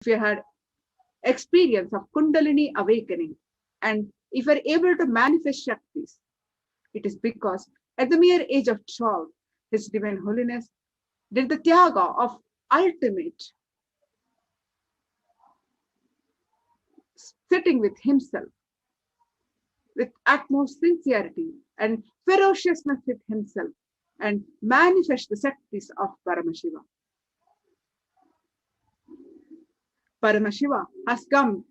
if you had experience of Kundalini awakening, and if you are able to manifest Shaktis, it is because at the mere age of 12, His Divine Holiness did the Tyaga of ultimate sitting with Himself, with utmost sincerity and ferociousness with Himself, and manifest the Shaktis of Paramashiva. Paramashiva has come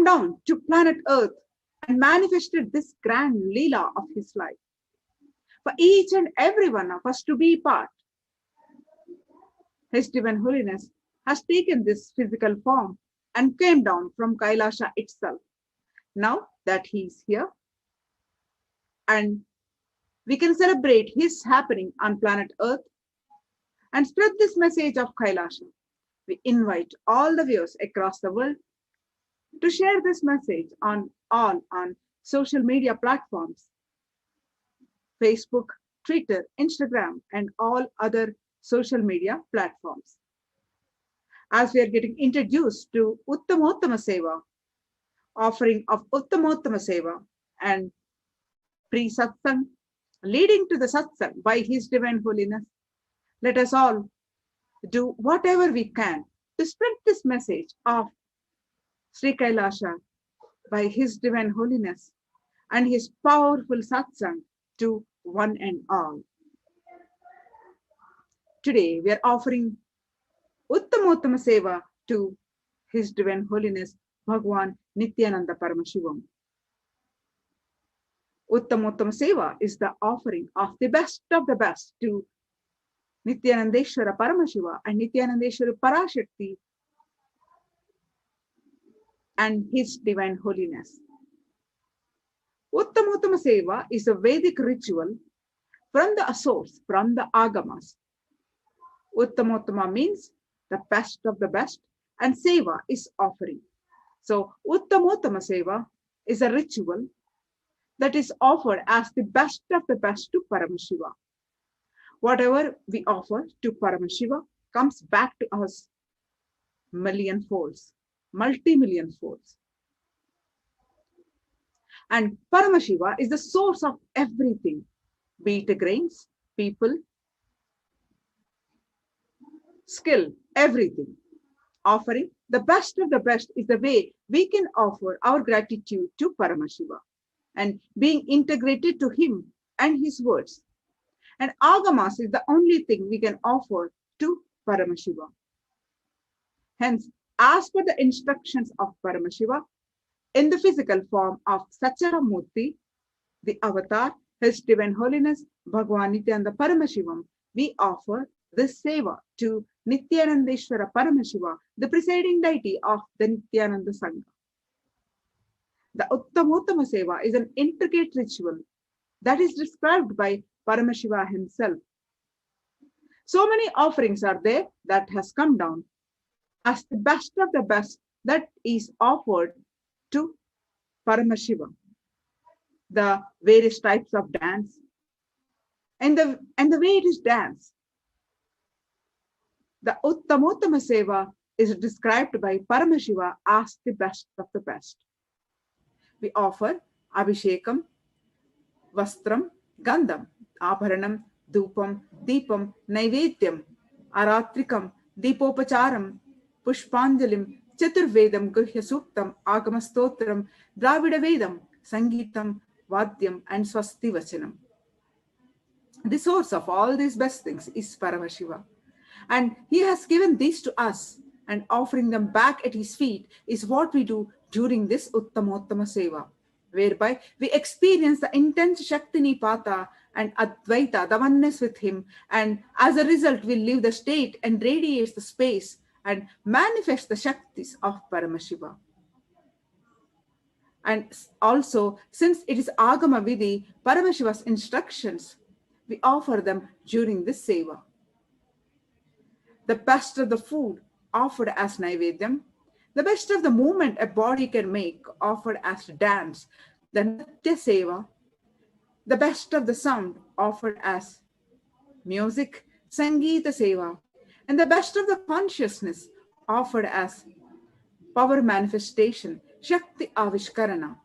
down to planet Earth and manifested this grand Leela of His life for each and every one of us to be part. His Divine Holiness has taken this physical form and came down from KAILASA itself. Now that He is here, and we can celebrate His happening on planet Earth and spread this message of KAILASA. We invite all the viewers across the world to share this message on social media platforms, Facebook, Twitter, Instagram, and all other social media platforms. As we are getting introduced to Uttamottama Seva, offering of Uttamottama Seva and pre-Satsang, leading to the Satsang by His Divine Holiness, let us all do whatever we can to spread this message of Sri Kailasa by His Divine Holiness and His powerful Satsang to one and all. Today we are offering Uttamottama Seva to His Divine Holiness Bhagavan Nithyananda Paramashivam. Uttamottama Seva is the offering of the best to Nithyanandeshwara Paramashiva and Nithyanandeshwara Parashakti and His Divine Holiness. Uttamottama Seva is a Vedic ritual from the source, from the Agamas. Uttamottama means the best of the best, and Seva is offering. So Uttamottama Seva is a ritual that is offered as the best of the best to Paramashiva. Whatever we offer to Paramashiva comes back to us million folds, multi-million folds. And Paramashiva is the source of everything, be it grains, people, skill, everything. Offering the best of the best is the way we can offer our gratitude to Paramashiva and being integrated to Him and His words. And Agamas is the only thing we can offer to Paramashiva. Hence, as per the instructions of Paramashiva, in the physical form of Sacharamurti, the avatar, His Divine Holiness, Bhagavan Nithyananda Paramashivam, we offer this seva to Nithyanandeshwara Paramashiva, the presiding deity of the Nithyananda Sangha. The Uttamottama Seva is an intricate ritual that is described by Paramashiva himself. So many offerings are there that has come down as the best of the best that is offered to Paramashiva. The various types of dance and the way it is danced. The Uttamottama Seva is described by Paramashiva as the best of the best. We offer Abhishekam, Vastram, Gandham, Abharanam, Dupam, Deepam, Naivedyam, Aratrikam, Deepopacharam, Pushpanjalim, Chaturvedam, Guhya Suktam, Agamastotram, Dravida Vedam, Sangeetam, Vadyam, and Swasti Vachanam. The source of all these best things is Paramashiva. And He has given these to us, and offering them back at His feet is what we do during this Uttamottama Seva, whereby we experience the intense Shakti Nipata and Advaita, the oneness with Him, and as a result we leave the state and radiate the space and manifest the Shaktis of Paramashiva. And also, since it is Agama Vidhi, Paramashiva's instructions, we offer them during this Seva. The best of the food offered as Naivedyam, the best of the movement a body can make offered as dance, the Natya Seva, the best of the sound offered as music, Sangeeta Seva, and the best of the consciousness offered as power manifestation, Shakti Avishkarana.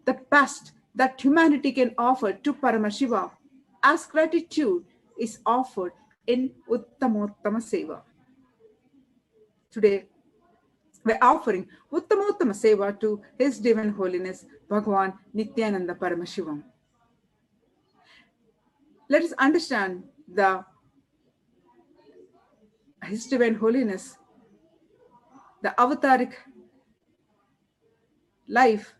The best that humanity can offer to Paramashiva as gratitude is offered in Uttamottama Seva. Today, we're offering Uttamottama Seva to His Divine Holiness Bhagavan Nithyananda Paramashivam. Let us understand His Divine Holiness, the avataric life,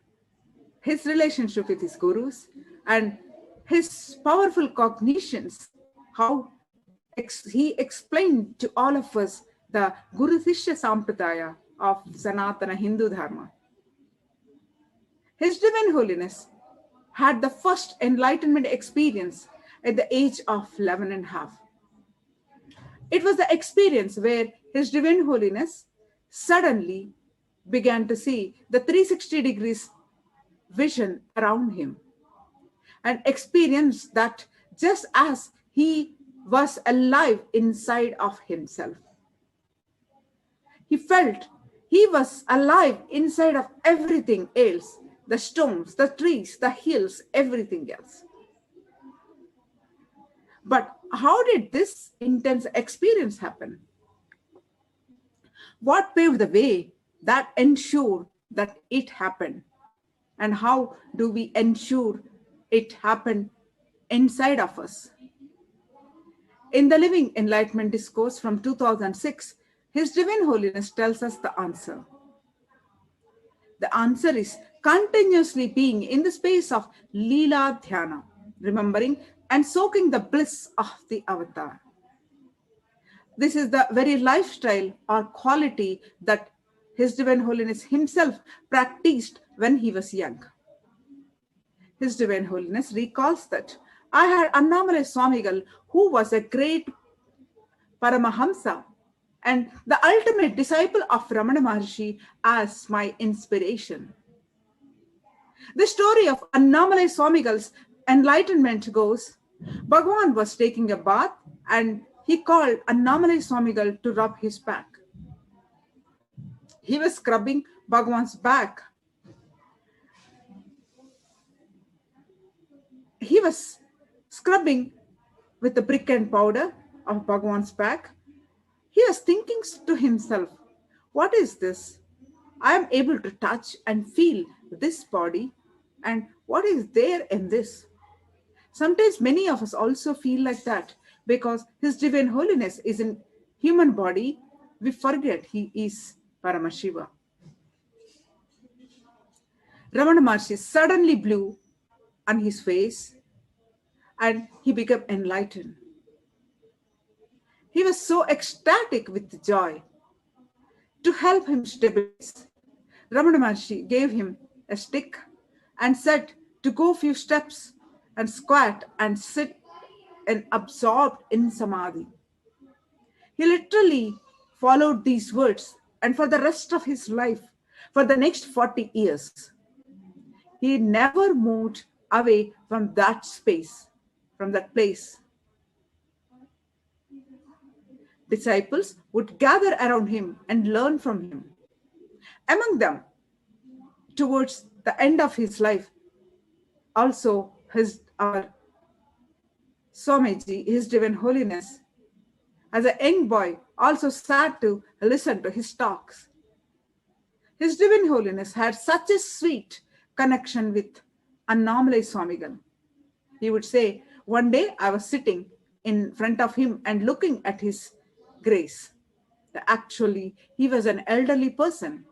his relationship with his gurus, and his powerful cognitions, how he explained to all of us the Guru Shishya Sampradaya of Sanatana Hindu Dharma. His Divine Holiness had the first enlightenment experience at the age of 11 and a half. It was the experience where His Divine Holiness suddenly began to see the 360 degrees vision around him and experienced that just as he was alive inside of himself. He felt he was alive inside of everything else, the stones, the trees, the hills, everything else. But how did this intense experience happen? What paved the way that ensured that it happened? And how do we ensure it happened inside of us? In the Living Enlightenment Discourse from 2006, His Divine Holiness tells us the answer. The answer is continuously being in the space of Leela Dhyana, remembering and soaking the bliss of the avatar. This is the very lifestyle or quality that His Divine Holiness himself practiced when he was young. His Divine Holiness recalls that I had Annamalai Swamigal, who was a great Paramahamsa and the ultimate disciple of Ramana Maharshi, as my inspiration. The story of Annamalai Swamigal's enlightenment goes, Bhagavan was taking a bath and he called Annamalai Swamigal to rub his back. He was scrubbing Bhagavan's back. He was scrubbing with the brick and powder of Bhagavan's back. He was thinking to himself, what is this? I am able to touch and feel this body, and what is there in this? Sometimes many of us also feel like that because His Divine Holiness is in human body. We forget He is Paramashiva. Ramana Maharshi suddenly blew on his face and he became enlightened. He was so ecstatic with joy. To help him stabilize, Ramana Maharshi gave him a stick and said to go a few steps and squat and sit and absorbed in samadhi. He literally followed these words, and for the rest of his life, for the next 40 years, he never moved away from that space, from that place. Disciples would gather around him and learn from him. Among them, towards the end of his life, also our Swamiji, His Divine Holiness, as a young boy, also sat to listen to his talks. His Divine Holiness had such a sweet connection with Annamalai Swamigal. He would say, one day I was sitting in front of him and looking at his grace. Actually, he was an elderly person.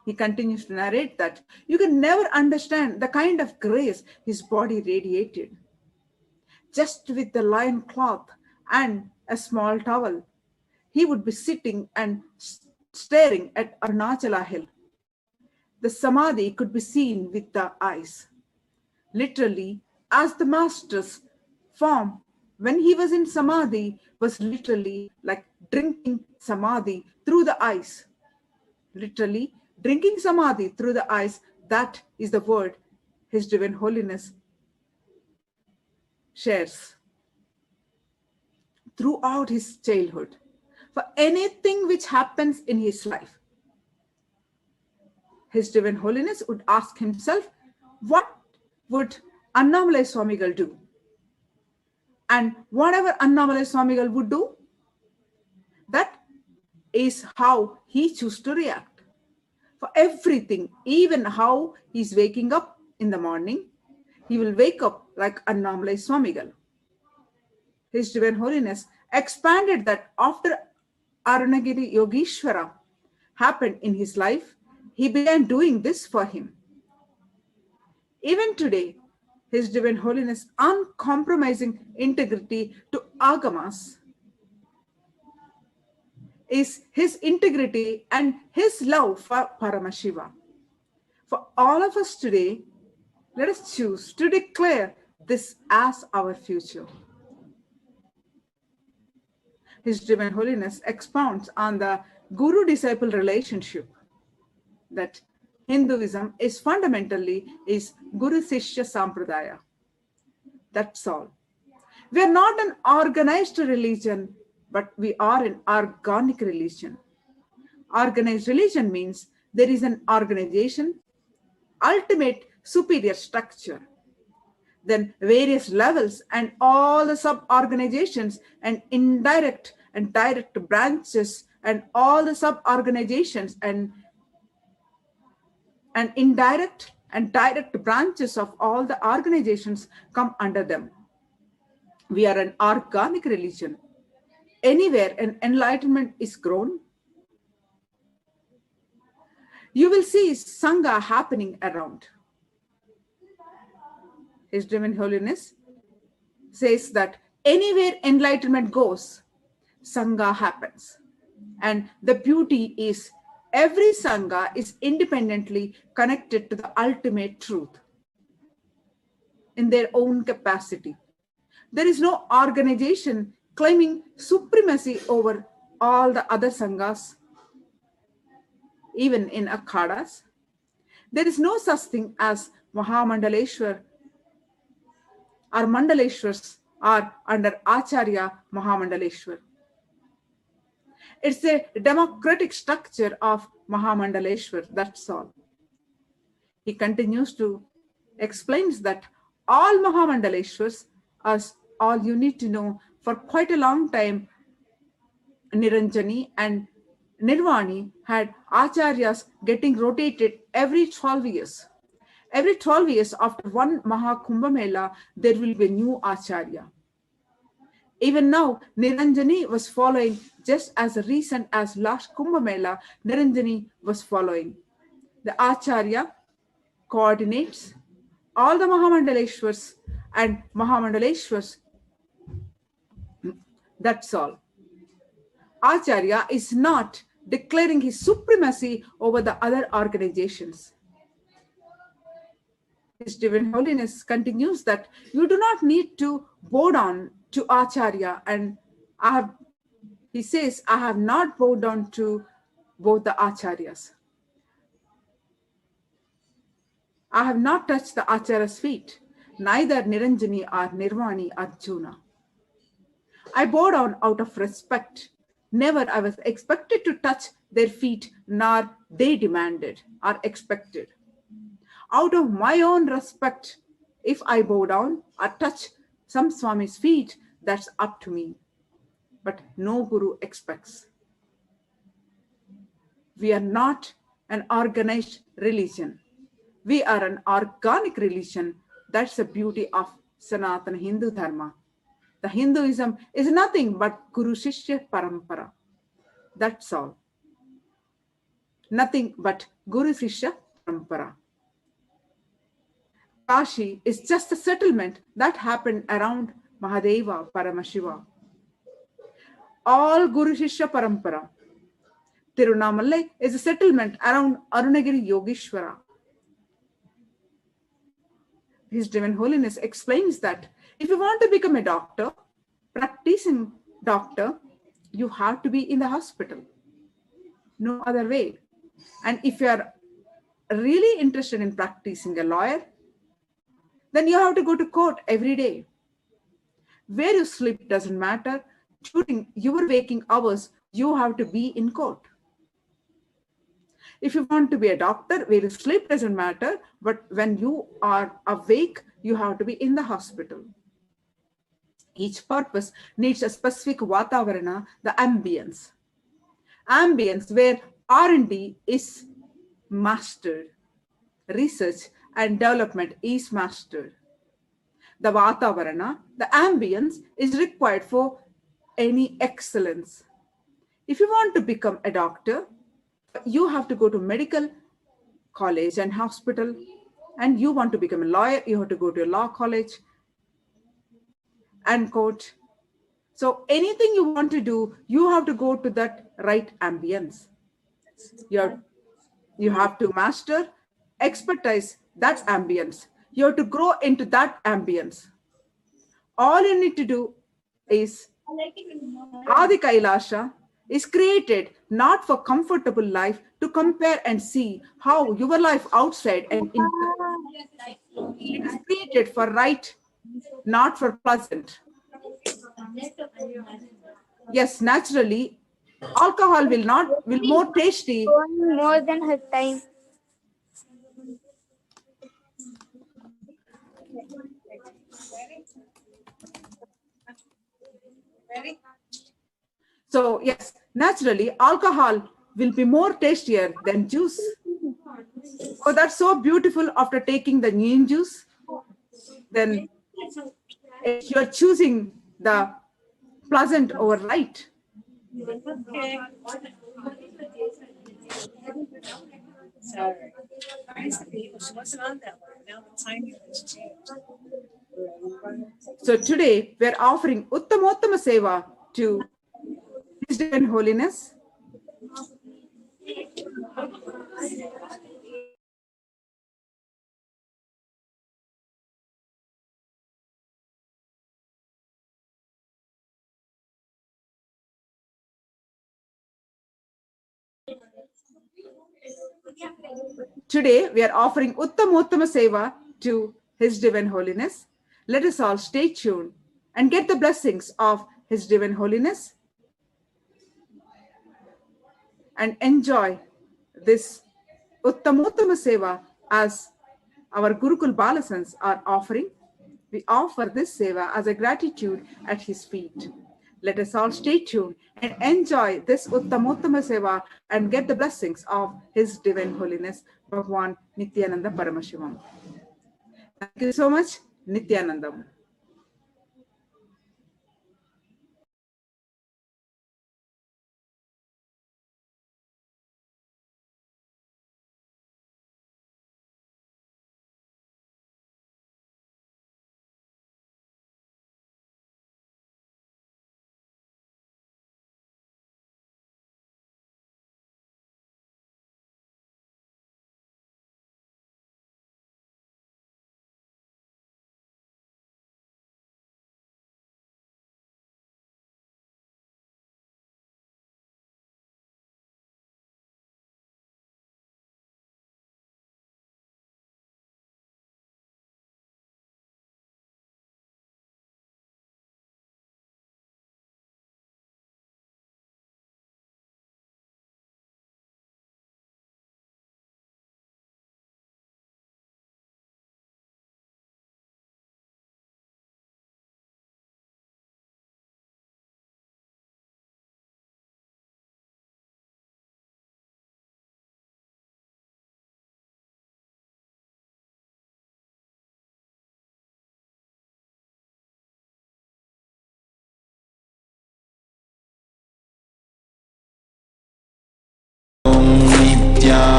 He continues to narrate that you can never understand the kind of grace his body radiated. Just with the lion cloth and a small towel, he would be sitting and staring at Arunachala hill. The samadhi could be seen with the eyes. Literally, as the master's form, when he was in samadhi, was literally like drinking samadhi through the eyes. Literally, drinking samadhi through the eyes, that is the word His Divine Holiness shares throughout his childhood. For anything which happens in his life, His Divine Holiness would ask himself, what would Annamalai Swamigal do? And whatever Annamalai Swamigal would do, that is how he chose to react. For everything, even how he's waking up in the morning, he will wake up like Annamalai Swamigal. His Divine Holiness expanded that after Arunagiri Yogeshwara happened in his life, he began doing this for him. Even today, His Divine Holiness' uncompromising integrity to Agamas is his integrity and his love for Paramashiva. For all of us today, let us choose to declare this as our future. His Divine Holiness expounds on the Guru-disciple relationship, that Hinduism is fundamentally is Guru-Sishya Sampradaya. That's all. We are not an organized religion, but we are an organic religion. Organized religion means there is an organization, ultimate superior structure, then various levels and all the sub-organizations and indirect and direct branches and all the sub-organizations and indirect and direct branches of all the organizations come under them. We are an organic religion. Anywhere an enlightenment is grown, you will see Sangha happening around. His Divine Holiness says that anywhere enlightenment goes, Sangha happens. And the beauty is every Sangha is independently connected to the ultimate truth in their own capacity. There is no organization claiming supremacy over all the other Sanghas, even in Akhadas. There is no such thing as Mahamandaleshwar or Mandaleshwars are under Acharya Mahamandaleshwar. It's a democratic structure of Mahamandaleshwar, that's all. He continues to explain that all Mahamandaleshwars, as all you need to know, for quite a long time, Niranjani and Nirvani had Acharyas getting rotated every 12 years. Every 12 years after one Maha Kumbh Mela, there will be a new Acharya. Even now, Niranjani was following just as recent as last Kumbh Mela, Niranjani was following. The Acharya coordinates all the Mahamandaleshwars and Mahamandaleshwars. That's all. Acharya is not declaring his supremacy over the other organizations. His Divine Holiness continues that you do not need to bow down to Acharya, and he says, I have not bowed down to both the Acharyas. I have not touched the Acharya's feet, neither Niranjani or Nirvani or Juna. I bow down out of respect. Never I was expected to touch their feet, nor they demanded or expected. Out of my own respect, if I bow down or touch some Swami's feet, that's up to me. But no Guru expects. We are not an organized religion. We are an organic religion. That's the beauty of Sanatana Hindu Dharma. The Hinduism is nothing but Guru Shishya Parampara. That's all. Nothing but Guru Shishya Parampara. Kashi is just a settlement that happened around Mahadeva Paramashiva. All Guru Shishya Parampara. Tirunamalai is a settlement around Arunagiri Yogeshwara. His Divine Holiness explains that if you want to become a doctor, practicing doctor, you have to be in the hospital. No other way. And if you are really interested in practicing a lawyer, then you have to go to court every day. Where you sleep doesn't matter. During your waking hours, you have to be in court. If you want to be a doctor, where you sleep doesn't matter, but when you are awake, you have to be in the hospital. Each purpose needs a specific vatavarana, the ambience. Ambience where R&D is mastered, research and development is mastered. The vatavarana, the ambience is required for any excellence. If you want to become a doctor, you have to go to medical college and hospital, and you want to become a lawyer, you have to go to a law college and court. So anything you want to do, you have to go to that right ambience. You have to master, expertise that ambience. You have to grow into that ambience. All you need to do is Adi Kailasa is created not for comfortable life, to compare and see how your life outside and inside. It is created for right, not for pleasant. Yes, naturally, alcohol will more tasty. More than her time. So yes, naturally, alcohol will be more tastier than juice. Oh, that's so beautiful. After taking the neem juice, then you're choosing the pleasant over right. Sorry. She wasn't on that one. Now the timing has changed. So today we're offering Uttamottama Seva to His Divine Holiness. Today we are offering Uttamottama Seva to His Divine Holiness. Let us all stay tuned and get the blessings of His Divine Holiness and enjoy this Uttamottama Seva as our Gurukul Balasans are offering. We offer this Seva as a gratitude at His feet. Let us all stay tuned and enjoy this Uttamottama Seva and get the blessings of His Divine Holiness, Bhagavan Nithyananda Paramashivam. Thank you so much, Nithyanandam.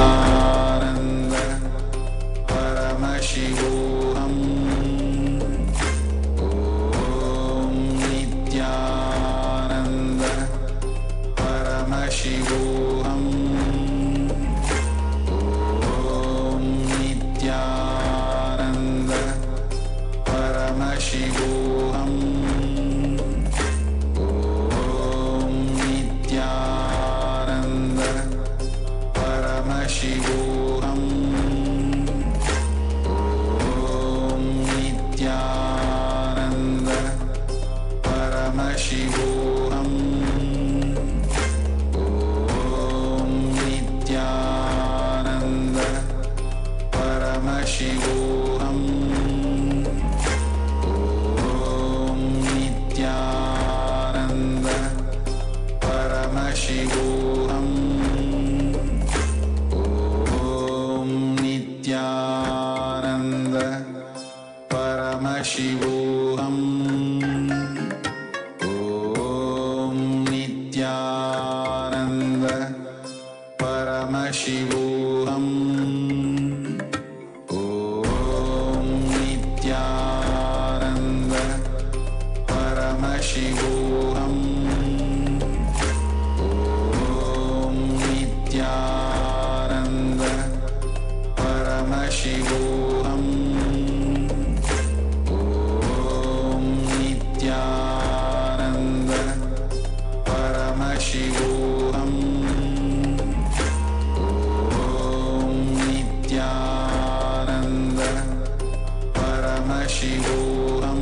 Nithyananda Paramashivoham. Om Nithyananda Paramashivoham. Om Nithyananda Paramashivoham. Om Nithyananda Paramashivoham. Om Nithyananda Paramashivoham. Om Nithyananda Paramashivoham. Om Nithyananda Paramashivoham. Om Nithyananda Paramashivoham. Om Nithyananda Paramashivoham. Om Nithyananda Paramashivoham. Om Nithyananda Paramashivoham. Om Nithyananda Paramashivoham. Om Nithyananda Paramashivoham.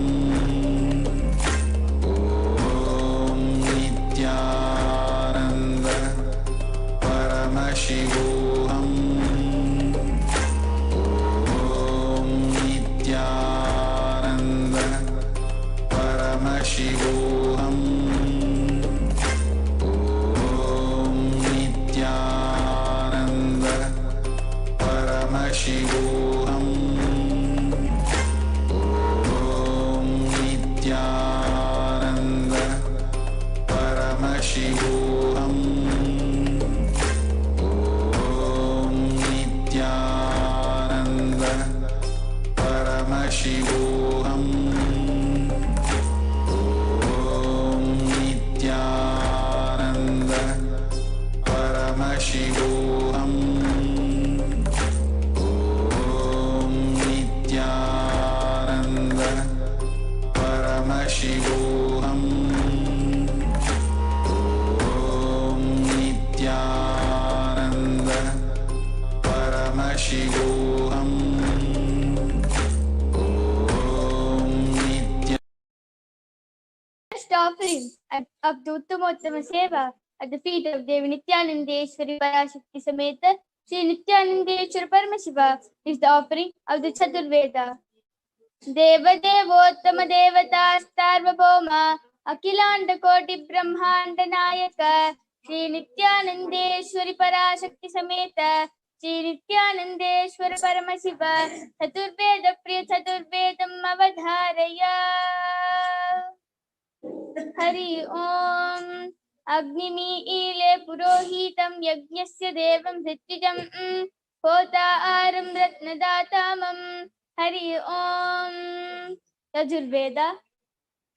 Om Nithyananda Paramashivoham. Om Nithyananda Paramashivoham. Om Nithyananda Paramashivoham. Om Nithyananda Paramashivoham. Om Nithyananda Paramashivoham. Om Nithyananda Paramashivoham. Om Nithyananda Paramashivoham. Om Nithyananda Paramashivoham. Om Nithyananda First offering of the Uttamotama Seva at the feet of Devi Nithyanandeshwari Parashakti Sameta Sri Nithyanandeshwara Paramashiva is the offering of the Chaturveda. Deva Devottama Devata Sarvabhauma Akhilanda Koti Brahmanda Nayaka Sri Nithyanandeshwari Parashakti Sameta Sri Nithyanandeshwara Paramashiva Chaturveda Priya Chaturvedam Avadharaya. Hari Om Agnimi Purohitam Yajnasya Devam Ritijam Hota Aram Ratnadatamam. Hari Om Yajurveda.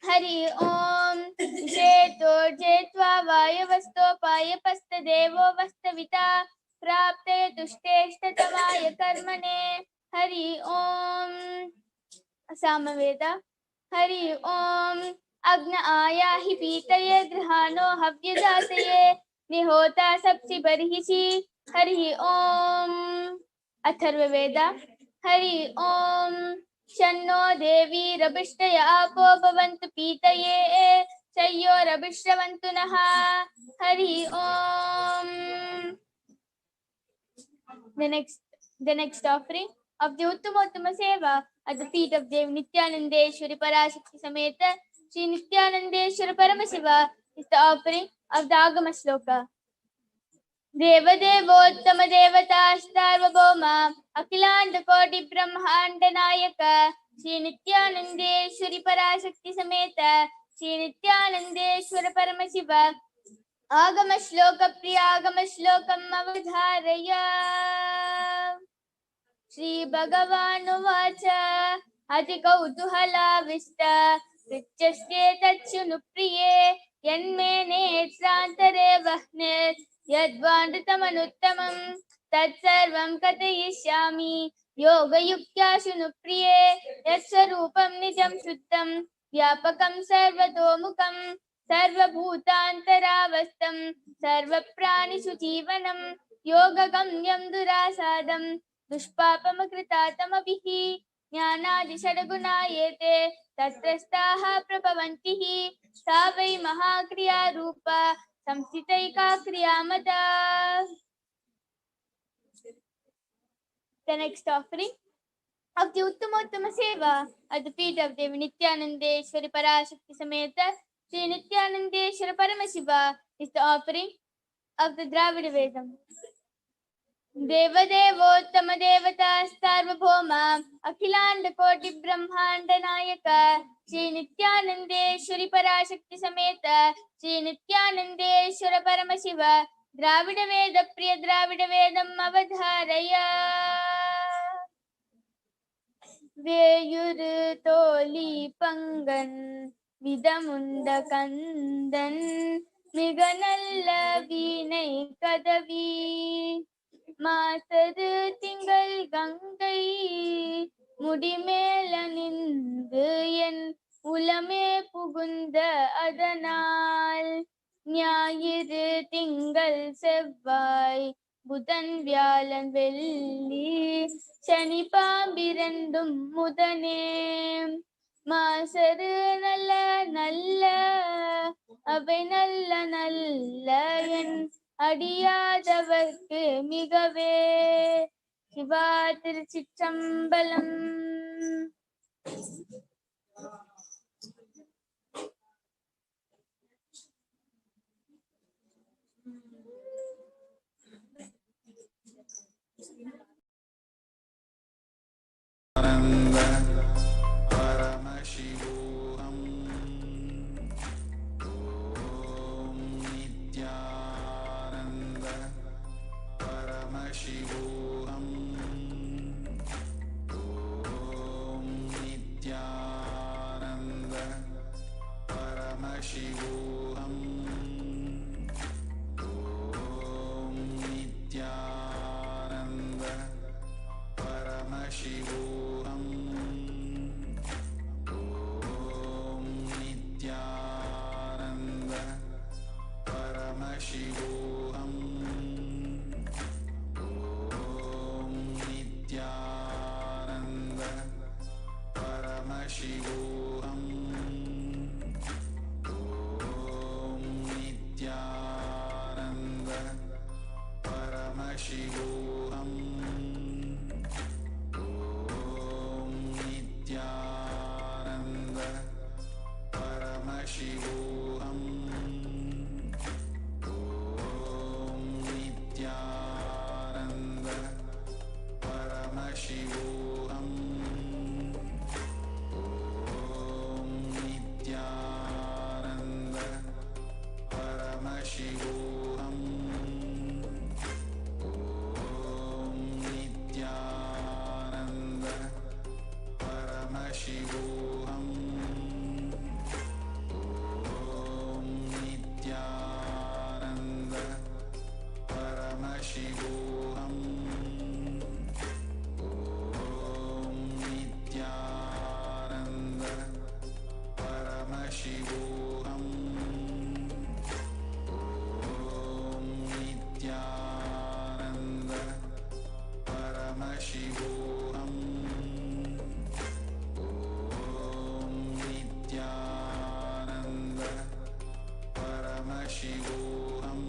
Hari Om Jeto Jetva Vayavasto Payapasta Devo Vastavita Prapte Tushteshtatavaya Karmane. Hari Om Samaveda. Hari Om Agna Ayahi Pitaye Grihano Havyajataye Nihota Sapsi Barhishi. Hari Om Atharvaveda. Hari Om Shanno Devi Rabishtaya Apo Bhavantu Pitaye Chayo Rabishravantu Naha. Hari Om. The next offering of the Uttamottama Seva at the feet of Devi Nithyanandeshwari Parashakti Sameta Sri Nithyanandeshwara Paramashiva is the offering of the Agama Shloka. Deva Devottama Devata Sarvabhauma Akhilanda Koti Brahmanda Nayaka Sri Nithyanandeshwari Parashakti Sameta Sri Nithyanandeshwara Paramashiva Agama Shloka Priya Agama Shlokam Avadharaya. Shri Bhagavan Vacha Ati Kautuhala Vista Vichasye Tachunu Priye Yanmene Trantare Vahnet Yadvanditamanuttamam Tatsarvam Katayishyami Yoga Yukyashunu Priye Yatsarupam Nijam Shuddham Vyapakam Sarvatomukam Sarvabhutantaravastam Sarvapranishu Jivanam Yoga Gamyam Durasadam Dushpapamakritamavihi Jnanadi Shadagunayete Tatrastaha Prabhavantihi Savai Mahakriya Rupa Samsitaika Kriyamata. The next offering of the Uttama Seva at the feet of Devi Nithyanandeshwari Parashakti Sameta Sri Nithyanandeshwara Paramashiva is the offering of the Dravida Vedam. Devadevottama Devata Sarvabhauma Akhilanda Koti Brahmanda Nayaka Sri Nithyanandeshwari Parashakti Sameta Sri Nithyanandeshwara Paramashiva Dravida Veda Priya Dravida Vedam Avadharaya Veyuru Toli Pangan Vidamunda Kandan Miganalla Vinay Kadavi Masaru Tingal Gangai Mudimela Nindu En Ulame Pugunda Adanal Nyayiru Tingal Sevvai Budan Vyalan Velli Shani Pambirandum Mudane Masaru Nalla Nalla Abai Nalla Nalla En அடியாதவர்க்கு மிகவே சிவா திருச்சிற்றம்பலம். Paramashivoham. Om Nithyananda Paramashivoham. Om Nithyananda Paramashivoham. Om Nithyananda Paramashivoham. Om Nithyananda Paramashivoham. Om Nithyananda Paramashivoham. Om Nithyananda Paramashivoham. Om Nithyananda Paramashivoham. Om Nithyananda Paramashivoham. Om Nithyananda Paramashivoham. Om Nithyananda Paramashivoham. Om Nithyananda Paramashivoham. Om Nithyananda Paramashivoham. Om Nithyananda Paramashivoham. Om Nithyananda Paramashivoham.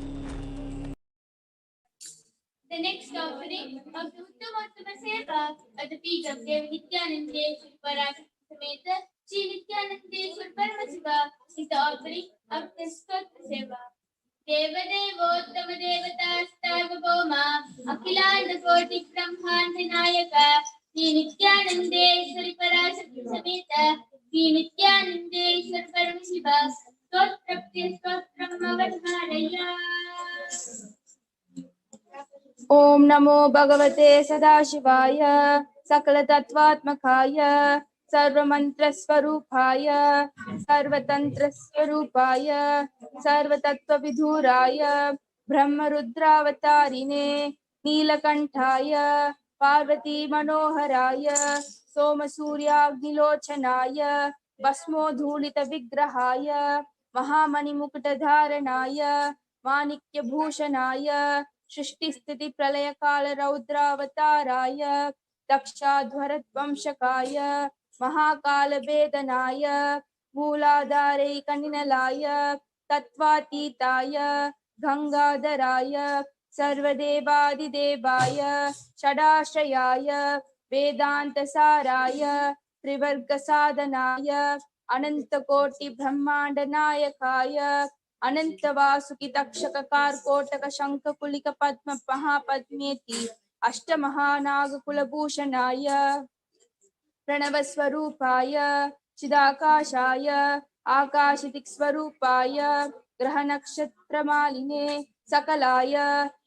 The next offering of the Uttama Seva at the feet of Devi Nithyanandeshwari Parashakti Sameta Sri Nithyanandeshwari Paramashiva is the offering of the Stotra Seva. Devadevottama Devata Sarvabhauma Akhilanda Koti Brahmanda Nayaka Sri Nithyanandeshwari Parashakti Sameta Sri Nithyanandeshwari Paramashiva Stotram Avadharaya Om Namo Bhagavate Sadashivaya Sakala Tattvatmakaya Sarva Mantra Swarupaya Sarva Tantra Swarupaya Sarva Tattva Vidhuraya Brahma Rudravatarine Neelakantaya Parvati Manoharaya Soma Surya Agnilochanaya Basmo Dhulita Vigrahaya Mahamani Mukta Dharanaya Manikya Bhushanaya Shrishti Sthiti Pralaya Kala Raudravatārāya Dakshadhvarat Vamshakaya Mahakala Vedanaya Mūladhare Kaninalaya Tattvatitaya Gangadharaya Sarvadevadidevaya Shadashrayaya वेदांत साराय त्रिवर्ग साधनाय अनंत कोटि ब्रह्मांड नायकाय अनंत वासुकि तक्षक कारकोटक शंख कुलिक पद्म महापद्मेति अष्ट महानाग कुलभूषणाय प्रणव स्वरूपाय चिदाकाशाय आकाशदिक्स्वरूपाय ग्रह नक्षत्र मालिने सकलाय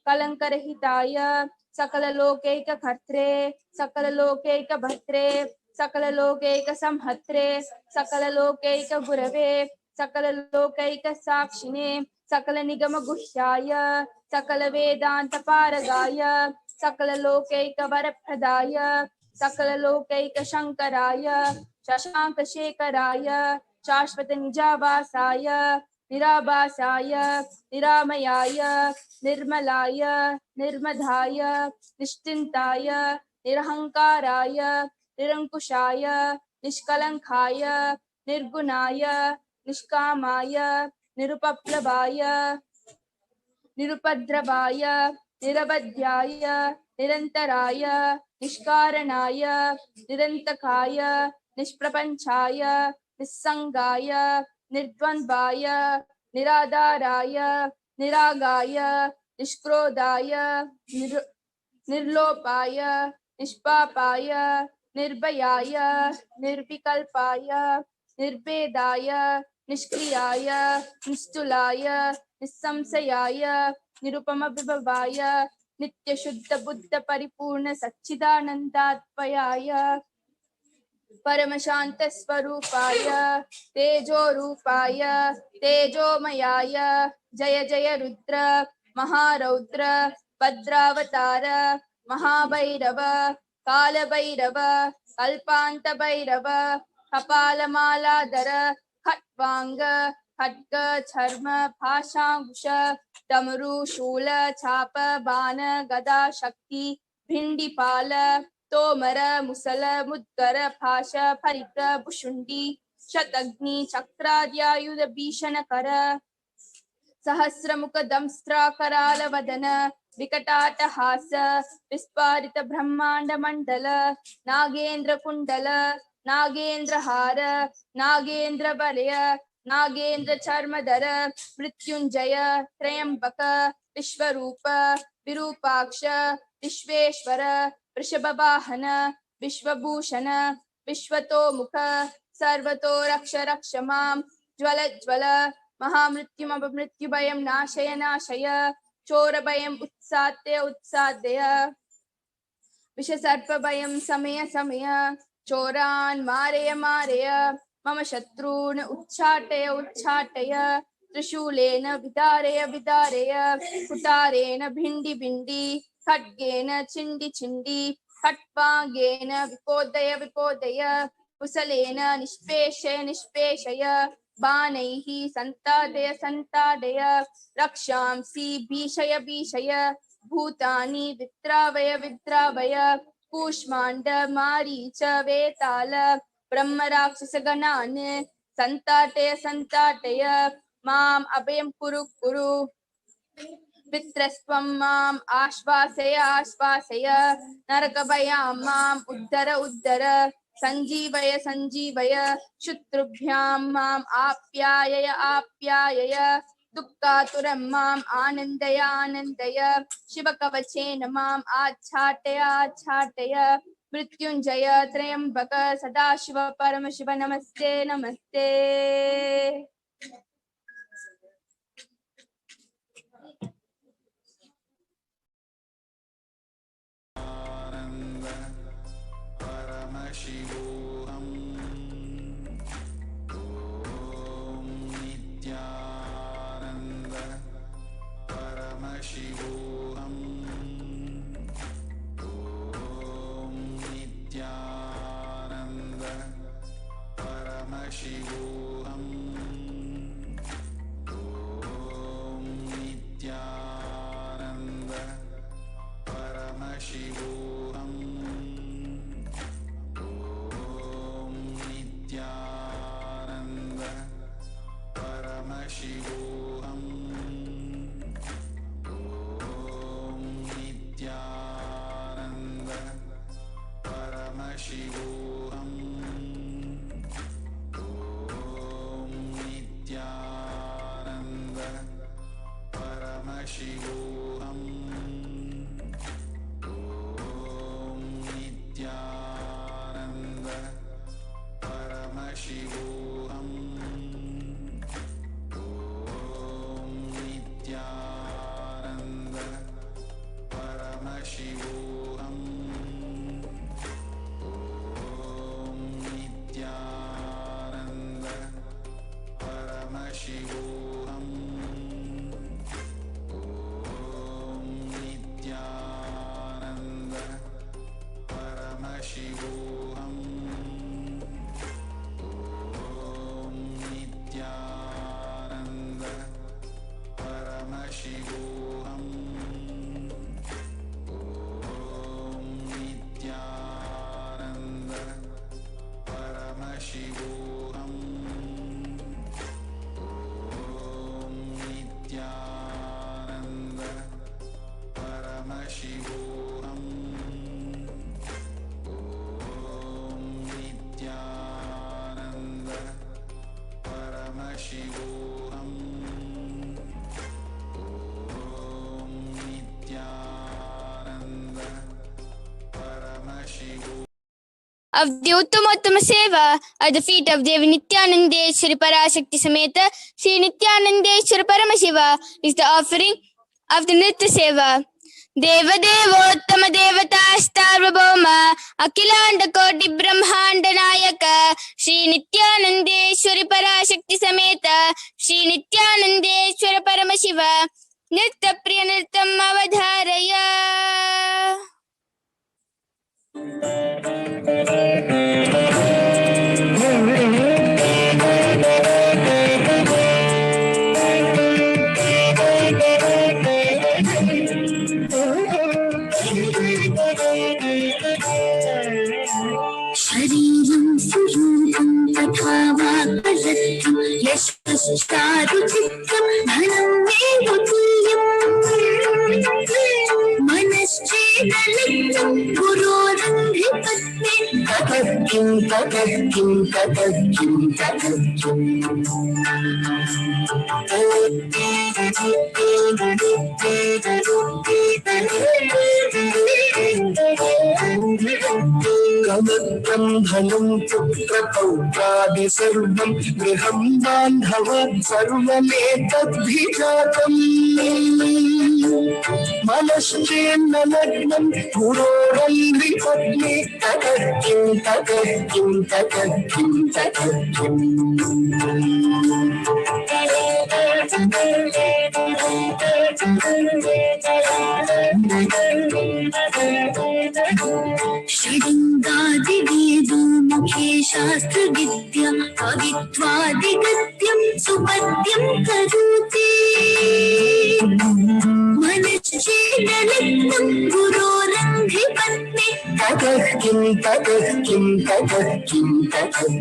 कलंकरहिताय सकल लोकैक कर्त्रे सकल लोकैक भद्रे सकल लोकैक संहत्रे सकल लोकैक गुरवे सकल लोकैक साक्षिणे सकल निगम गुह्याय सकल वेदांत पारगाय सकल लोकैक वरप्रदाय सकल लोकैक शंकराय शशांक शेखराय शाश्वत निजावासाय निराभासाय निरामयाय निर्मलाय निर्मधाय निश्चिन्ताय निरहंकाराय निरंकुशाय निष्कलंकाय निर्गुणाय निष्कामाय निरुपप्लवाय निरुपद्रवाय निरवध्याय निरंतराय निष्कारणाय निरंतकाय निष्प्रपंचाय निस्संगाय निर्द्वन्द्वाय निराधाराय निरागाय निष्क्रोधाय निर्लोपाय निष्पापाय निर्भयाय निर्विकल्पाय निर्भेदाय निष्क्रियाय निष्ठुलाय निस्संशयाय निरुपम विभवाय नित्य शुद्ध बुद्ध परिपूर्ण सच्चिदानंदात्मयाय परम शांत स्वरूपाय तेजो रूपाय तेजोमयाय जय जय रुद्र महारौद्र भद्रावतार महाभैरव कालभैरव कल्पांत भैरव कपालमालाधर खट्वांग खड्ग छर्म पाशांकुश डमरू शूल चाप बाण गदा शक्ति भिंडीपाल तोमर मुसल मुद्गर पाश परिप्र भुषुंडी शतग्नि चक्राद्यायुध भीषण कर सहस्रमुख दंस्त्र कराल वदन विकटाटहास विस्फारित ब्रह्मांड मंडल नागेंद्र कुंडल नागेंद्र हार नागेंद्र वलय नागेंद्र चर्मधर मृत्युंजय त्रयंबक विश्वरूप विरूपाक्ष विश्वेश्वर वृषभवाहन विश्वभूषण विश्वतोमुख सर्वतो रक्ष रक्ष मां ज्वल ज्वल महामृत्युमपमृत्युभयं नाशय नाशय चोरभयम् उत्साद्य उत्साद्य विषसर्पभयं समय समय चोरान् मारय मारय मम शत्रून् उच्चाटय उच्चाटय त्रिशूलेन विदारय विदारय कुटारेण भिण्डि भिण्डि खड्गेन छिण्डि छिण्डि खट्वांगेन विपोदय विपोदय कुशलेन निष्पेषय निष्पेषय बाणैः संताडय संताडय रक्षांसि भीषय भीषय भूतानि विद्रावय विद्रावय कूष्माण्ड मारीच वेताल ब्रह्म राक्षसगणान् संताटय संताटय माम् अभयं कुरु कुरु पितृस्त्वं माम् आश्वासय आश्वासय नरकभयां माम् उद्धर उद्धर संजीवय संजीवय शत्रुभ्यां माम् आप्यायय आप्यायय दुःखातुरं माम् आनन्दय आनन्दय शिवकवचेन माम् आच्छाटय आच्छाटय मृत्युंजय त्र्यंबक सदाशिव परमशिव नमस्ते नमस्ते। Paramashivoham. Om Nithyananda Paramashivoham. Om Nithyananda Paramashivoham. Om Nithyananda Paramashivoham. Paramashivoham. Om Nithyananda Paramashivoham. Paramashivoham. Om Nithyananda Paramashivoham. Om Nithyananda Paramashivoham. Om Nithyananda Paramashivoham. Om Nithyananda Paramashivoham. Om Nithyananda Paramashivoham. Om Nithyananda Paramashivoham. Om Nithyananda Paramashivoham. Om Nithyananda Paramashivoham. Om Nithyananda Paramashivoham. Om Nithyananda Paramashivoham. Of the Uttama Seva at the feet of Devi Nithyanandeshwari Parashakti Sameta Sri Nithyanandeshwari Paramashiva is the offering of the Nitya Seva. Deva Devottama Devata Starvabhoma Akilanda Koti Brahmanda Nayaka Sri Nithyanandeshwari Parashakti Sameta Sri Nithyanandeshwari Paramashiva Nitya Priya Nritam Avadharaya. शरीरं सुरूपं तथा वाक्पटुत्वं यशश्चारुचित्रं धनं मे तुल्यम् मनश्चेदलिप्तं गुरोरङ्घ्रिपत्ने ततः किं ततः किं ततः किं ततः कमत्रं धनं पुत्रपौत्रादि सर्वं गृहं बान्धव सर्वमेतद्भिजातम् मनश्चेन्न लग्नं गुरोरङ्घ्रिपत्ने ततः किं ततः किं ततः किं ततः षडिङ्गादिवेदो मुखे शास्त्रविद्या कवित्वादिगद्यं सुपद्यं करोति मनश्चेदलिप्तं गुरोरङ्घ्रिपत्ने ततः किं ततः किं ततः किं ततः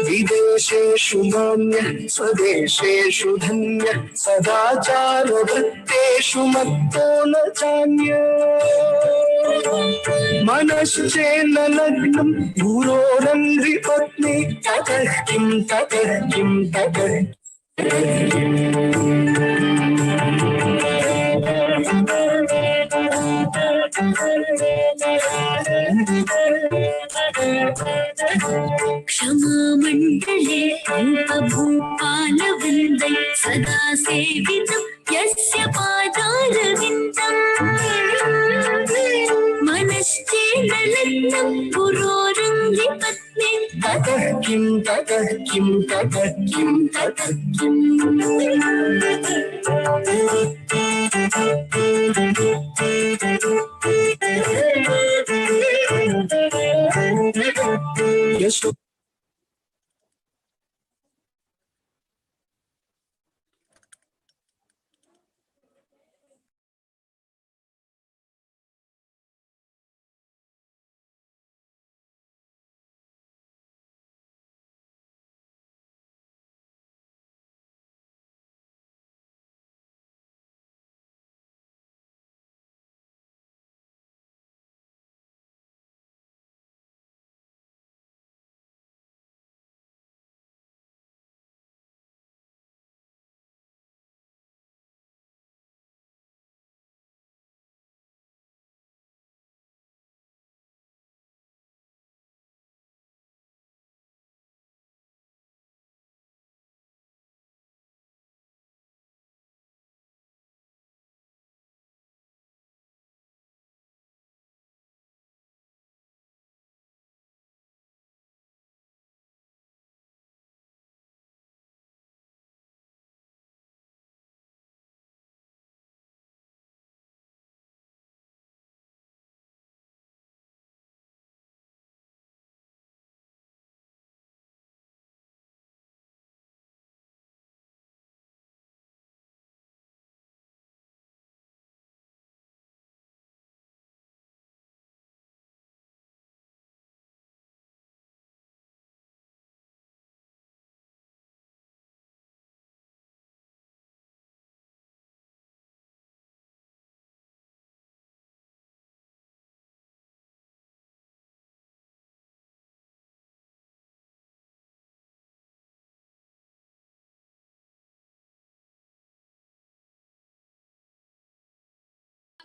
विदेशेषु नान्यः स्वदेशेषु धन्यः सदाचारवृत्तेषु मत्तो न चान्यः मनश्चेन्न लग्नं गुरोरङ्घ्रिपत्ने ततः किं ततः किं ततः क्षमामण्डले रूपभूपालवृन्दै सदा सेवितं यस्य पादारविन्दम् मनश्चेन्न लग्नं गुरोरङ्घ्रिपत्ने ततः किं ततः किं ततः किं ततः किम्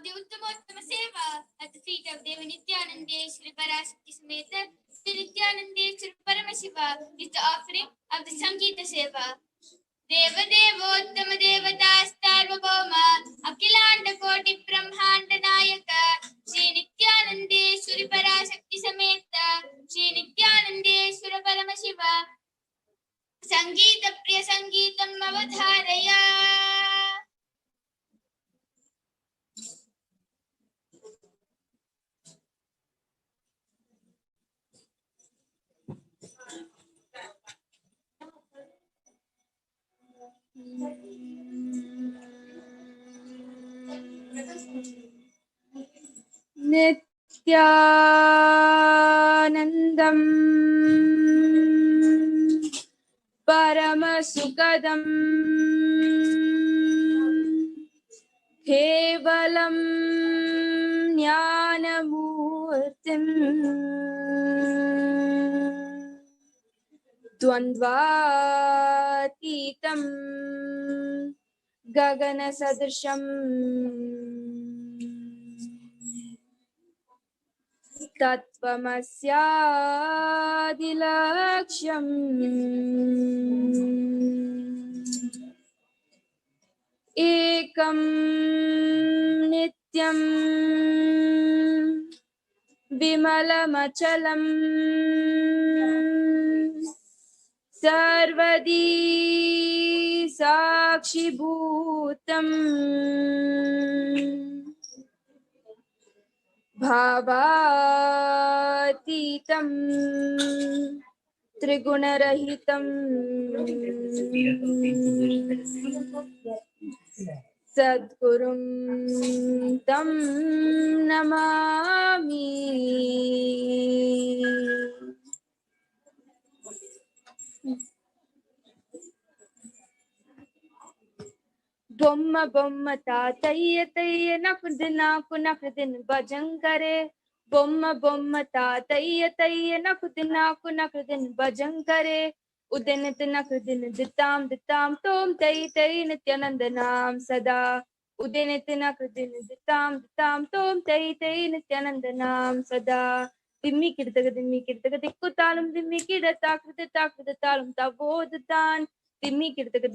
the Uttamottama Seva at the feet of Deva Nithyanandeshwari Parashakti Sameta Sri Nithyanandeshwari Paramashiva is the offering of the Sangeeta Seva. Deva Devottama Devatastarvabhauma Akhilanda Koti Brahmanda Nayaka Sri Nithyanandeshwari Parashakti Sameta Sri Nithyanandeshwari Paramashiva Sangeeta Priya Sangeetam Avadharaya. Nithyanandam Paramasukadam Kevalam Jnanamurtim Dvandvatitam Gagana Sadrisham Tattvamasyadilaksham Ekam Nityam Vimalamachalam Sarvadi Sakshibhutam Bhavatitam Trigunarahitam Sadgurum Tam Namami. Bomma bomma taatayya tayya nakudin naku nakudin bhajan kare. Bomma bomma taatayya tayya nakudin naku nakudin bhajan kare. Udinit nakudin ditam ditam tom tay tay nityanandanam sada. Udinit nakudin ditam ditam tom tay tay nityanandanam sada. Dimmi kirtaga dikkutalum dimmi kiratakrita takrita talum tavodutan. Dimmi kirtaga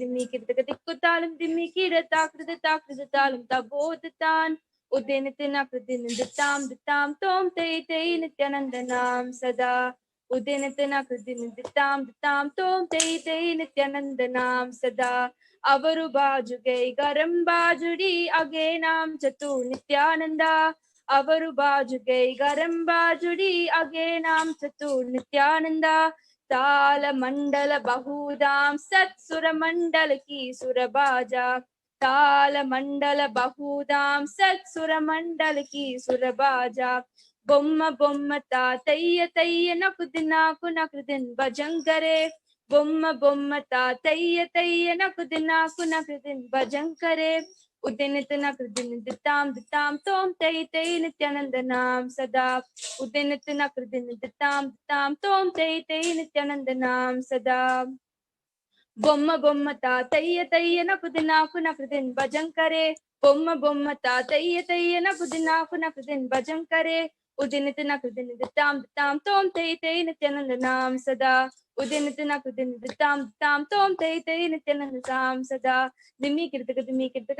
dikkutalum dimmi kiratakrita takrita talum tavodutan. Udinitin akridin ditam ditam tom tay tay nityanandanam sada. Udinitin akridin ditam ditam tom tay tay nityanandanam sada. Avaru bajugai garam bajudi agenam chatu nityananda. Avaru bajugai garam bajudi agenam chatu nityananda. Tala mandala bahudam sat sura mandala ki surabaja. Tala mandala bahudam sat sura mandala ki surabaja. Bomma bomma taatayya tayya nakudin naku nakudin bhajan kare. Bomma bomma taatayya tayya nakudin naku nakudin bhajan kare. Udinit nakudin ditam ditam tom tay tay nityanandanam sada. Udinit nakudin ditam ditam tom tay tay nityanandanam sada. Bomma bomma taatayya tayya nakudin naku nakudin bhajan kare. Bomma bomma taatayya tayya nakudin naku nakudin bhajan kare. Udinit nakudin ditam ditam tom tay tay nityanandanam sada. Udinit nakudin ditam ditam tom tay tay nityanandanam sada. Dimmi kirtaga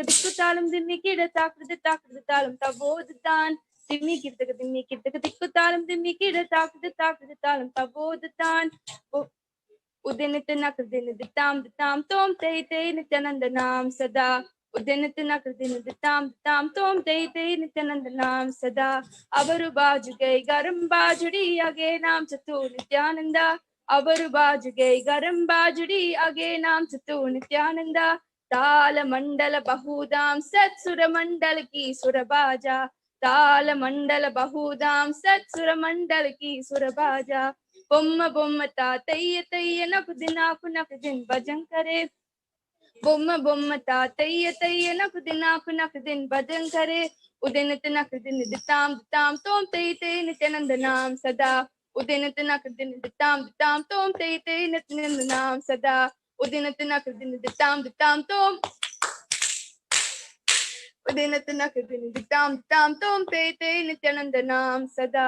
dikkutalum dimmi kiratakrita takrita talum tavodutan. Dimmi kirtaga dikkutalum dimmi kiratakrita takrita talum tavodutan. Udinit nakudin ditam ditam tom tay tay nityanandanam sada. Udinit nakudin ditam ditam tom tay tay nityanandanam sada. Avaru bajugai garam bajudi agenam chatu nityananda. Avaru bajugai garam bajudi agenam chatu nityananda. Tala mandala bahudam sat sura mandala ki surabaja. Tala mandala bahudam sat sura mandala ki surabaja. Bomma bomma taatayya tayya nakudin naku nakudin bhajan kare. Bomma bomma taatayya tayya nakudin naku nakudin bhajan kare. Udinit nakudin ditam ditam tom tay tay nityanandanam sada. Udinit nakudin ditam ditam tom tay tay nityanandanam sada. Udinit nakudin ditam ditam tom Udinatanakhadin Tam Tam Tom Te Te Nithyanandanam Sada.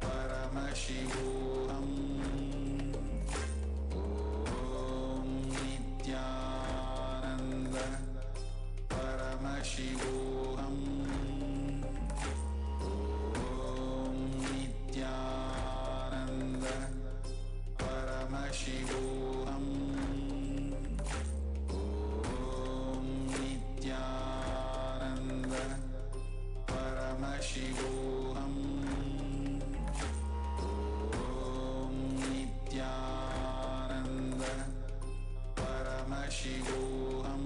Paramashivoham. Om Nithyananda Paramashivoham. Om Nithyananda Paramashivoham. Om Nithyananda Paramashivoham. Om Nithyananda Paramashivoham.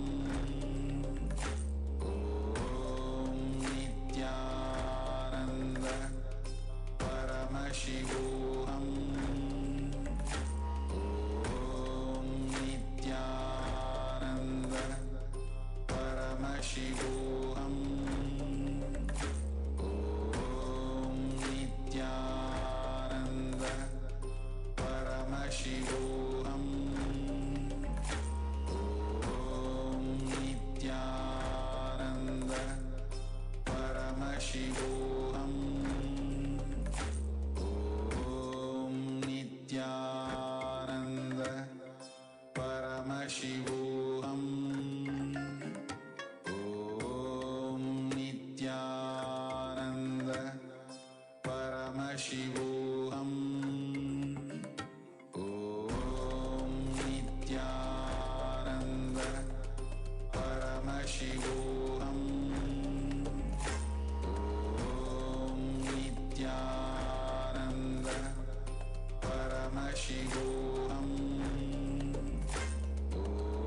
Om Nithyananda Paramashivoham. Om Nithyananda Paramashivoham. Om Nithyananda Paramashivoham. Om Nithyananda Paramashivoham.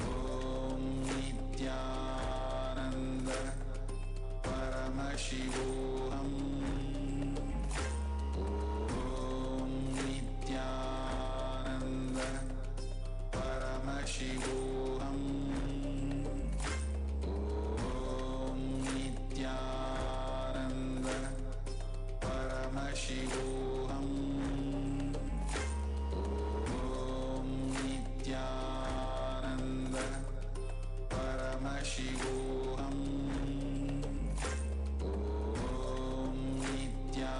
Om Nithyananda Paramashivoham. Om Nithyananda Paramashivoham. Om Nithyananda Paramashivoham. Om Nithyananda Paramashivoham. Om Nithyananda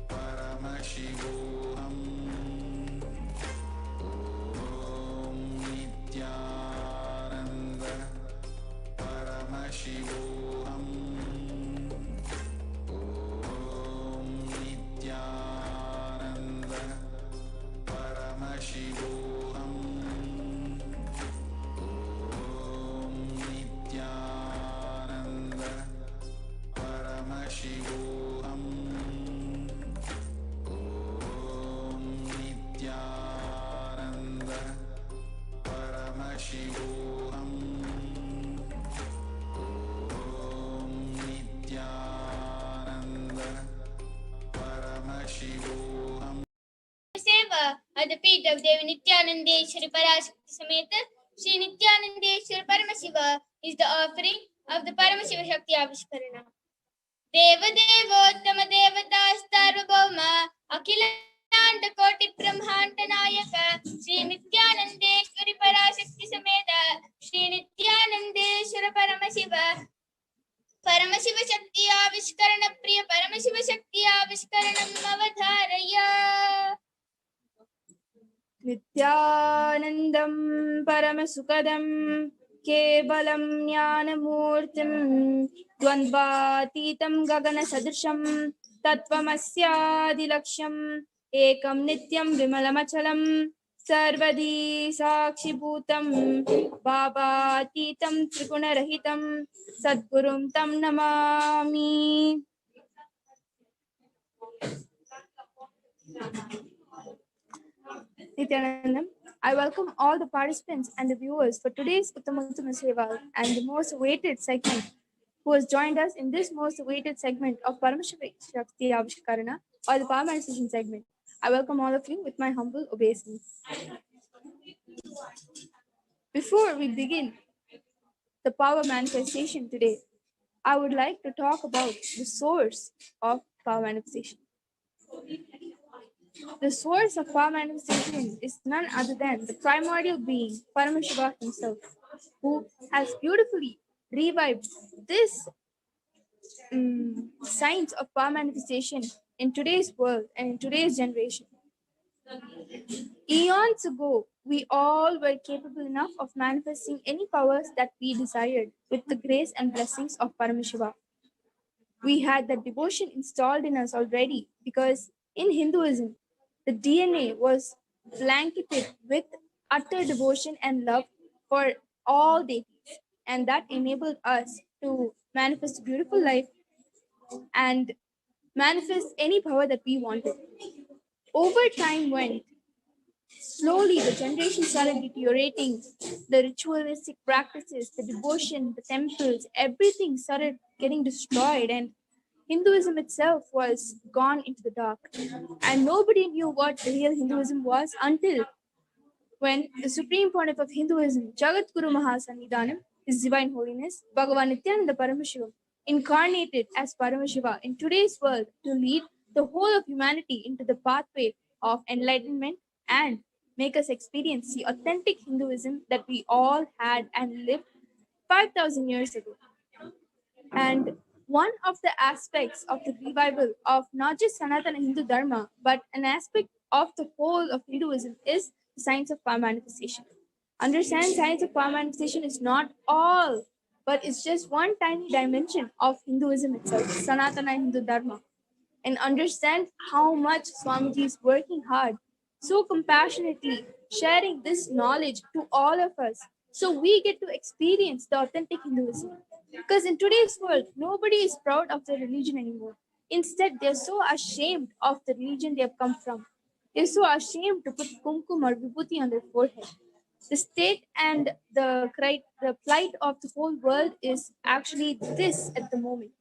Paramashivoham. Om Nithyananda Paramashivoham. Om Nithyananda Paramashivoham. Om Nithyananda Paramashivoham. Om Nithyananda Paramashivoham. Om Nithyananda Paramashivoham. Seva at the feet of Devi Nithyanandeshwari Parashakti Sameta Shri Nithyanandeshwari Paramashiva is the offering of the Paramashiva Shakti Avishkarana. Deva Devottama Devata Sarvabhauma Akhilanda Koti Brahmanda Nayaka Shri Nithyanandeshwari Parashakti Sameta Shri Nithyanandeshwara Paramashiva Paramashiva Shakti Avishkarana Priya Paramashiva Shakti Avishkaranam Avadharaya. Nithyanandam Paramasukadam Kevalam Jnanamurtim Dvandvatitam Gagana Sadrisham Tattvamasyaadilaksham Ekam Nityam Vimalamachalam Sarvadi Sakshibhutam Bhavatitam Trigunarahitam Sadgurum Tam Namami. Nithyanandam, I welcome all the participants and the viewers for today's Uttama Seva and the most awaited segment, who has joined us in this most awaited segment of Paramashiva Shakti Avishkarana, or the Power Manifestation segment. I welcome all of you with my humble obeisance. Before we begin the power manifestation today, I would like to talk about the source of power manifestation. The source of power manifestation is none other than the primordial being, Paramashiva himself, who has beautifully revived this science of power manifestation in today's world and in today's generation. Eons ago, we all were capable enough of manifesting any powers that we desired with the grace and blessings of Paramashiva. We had that devotion installed in us already because in Hinduism, the DNA was blanketed with utter devotion and love for all deities, and that enabled us to manifest a beautiful life and manifest any power that we wanted. Over time went, slowly the generation started deteriorating, the ritualistic practices, the devotion, the temples, everything started getting destroyed, and Hinduism itself was gone into the dark. And nobody knew what real Hinduism was until when the Supreme Pontiff of Hinduism, Jagatguru Mahasannidhanam, His Divine Holiness, Bhagavan Nithyananda Paramashivam, incarnated as Paramashiva in today's world to lead the whole of humanity into the pathway of enlightenment and make us experience the authentic Hinduism that we all had and lived 5,000 years ago. And one of the aspects of the revival of not just Sanatana Hindu Dharma, but an aspect of the whole of Hinduism is the science of power manifestation. Understand, science of power manifestation is not all, but it's just one tiny dimension of Hinduism itself, Sanatana Hindu Dharma. And understand how much Swamiji is working hard, so compassionately sharing this knowledge to all of us, So we get to experience the authentic Hinduism. Because in today's world, nobody is proud of their religion anymore. Instead, they're so ashamed of the religion they have come from. They're so ashamed to put kumkum or vibhuti on their forehead. The state and the plight of the whole world is actually this at the moment.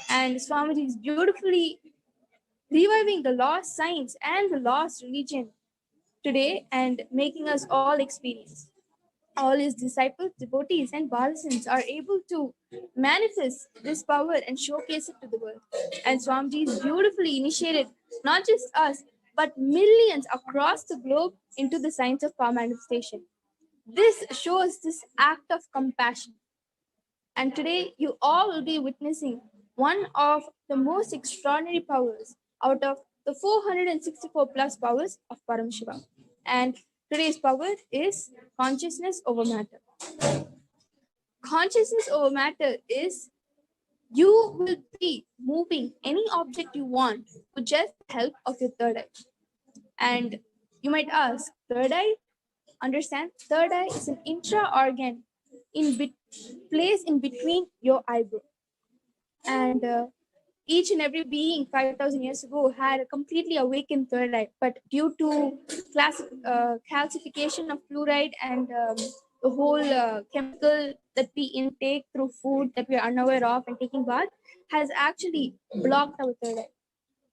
And Swamiji is beautifully reviving the lost science and the lost religion today and making us all experience. All his disciples, devotees, and partisans are able to manifest this power and showcase it to the world. And Swamiji is beautifully initiated not just us, but millions across the globe into the science of power manifestation. This shows this act of compassion. And today, you all will be witnessing one of the most extraordinary powers out of the 464 plus powers of Paramashiva. And today's power is consciousness over matter. Consciousness over matter is you will be moving any object you want with just the help of your third eye. And you might ask, third eye? Understand, third eye is an intra-organ placed in between your eyebrow. And each and every being 5,000 years ago had a completely awakened third eye, but due to calcification of fluoride and the whole chemical that we intake through food that we are unaware of and taking bath has actually blocked our third eye.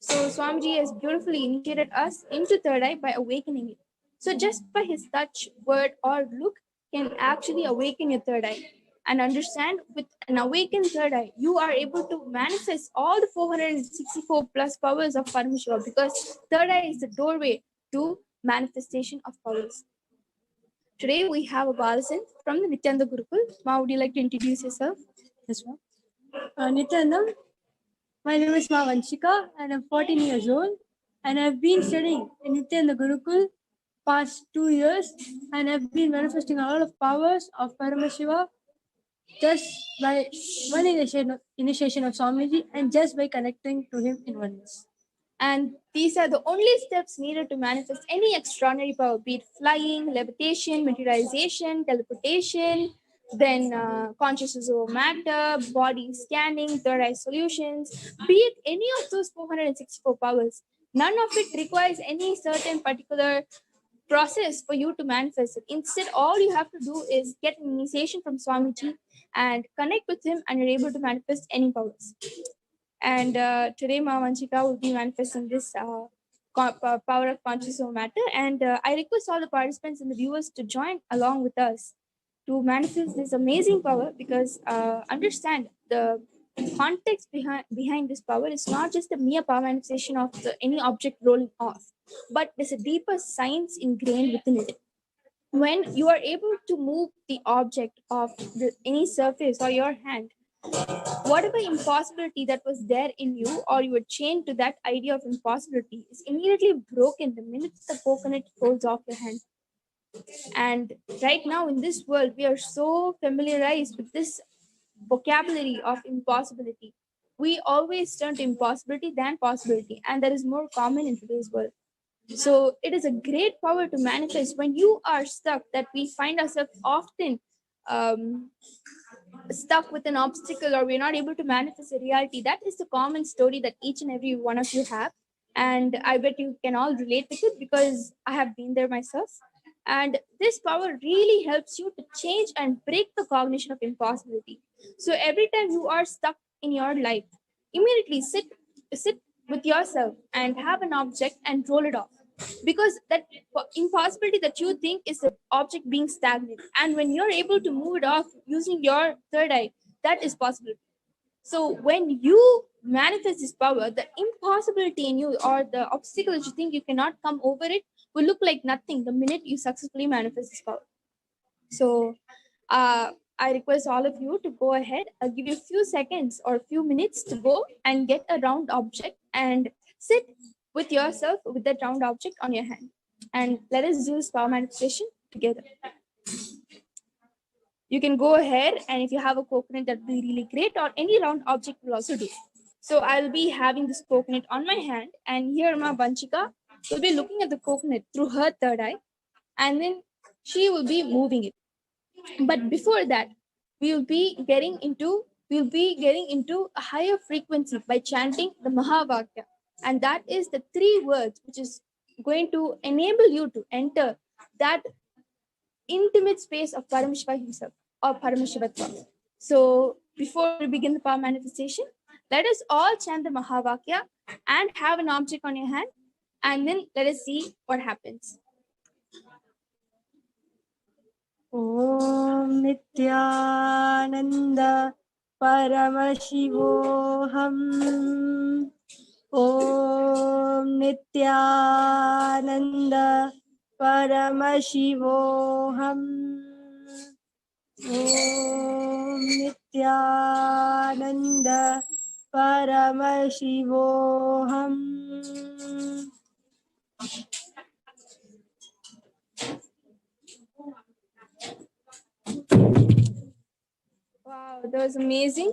So Swamiji has beautifully initiated us into third eye by awakening it. So just by his touch, word, or look can actually awaken your third eye. And understand, with an awakened third eye, you are able to manifest all the 464 plus powers of Paramashiva, because third eye is the doorway to manifestation of powers. Today we have a Balasan from the Nithyananda Gurukul. Ma, would you like to introduce yourself? Yes, ma'am. Nithyanandam, my name is Ma Vanshika and I'm 14 years old, and I've been studying in Nithyananda Gurukul past 2 years, and I've been manifesting a lot of powers of Paramashiva just by one initiation of Swamiji and just by connecting to him in oneness. And these are the only steps needed to manifest any extraordinary power, be it flying, levitation, materialization, teleportation, then consciousness over matter, body scanning, third eye solutions, be it any of those 464 powers. None of it requires any certain particular process for you to manifest it. Instead, all you have to do is get an initiation from Swamiji and connect with him, and you're able to manifest any powers. And today, Ma Vanchika will be manifesting this power of consciousness over matter. And I request all the participants and the viewers to join along with us to manifest this amazing power, because understand the context behind this power is not just a mere power manifestation of any object rolling off, but there's a deeper science ingrained within it. When you are able to move the object of any surface or your hand, whatever impossibility that was there in you, or you were chained to that idea of impossibility, is immediately broken the minute the coconut falls off your hand. And right now in this world, we are so familiarized with this vocabulary of impossibility. We always turn to impossibility than possibility, and that is more common in today's world. So it is a great power to manifest when you are stuck, that we find ourselves often stuck with an obstacle, or we're not able to manifest a reality. That is the common story that each and every one of you have. And I bet you can all relate with it, because I have been there myself. And this power really helps you to change and break the cognition of impossibility. So every time you are stuck in your life, immediately sit with yourself and have an object and roll it off. Because that impossibility that you think is the object being stagnant, and when you're able to move it off using your third eye, that is possible. So when you manifest this power, the impossibility in you, or the obstacle that you think you cannot come over it, will look like nothing the minute you successfully manifest this power. So I request all of you to go ahead. I'll give you a few seconds or a few minutes to go and get a round object and sit with yourself with that round object on your hand. And let us do this power manifestation together. You can go ahead, and if you have a coconut, that would be really great, or any round object will also do. So I'll be having this coconut on my hand, and here Ma Vanchika will be looking at the coconut through her third eye, and then she will be moving it. But before that, we'll be getting into a higher frequency by chanting the Mahavakya. And that is the 3 words which is going to enable you to enter that intimate space of Paramashiva himself or Paramashivatva. So before we begin the power manifestation, let us all chant the Mahavakya and have an object on your hand, and then let us see what happens. Om Nithyananda Paramashivoham. Om Nithyananda Paramashivoham. Om Nithyananda Paramashivoham. Wow, that was amazing.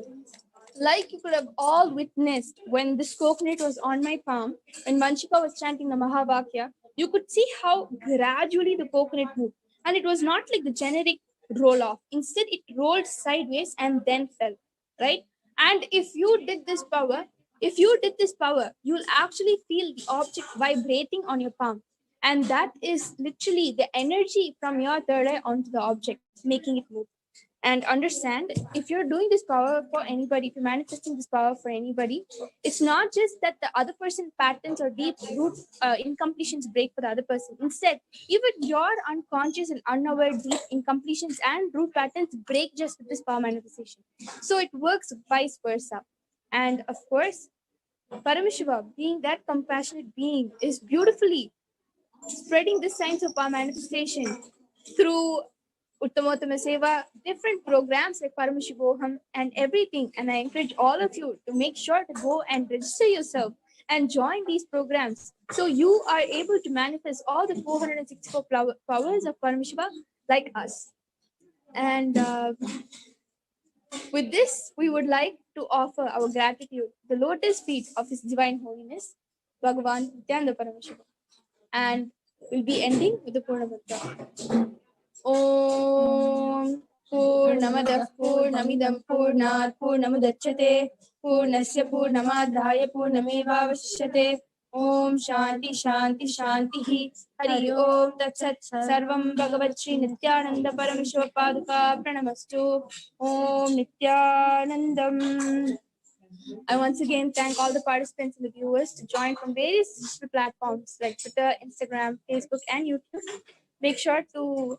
Like you could have all witnessed when this coconut was on my palm, when Vanshika was chanting the Mahavakya, you could see how gradually the coconut moved. And it was not like the generic roll off. Instead, it rolled sideways and then fell, right? And if you did this power, you'll actually feel the object vibrating on your palm. And that is literally the energy from your third eye onto the object, making it move. And understand, if you're doing this power for anybody, if you're manifesting this power for anybody, it's not just that the other person's patterns or deep root incompletions break for the other person. Instead, even your unconscious and unaware deep incompletions and root patterns break just with this power manifestation. So it works vice versa. And of course, Paramashiva, being that compassionate being, is beautifully spreading the signs of power manifestation through Uttamottama Seva, different programs like Paramashivoham and everything. And I encourage all of you to make sure to go and register yourself and join these programs, so you are able to manifest all the 464 powers of Paramashiva like us. And with this, we would like to offer our gratitude to the lotus feet of His Divine Holiness, Bhagavan Nithyananda Paramashivam. And we'll be ending with the Purnamatra. Om Purnamadaഃ Purnamidam Purnat Purnamudachyate Purnasya Purnamadhyaya Purnamevavashyate. Om Shanti Shanti Shanti Hari Om Tat Sat Sarvam Bhagavat Shri Nithyananda Paramashiva Paduka Pranamastu. Om Nithyanandam. I once again thank all the participants and the viewers to join from various digital platforms like Twitter, Instagram, Facebook, and YouTube. Make sure to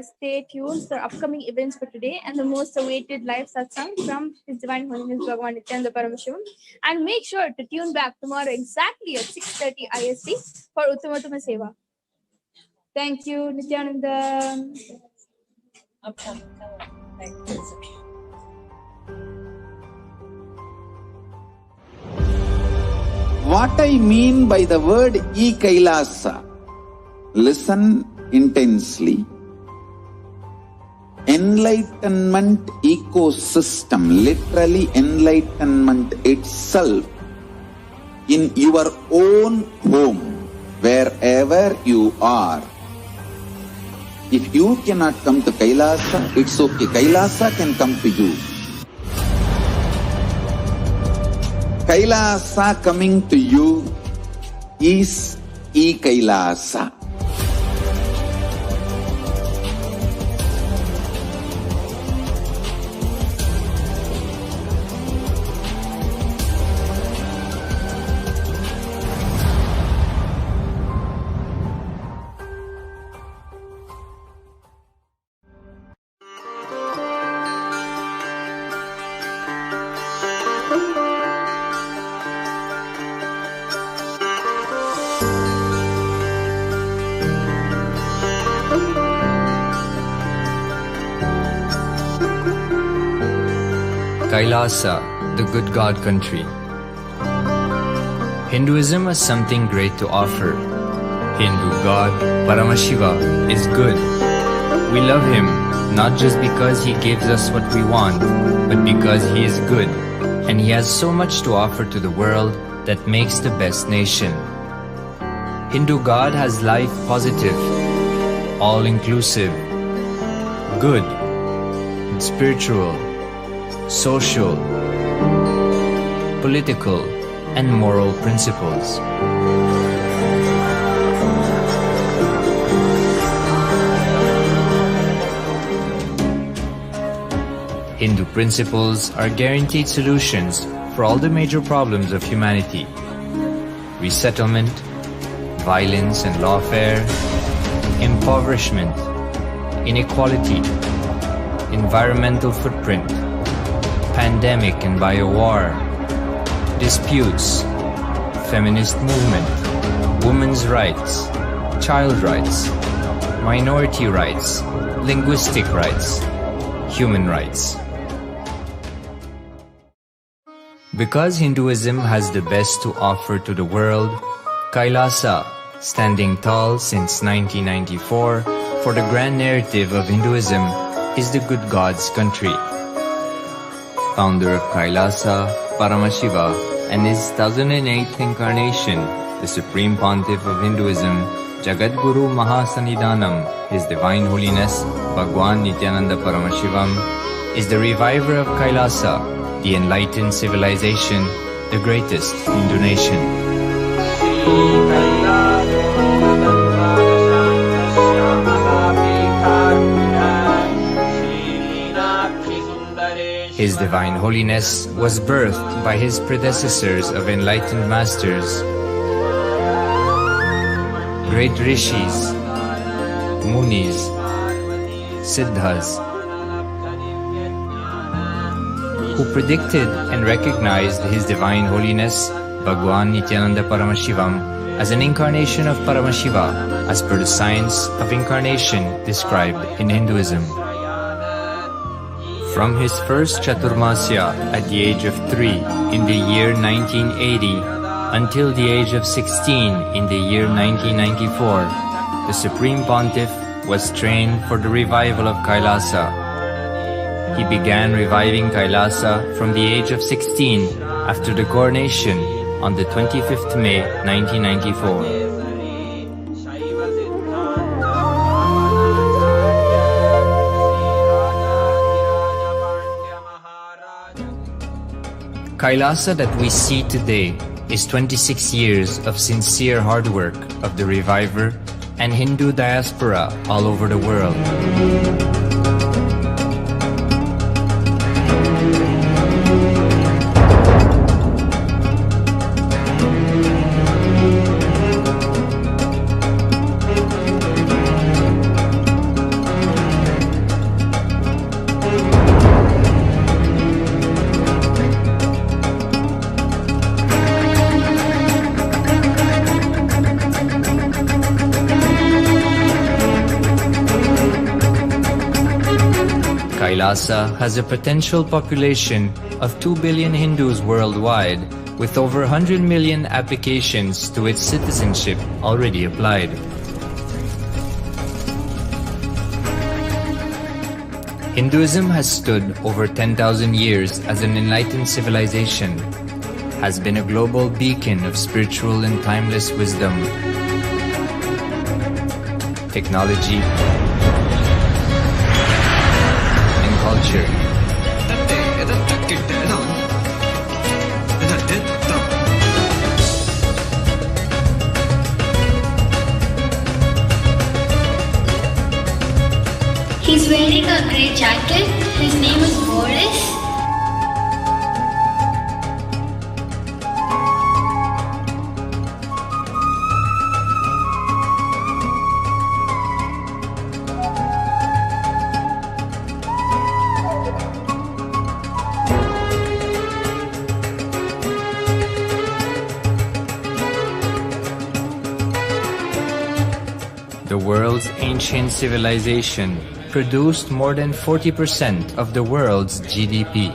stay tuned for upcoming events for today and the most awaited live satsang from His Divine Holiness Bhagavan Nithyananda Paramashivam. And make sure to tune back tomorrow exactly at 6:30 IST for Uttamottama Seva. Thank you, Nithyananda. What I mean by the word KAILASA, listen intensely. Enlightenment ecosystem, literally enlightenment itself, in your own home, wherever you are. If you cannot come to KAILASA, it's okay. KAILASA can come to you. KAILASA coming to you is KAILASA. KAILASA, the good God country. Hinduism has something great to offer. Hindu God, Paramashiva, is good. We love him not just because he gives us what we want, but because he is good, and he has so much to offer to the world that makes the best nation. Hindu God has life positive, all-inclusive, good, spiritual, social, political, and moral principles. Hindu principles are guaranteed solutions for all the major problems of humanity: resettlement, violence and lawfare, impoverishment, inequality, environmental footprint, pandemic and biowar, disputes, feminist movement, women's rights, child rights, minority rights, linguistic rights, human rights. Because Hinduism has the best to offer to the world, KAILASA, standing tall since 1994 for the grand narrative of Hinduism, is the good God's country. Founder of KAILASA, Paramashiva, and his 1008th incarnation, the Supreme Pontiff of Hinduism, Jagatguru Mahasannidhanam, His Divine Holiness, Bhagavan Nithyananda Paramashivam, is the reviver of KAILASA, the enlightened civilization, the greatest Hindu nation. His Divine Holiness was birthed by his predecessors of enlightened masters, great rishis, munis, siddhas, who predicted and recognized His Divine Holiness, Bhagavan Nithyananda Paramashivam, as an incarnation of Paramashiva as per the science of incarnation described in Hinduism. From his first Chaturmasya at the age of 3 in the year 1980 until the age of 16 in the year 1994, the Supreme Pontiff was trained for the revival of KAILASA. He began reviving KAILASA from the age of 16 after the coronation on the 25th May 1994. KAILASA that we see today is 26 years of sincere hard work of the reviver and Hindu diaspora all over the world. KAILASA has a potential population of 2 billion Hindus worldwide, with over 100 million applications to its citizenship already applied. Hinduism has stood over 10,000 years as an enlightened civilization, has been a global beacon of spiritual and timeless wisdom, technology, and culture. He's wearing a grey jacket. His name is Boris. The world's ancient civilization produced more than 40% of the world's GDP.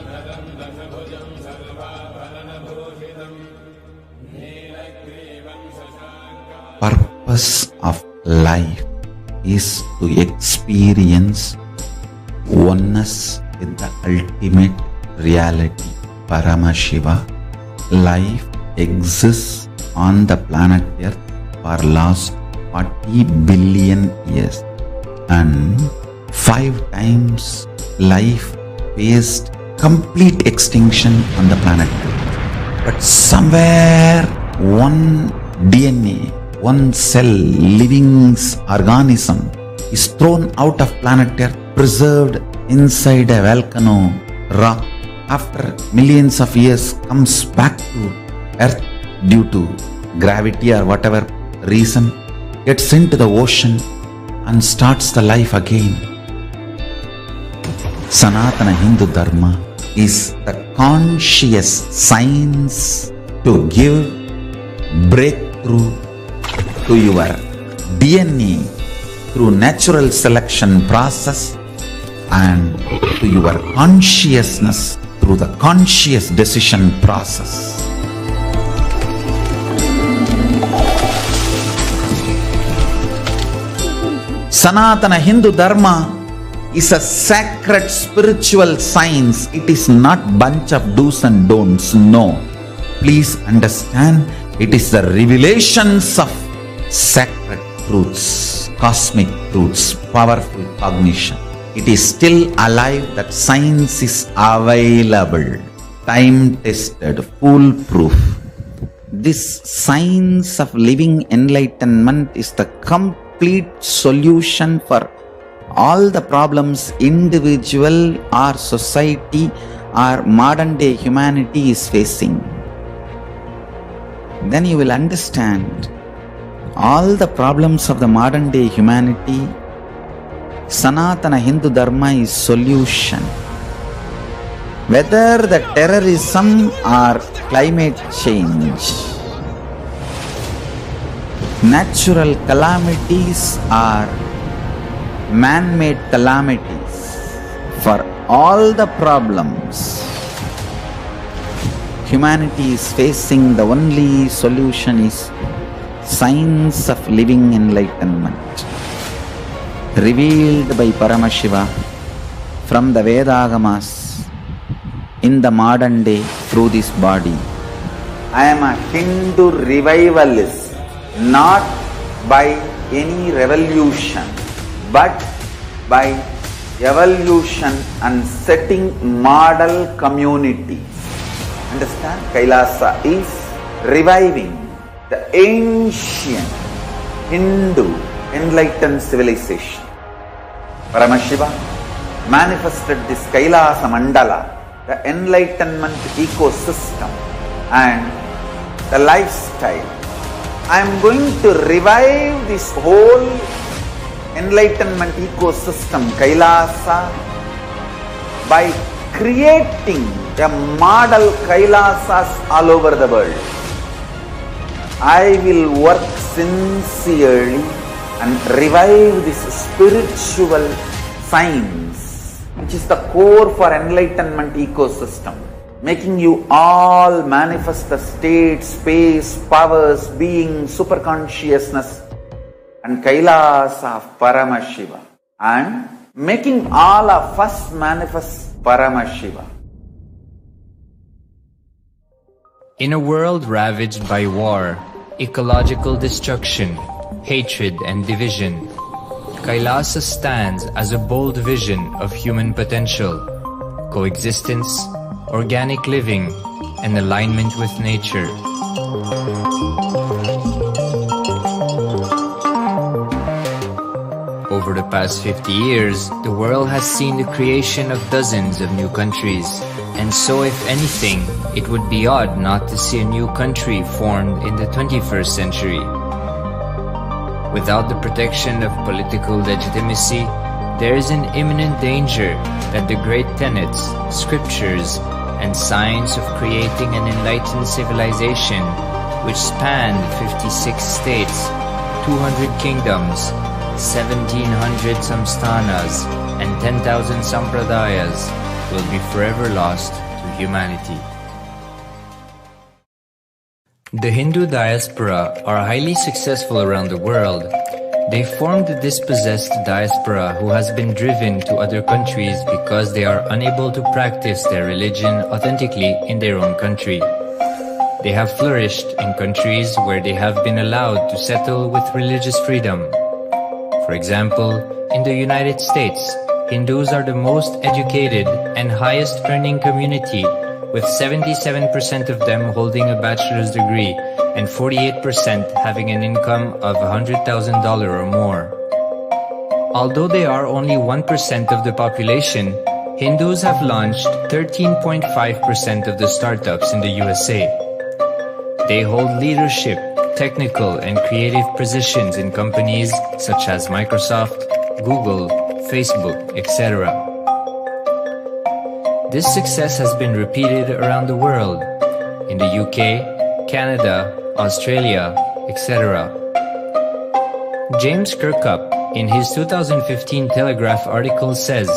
Purpose of life is to experience oneness with the ultimate reality, Paramashiva. Life exists on the planet Earth for last 40 billion years, and 5 times life faced complete extinction on the planet. But somewhere one DNA, one cell, living organism is thrown out of planet Earth, preserved inside a volcano rock. After millions of years comes back to Earth due to gravity or whatever reason, gets into the ocean and starts the life again. Sanatana Hindu Dharma is the conscious science to give breakthrough to your DNA through natural selection process and to your consciousness through the conscious decision process. Sanatana Hindu Dharma is a sacred spiritual science. It is not bunch of do's and don'ts. No. Please understand, it is the revelations of sacred truths, cosmic truths, powerful cognition. It is still alive, that science is available, time-tested, foolproof. This science of living enlightenment is the complete solution for all the problems individual or society or modern day humanity is facing. Then you will understand all the problems of the modern day humanity. Sanatana Hindu Dharma is solution. Whether the terrorism or climate change, natural calamities or man-made calamities, for all the problems humanity is facing, the only solution is science of living enlightenment, revealed by Paramashiva from the Vedagamas in the modern day through this body. I am a Hindu revivalist, not by any revolution, but by evolution and setting model communities. Understand? Kailasa is reviving the ancient Hindu enlightened civilization. Paramashiva manifested this Kailasa Mandala, the enlightenment ecosystem and the lifestyle. I am going to revive this whole enlightenment ecosystem, Kailasa, by creating a model Kailasas all over the world. I will work sincerely and revive this spiritual science, which is the core for enlightenment ecosystem, making you all manifest the state, space, powers, being, superconsciousness and Kailasa of Paramashiva, and making all of us manifest Paramashiva. In a world ravaged by war, ecological destruction, hatred and division, Kailasa stands as a bold vision of human potential, coexistence, organic living, and alignment with nature. Over the past 50 years, the world has seen the creation of dozens of new countries, and so if anything, it would be odd not to see a new country formed in the 21st century. Without the protection of political legitimacy, there is an imminent danger that the great tenets, scriptures, and science of creating an enlightened civilization, which spanned 56 states, 200 kingdoms, 1700 samsthanas, and 10,000 sampradayas, will be forever lost to humanity. The Hindu diaspora are highly successful around the world. They formed the dispossessed diaspora who has been driven to other countries because they are unable to practice their religion authentically in their own country. They have flourished in countries where they have been allowed to settle with religious freedom. For example, In the United States, Hindus are the most educated and highest earning community, with 77% of them holding a bachelor's degree and 48% having an income of $100,000 or more. Although they are only 1% of the population, Hindus have launched 13.5% of the startups in the USA. They hold leadership, technical and creative positions in companies such as Microsoft, Google, Facebook, etc. This success has been repeated around the world, in the UK, Canada, Australia, etc. James Kirkup, in his 2015 Telegraph article says,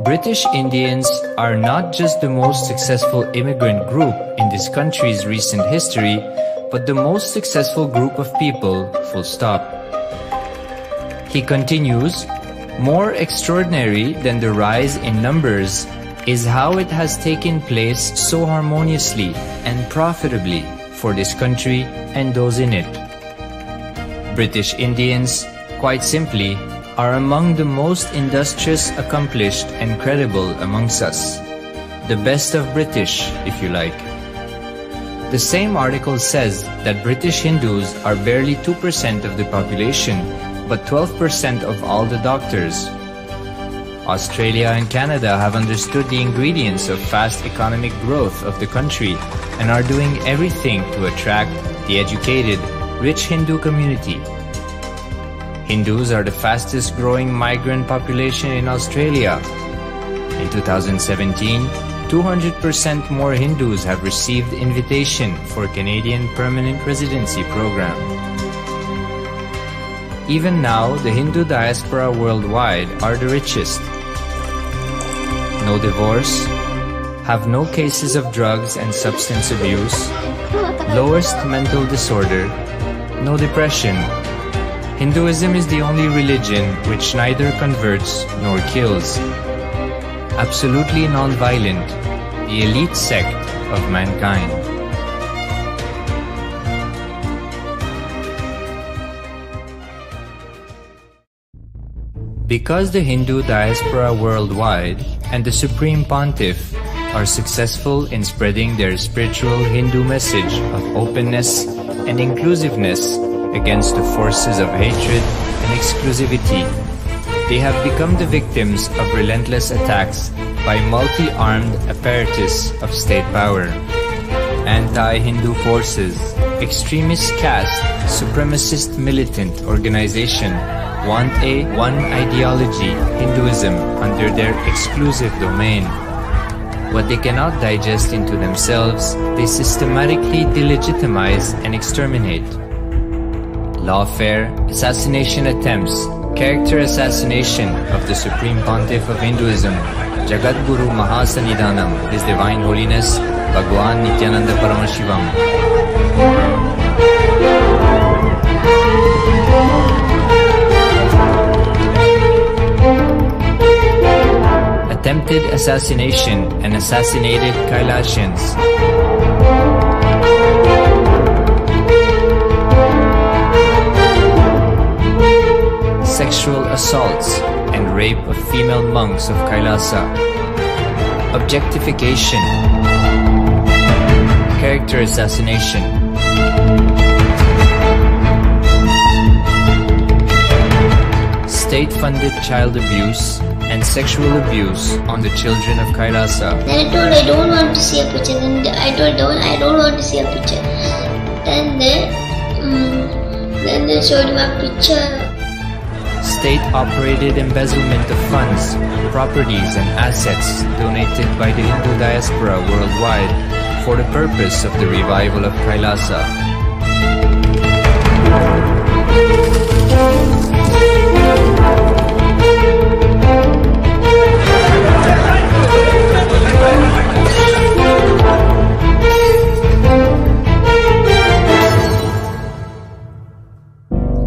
British Indians are not just the most successful immigrant group in this country's recent history, but the most successful group of people, full stop. He continues, more extraordinary than the rise in numbers is how it has taken place so harmoniously and profitably for this country and those in it. British Indians, quite simply, are among the most industrious, accomplished and credible amongst us. The best of British, if you like. The same article says that British Hindus are barely 2% of the population, but 12% of all the doctors. Australia and Canada have understood the ingredients of fast economic growth of the country and are doing everything to attract the educated, rich Hindu community. Hindus are the fastest growing migrant population in Australia. In 2017, 200% more Hindus have received invitation for Canadian Permanent Residency Program. Even now, the Hindu diaspora worldwide are the richest. No divorce, have no cases of drugs and substance abuse, lowest mental disorder, no depression. Hinduism is the only religion which neither converts nor kills. Absolutely non-violent, the elite sect of mankind. Because the Hindu diaspora worldwide and the Supreme Pontiff are successful in spreading their spiritual Hindu message of openness and inclusiveness against the forces of hatred and exclusivity, they have become the victims of relentless attacks by multi-armed apparatus of state power. Anti-Hindu forces, extremist caste, supremacist militant organization want a one ideology, Hinduism, under their exclusive domain. What they cannot digest into themselves, they systematically delegitimize and exterminate. Lawfare, assassination attempts, character assassination of the Supreme Pontiff of Hinduism, Jagatguru Mahasannidhanam, His Divine Holiness, Bhagavan Nithyananda Paramashivam. Attempted assassination and assassinated Kailasians. Sexual assaults and rape of female monks of Kailasa. Objectification. Character assassination. State-funded child abuse and sexual abuse on the children of Kailasa. Then I told I don't want to see a picture. Then I told I don't want to see a picture. Then they showed my picture. State-operated embezzlement of funds, properties and assets donated by the Hindu diaspora worldwide for the purpose of the revival of Kailasa.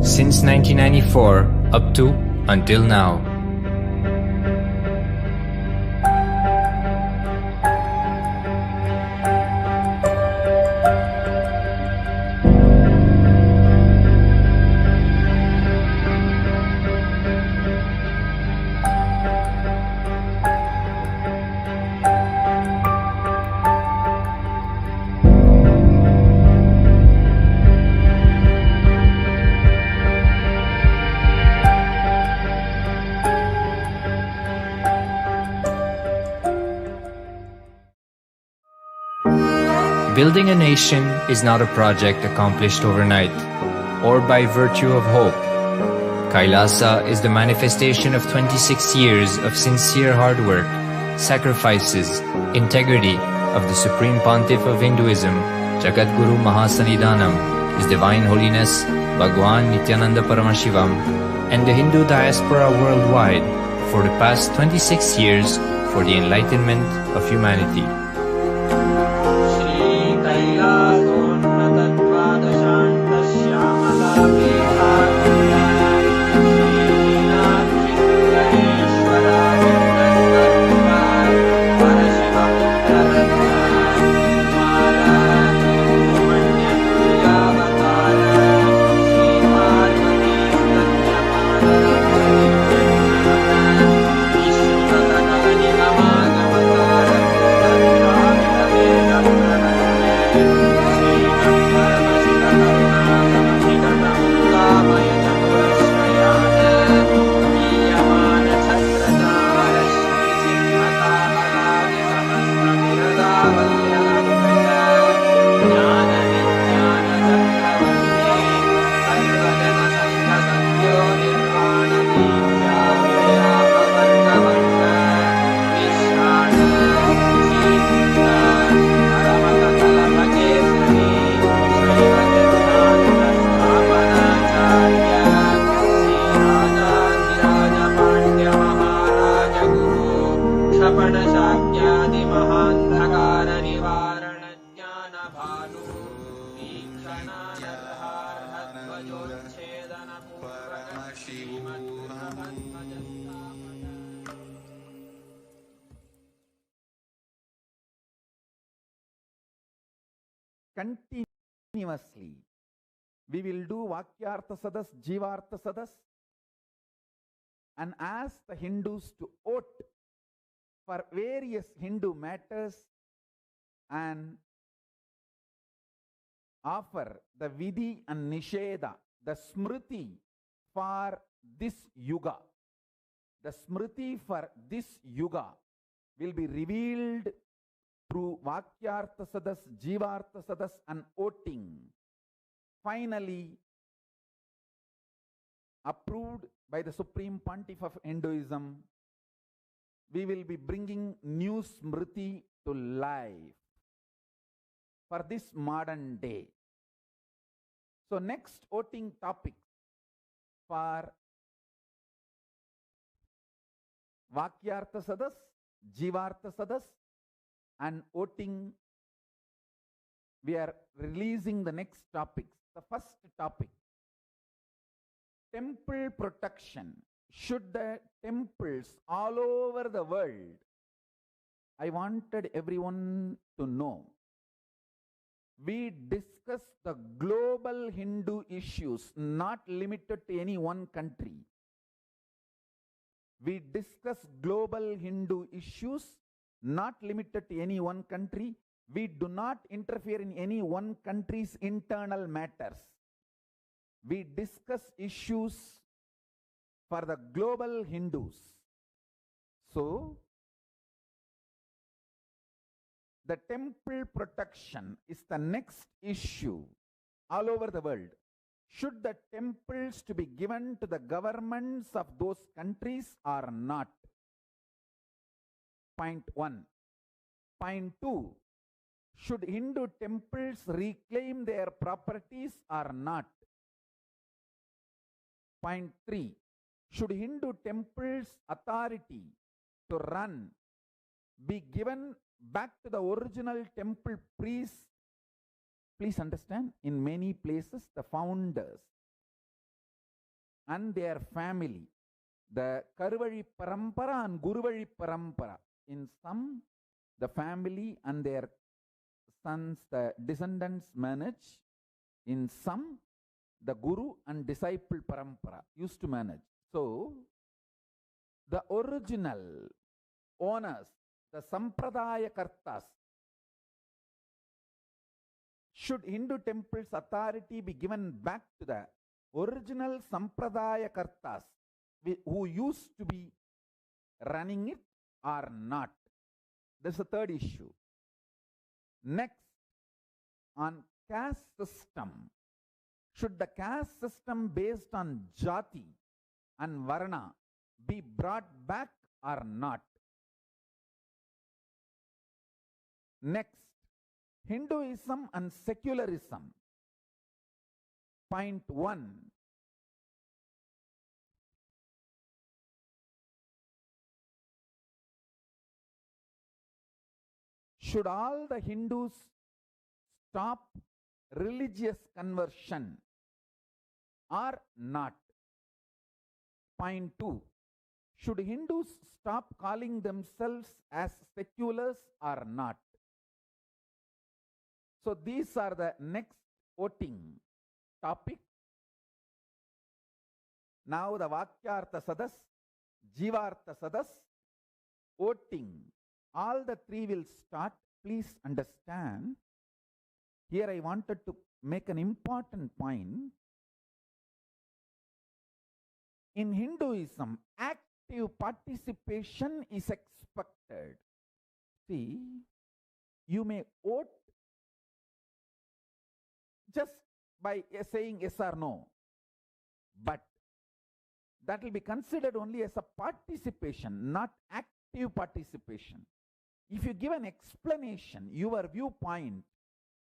Since 1994 up to until now. Building a nation is not a project accomplished overnight or by virtue of hope. KAILASA is the manifestation of 26 years of sincere hard work, sacrifices, integrity of the Supreme Pontiff of Hinduism, Jagatguru Mahasannidhanam, His Divine Holiness, Bhagavan Nithyananda Paramashivam, and the Hindu diaspora worldwide for the past 26 years for the enlightenment of humanity. Continuously, we will do Vakyartha Sadas, Jivartha Sadas, and ask the Hindus to vote for various Hindu matters and offer the Vidhi and Nisheda, the Smriti for this Yuga. The Smriti for this Yuga will be revealed through Vakyartha Sadas, Jivartha Sadas and voting. Finally, approved by the Supreme Pontiff of Hinduism, we will be bringing new Smriti to life for this modern day. So next voting topic for Vakyartha Sadas, Jivartha Sadas and voting, we are releasing the next topics. The first topic, temple protection. Should the temples all over the world, I wanted everyone to know, we discuss the global Hindu issues, not limited to any one country. We discuss global Hindu issues, not limited to any one country. We do not interfere in any one country's internal matters. We discuss issues for the global Hindus. So, the temple protection is the next issue all over the world. Should the temples to be given to the governments of those countries or not? Point 1. Point 2. Should Hindu temples reclaim their properties or not? Point 3. Should Hindu temples authority to run be given back to the original temple priests? Please understand, in many places the founders and their family, the Karuvali Parampara and Guruvali Parampara, in some the family and their sons, the descendants manage. In some, the Guru and disciple Parampara used to manage. So, the original owners, the Sampradaya Kartas, should Hindu temples authority be given back to the original Sampradaya Kartas who used to be running it or not? That's the third issue. Next, on caste system, should the caste system based on jati and varna be brought back or not? Next, Hinduism and secularism. Point 1. Should all the Hindus stop religious conversion or not? Point 2. Should Hindus stop calling themselves as seculars or not? So these are the next voting topic. Now the Vakyartha Sadas, Jivartha Sadas, voting. All the three will start. Please understand. Here I wanted to make an important point. In Hinduism, active participation is expected. See, you may vote just by saying yes or no, but that will be considered only as a participation, not active participation. If you give an explanation, your viewpoint,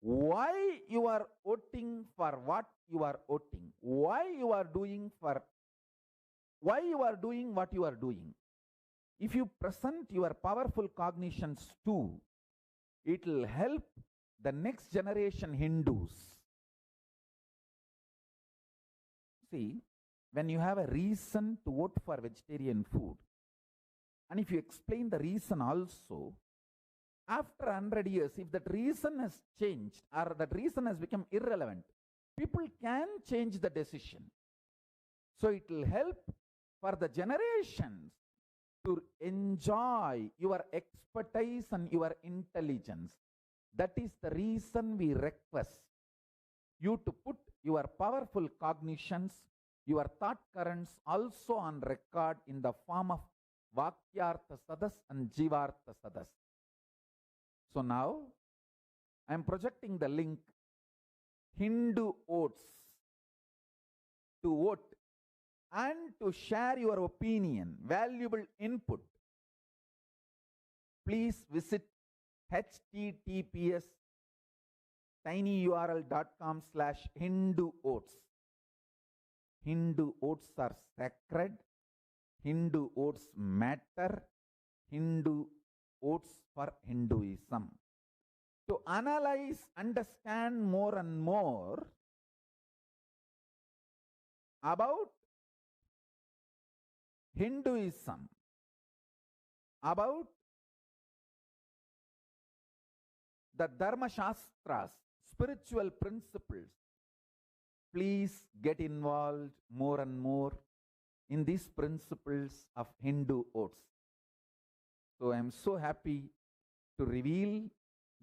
why you are voting for what you are voting, why you are doing what you are doing. If you present your powerful cognitions too, it will help the next generation Hindus. See, when you have a reason to vote for vegetarian food, and if you explain the reason also, after 100 years, if that reason has changed or that reason has become irrelevant, people can change the decision. So it will help for the generations to enjoy your expertise and your intelligence. That is the reason we request you to put your powerful cognitions, your thought currents also on record in the form of Vakyartha Sadas and Jivartha Sadas. So now I am projecting the link Hindu votes to vote and to share your opinion, valuable input. Please visit https://tinyurl.com/Hindu-votes. Hindu votes are sacred. Hindu votes matter. Hindu votes for Hinduism. To analyze, understand more and more about Hinduism, about the Dharma Shastras, spiritual principles, please get involved more and more in these principles of Hindu votes. So I am so happy to reveal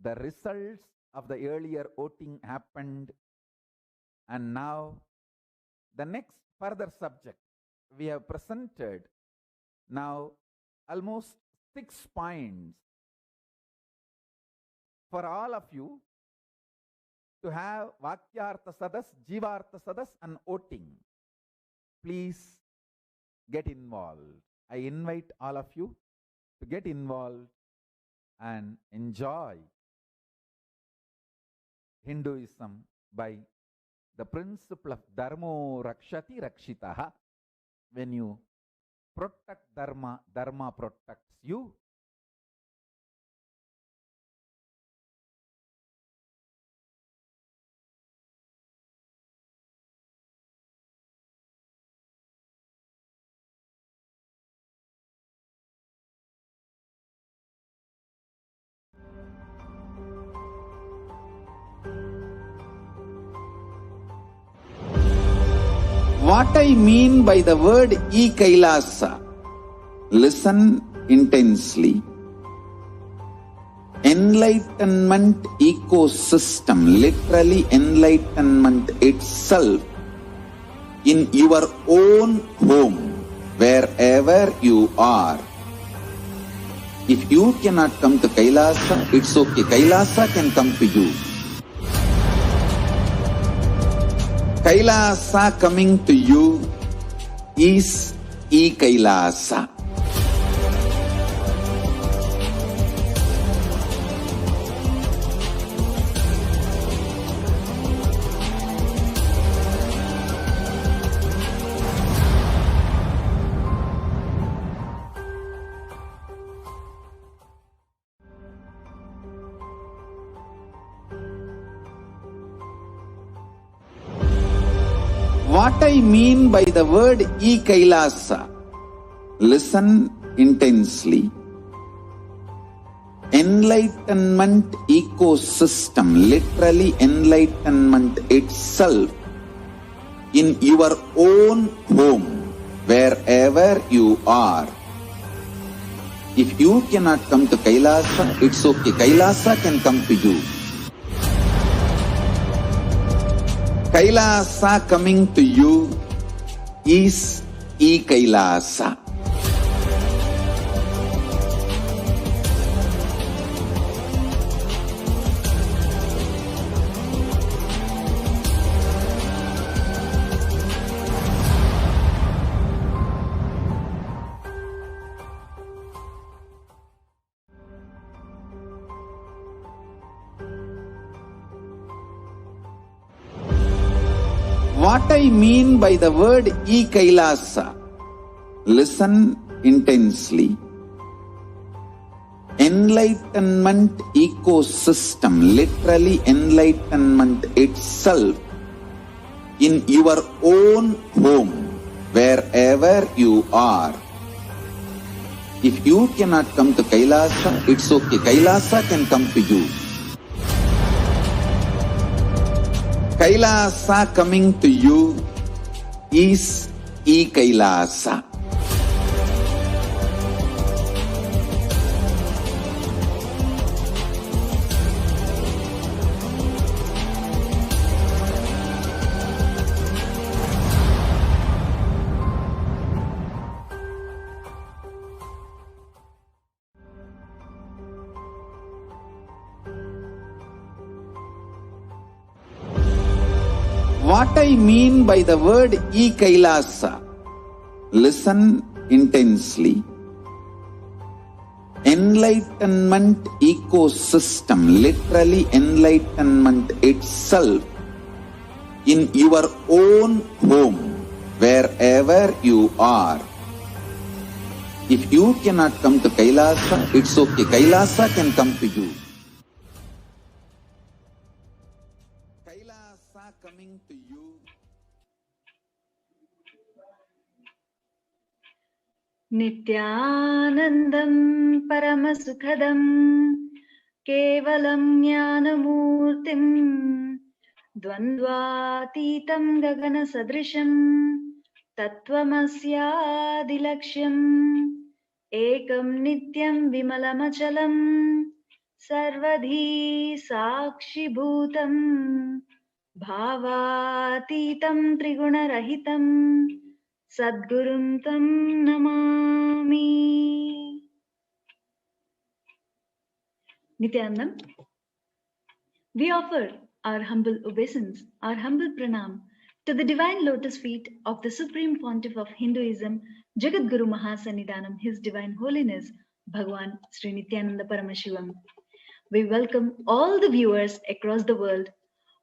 the results of the earlier voting happened, and now the next further subject we have presented now almost 6 points for all of you to have Vakyartha Sadas, Jivartha Sadas and voting. Please get involved. I invite all of you to get involved and enjoy Hinduism by the principle of Dharmo Rakshati Rakshitaha. When you protect Dharma, Dharma protects you. What I mean by the word KAILASA, listen intensely. Enlightenment ecosystem, literally enlightenment itself, in your own home, wherever you are. If you cannot come to KAILASA, it's okay. KAILASA can come to you. Kailasa coming to you is KAILASA. What I mean by the word KAILASA, listen intensely. Enlightenment ecosystem, literally enlightenment itself, in your own home, wherever you are. If you cannot come to Kailasa, it's okay. Kailasa can come to you. Kailasa coming to you is KAILASA. What I mean by the word KAILASA, listen intensely. Enlightenment ecosystem, literally enlightenment itself, in your own home, wherever you are. If you cannot come to Kailasa, it's okay. Kailasa can come to you. Kailasa coming to you is KAILASA. What I mean by the word KAILASA, listen intensely. Enlightenment ecosystem, literally enlightenment itself, in your own home, wherever you are. If you cannot come to Kailasa, it's okay. Kailasa can come to you. Kailasa coming to you. Nithyanandam Paramasukhadam Kevalam Jnanamurtim Dvandvatitam Gagana Sadrisham Tattvamasyadilaksham Ekam Nityam Vimalamachalam Sarvadhi Sakshi Bhutam Bhavatitam Trigunarahitam Sadgurum Tam Namami. Nithyanandam, we offer our humble obeisance, our humble pranam to the divine lotus feet of the Supreme Pontiff of Hinduism, Jagatguru Mahasannidhanam, His Divine Holiness, Bhagavan Sri Nithyananda Paramashivam. We welcome all the viewers across the world.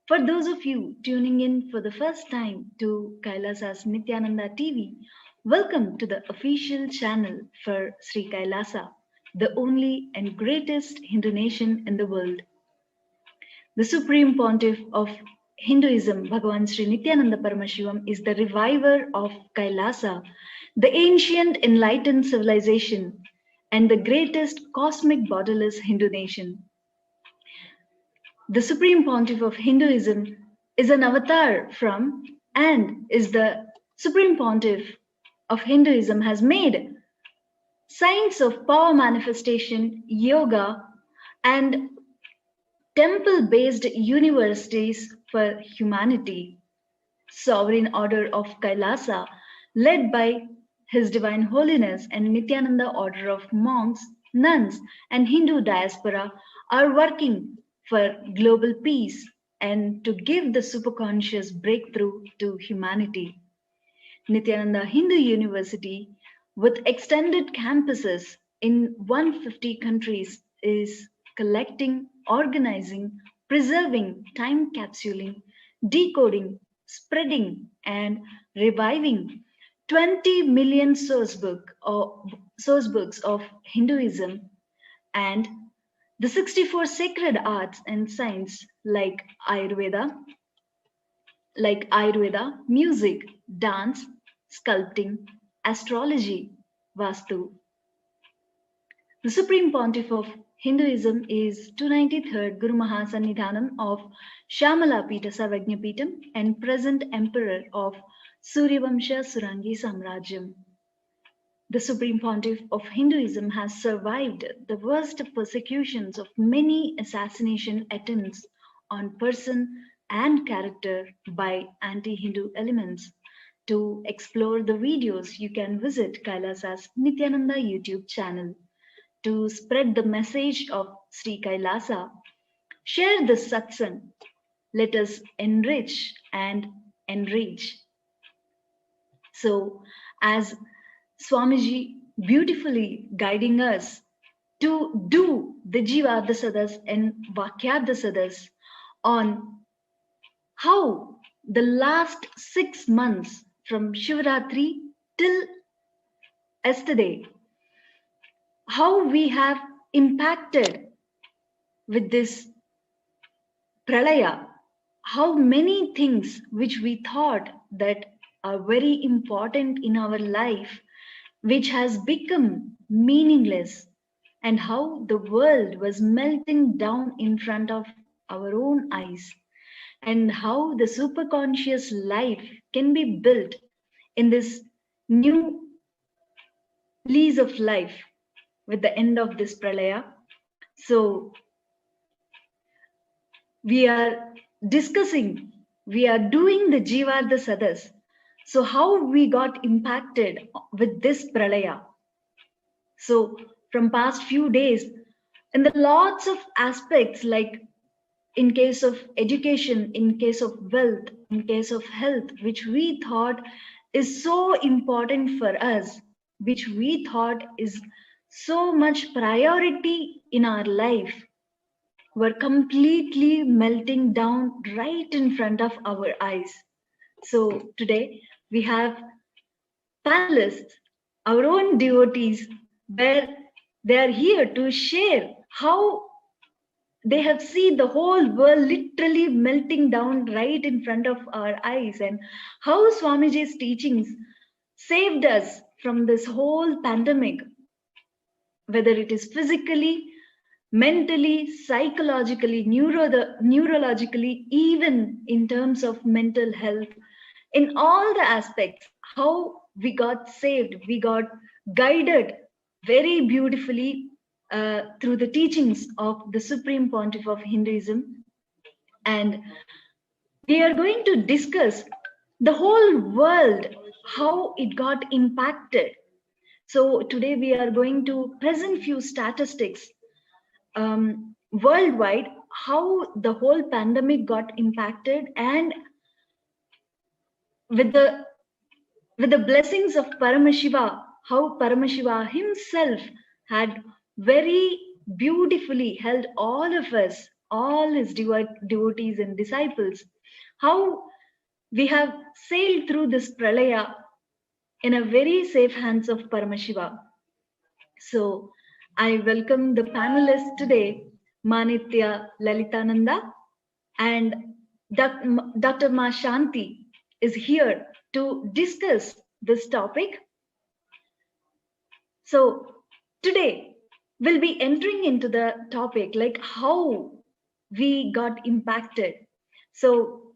For those of you tuning in for the first time to Kailasa's Nithyananda TV, welcome to the official channel for Sri Kailasa, the only and greatest Hindu nation in the world. The Supreme Pontiff of Hinduism, Bhagavan Sri Nithyananda Paramashivam, is the reviver of Kailasa, the ancient enlightened civilization, and the greatest cosmic borderless Hindu nation. The Supreme Pontiff of Hinduism is an avatar from and is the Supreme Pontiff of Hinduism has made science of power manifestation, yoga, and temple-based universities for humanity. Sovereign Order of Kailasa, led by His Divine Holiness and Nithyananda Order of Monks, Nuns, and Hindu diaspora are working for global peace, and to give the superconscious breakthrough to humanity. Nithyananda Hindu University, with extended campuses in 150 countries, is collecting, organizing, preserving, time capsuling, decoding, spreading, and reviving 20 million source books of Hinduism and the 64 sacred arts and science like Ayurveda, music, dance, sculpting, astrology, Vastu. The Supreme Pontiff of Hinduism is 293rd Guru Mahasannidhanam of Shamala Pita Sarvajnapitam and present Emperor of Suryavamsha Surangi Samrajyam. The Supreme Pontiff of Hinduism has survived the worst persecutions of many assassination attempts on person and character by anti-Hindu elements. To explore the videos, you can visit KAILASA's Nithyananda YouTube channel. To spread the message of Sri KAILASA, share the Satsang. Let us enrich and enreach. So, as Swamiji beautifully guiding us to do the Jivadasadas and Vakyadasadas on how the last 6 months from Shivaratri till yesterday, how we have impacted with this pralaya, how many things which we thought that are very important in our life, which has become meaningless, and how the world was melting down in front of our own eyes, and how the superconscious life can be built in this new lease of life with the end of this pralaya. So we are discussing, we are doing the Jivarda Sadas. So how we got impacted with this pralaya. So from past few days, in the lots of aspects, like in case of education, in case of wealth, in case of health, which we thought is so important for us, which we thought is so much priority in our life, were completely melting down right in front of our eyes. So today we have panelists, our own devotees, where they are here to share how they have seen the whole world literally melting down right in front of our eyes, and how Swamiji's teachings saved us from this whole pandemic, whether it is physically, mentally, psychologically, neurologically, even in terms of mental health, in all the aspects, how we got saved, we got guided very beautifully through the teachings of the Supreme Pontiff of Hinduism. And we are going to discuss the whole world, how it got impacted. So today we are going to present few statistics worldwide, how the whole pandemic got impacted, and with the blessings of Paramashiva, how Paramashiva himself had very beautifully held all of us, all his devotees and disciples, how we have sailed through this pralaya in a very safe hands of Paramashiva. So I welcome the panelists today, Manitya Lalitananda and Dr. Ma Shanti is here to discuss this topic. So today we'll be entering into the topic like how we got impacted. So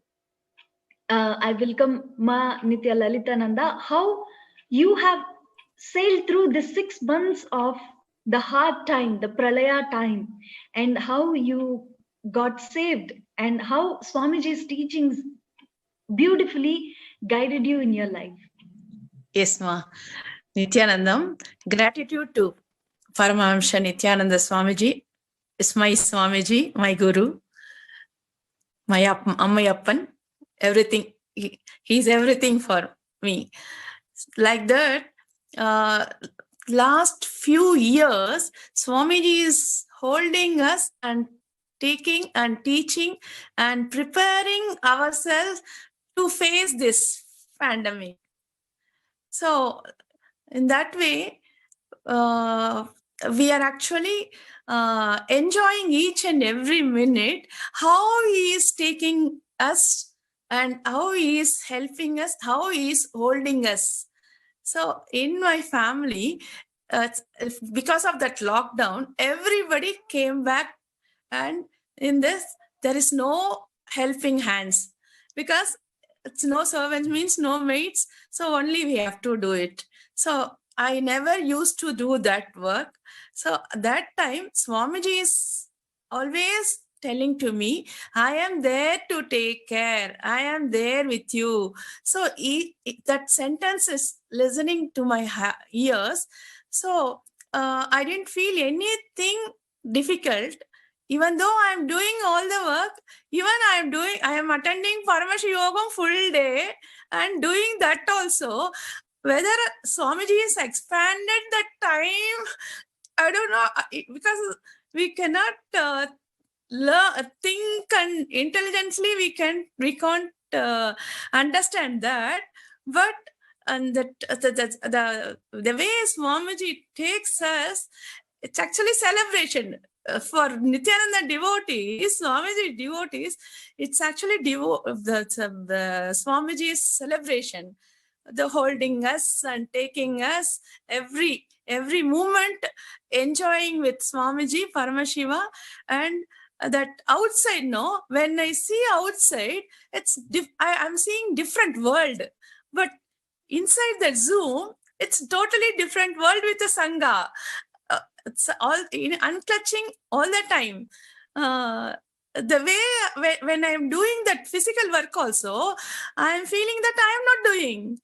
I welcome Ma Nitya Lalitananda, how you have sailed through the 6 months of the hard time, the pralaya time, and how you got saved, and how Swamiji's teachings beautifully guided you in your life. Yes, Ma. Nithyanandam, gratitude to Paramahamsa Nithyananda Swamiji. Is my Swamiji, my Guru. my Ammayappan, everything. He's everything for me. Like that, last few years, Swamiji is holding us and taking and teaching and preparing ourselves to face this pandemic. So in that way, we are actually enjoying each and every minute how he is taking us and how he is helping us, how he is holding us. So in my family, because of that lockdown, everybody came back, and in this there is no helping hands, because it's no servants means no maids, so only we have to do it. So I never used to do that work. So that time Swamiji is always telling to me, I am there to take care, I am there with you. So that sentence is listening to my ears. So I didn't feel anything difficult. Even though I am doing all the work, even I am attending Paramashivoham full day and doing that also. Whether Swamiji has expanded that time, I don't know, because we cannot think and intelligently we can't understand that. But and the way Swamiji takes us, it's actually celebration. For Nithyananda devotees, Swamiji devotees, it's actually the Swamiji's celebration, the holding us and taking us every moment, enjoying with Swamiji, Paramashiva. And that outside, no, when I see outside, it's I'm seeing different world, but inside that Zoom, it's totally different world with the Sangha. It's all unclutching all the time. The way when I'm doing that physical work also, I'm feeling that I'm not doing.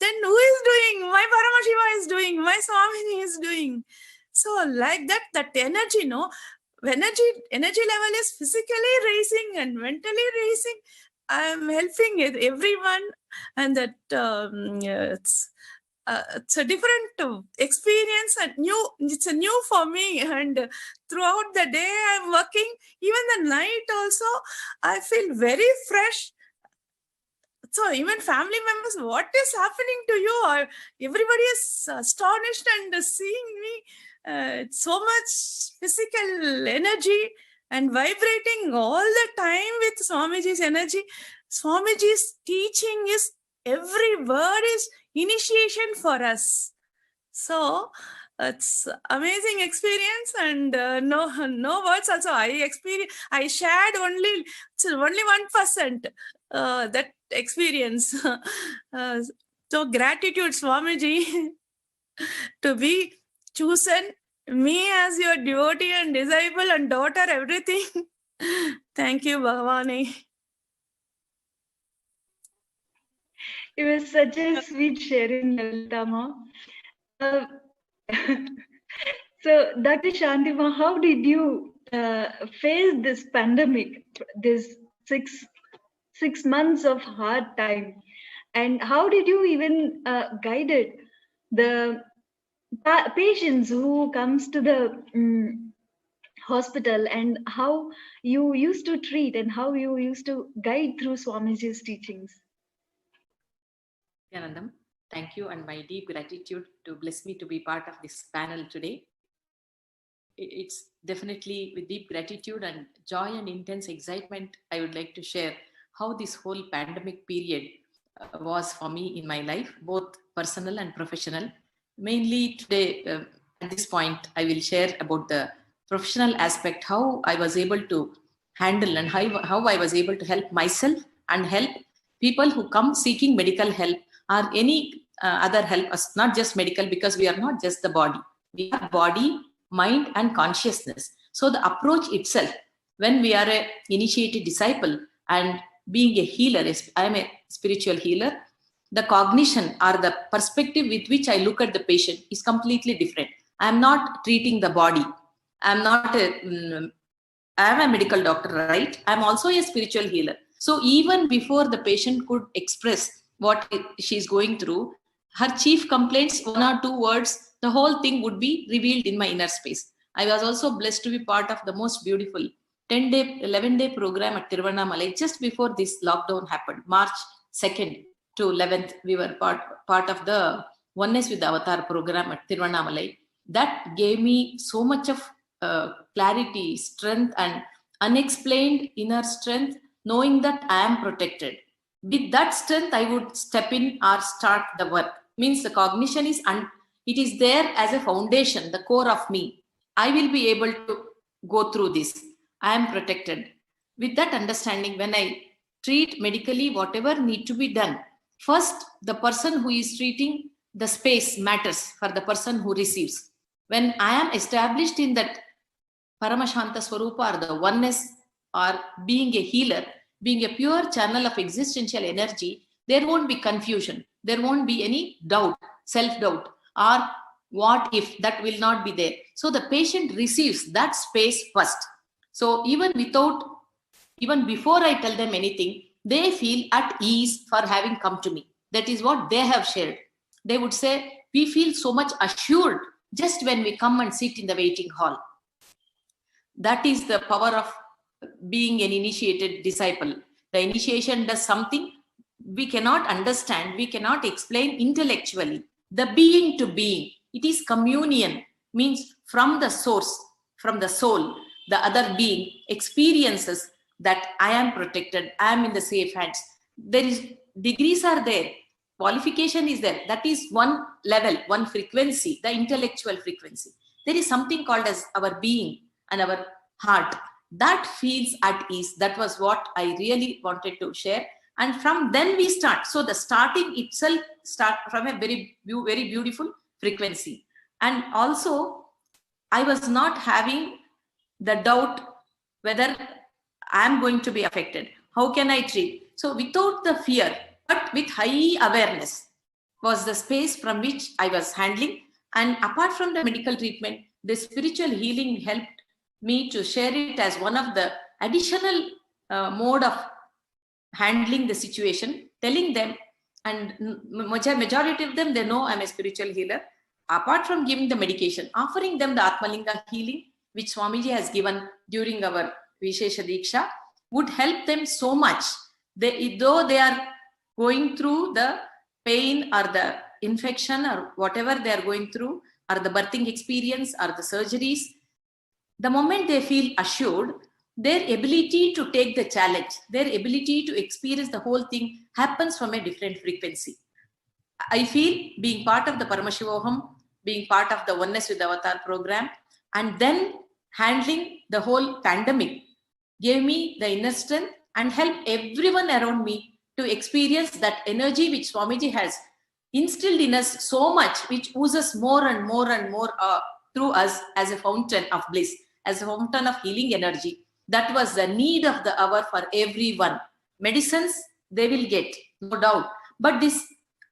Then who is doing? My Paramashiva is doing. My Swamiji is doing. So like that energy, no, energy level is physically raising and mentally raising. I'm helping everyone, and that it's a different experience and it's a new for me. And throughout the day I'm working, even the night also, I feel very fresh. So even family members, what is happening to you? Everybody is astonished and seeing me. So much physical energy and vibrating all the time with Swamiji's energy. Swamiji's teaching is, every word is initiation for us. So it's amazing experience, and no words also. I shared only 1% that experience. So gratitude, Swamiji, to be chosen me as your devotee and disciple and daughter, everything. Thank you, Bhagavani. It was such a sweet sharing, Lalitama. So, Dr. Shantima, how did you face this pandemic, this six months of hard time? And how did you even guided the patients who comes to the hospital, and how you used to treat and how you used to guide through Swamiji's teachings? Nityanandam, thank you, and my deep gratitude to bless me to be part of this panel today. It's definitely with deep gratitude and joy and intense excitement I would like to share how this whole pandemic period was for me in my life, both personal and professional. Mainly today, at this point, I will share about the professional aspect, how I was able to handle and how I was able to help myself and help people who come seeking medical help or any other help, not just medical, because we are not just the body. We are body, mind and consciousness. So the approach itself, when we are an initiated disciple and being a healer, I am a spiritual healer, the cognition or the perspective with which I look at the patient is completely different. I am not treating the body. I am not I am a medical doctor, right? I'm also a spiritual healer. So even before the patient could express what she's going through, her chief complaints, 1 or 2 words, the whole thing would be revealed in my inner space. I was also blessed to be part of the most beautiful 10-day, 11-day program at Tiruvannamalai just before this lockdown happened. March 2nd to 11th, we were part of the Oneness with the Avatar program at Tiruvannamalai. That gave me so much of clarity, strength, and unexplained inner strength, knowing that I am protected. With that strength, I would step in or start the work. Means the cognition is, it is there as a foundation, the core of me. I will be able to go through this. I am protected. With that understanding, when I treat medically whatever need to be done, first, the person who is treating, the space matters for the person who receives. When I am established in that Paramashanta Swarupa, or the oneness, or being a healer, being a pure channel of existential energy, there won't be confusion. There won't be any doubt, self-doubt, or what if, that will not be there. So the patient receives that space first. So even before I tell them anything, they feel at ease for having come to me. That is what they have shared. They would say, we feel so much assured just when we come and sit in the waiting hall. That is the power of being an initiated disciple. The initiation does something we cannot understand, we cannot explain intellectually. The being to being, it is communion, means from the source, from the soul, the other being experiences that I am protected, I am in the safe hands. There is, degrees are there, qualification is there. That is one level, one frequency, the intellectual frequency. There is something called as our being and our heart. That feels at ease. That was what I really wanted to share. And from then we start. So the starting itself start from a very, very beautiful frequency. And also, I was not having the doubt whether I am going to be affected. How can I treat? So without the fear, but with high awareness was the space from which I was handling. And apart from the medical treatment, the spiritual healing helped me to share it as one of the additional mode of handling the situation, telling them, and majority of them, they know I'm a spiritual healer. Apart from giving the medication, offering them the Atmalinga healing, which Swamiji has given during our Vishesha Diksha, would help them so much. Though they are going through the pain or the infection or whatever they are going through, or the birthing experience or the surgeries, the moment they feel assured, their ability to take the challenge, their ability to experience the whole thing happens from a different frequency. I feel being part of the Paramashivoham, being part of the Oneness with Avatar program, and then handling the whole pandemic gave me the inner strength and helped everyone around me to experience that energy which Swamiji has instilled in us so much, which oozes more and more and more through us as a fountain of bliss, as a fountain of healing energy. That was the need of the hour for everyone. Medicines, they will get, no doubt. But these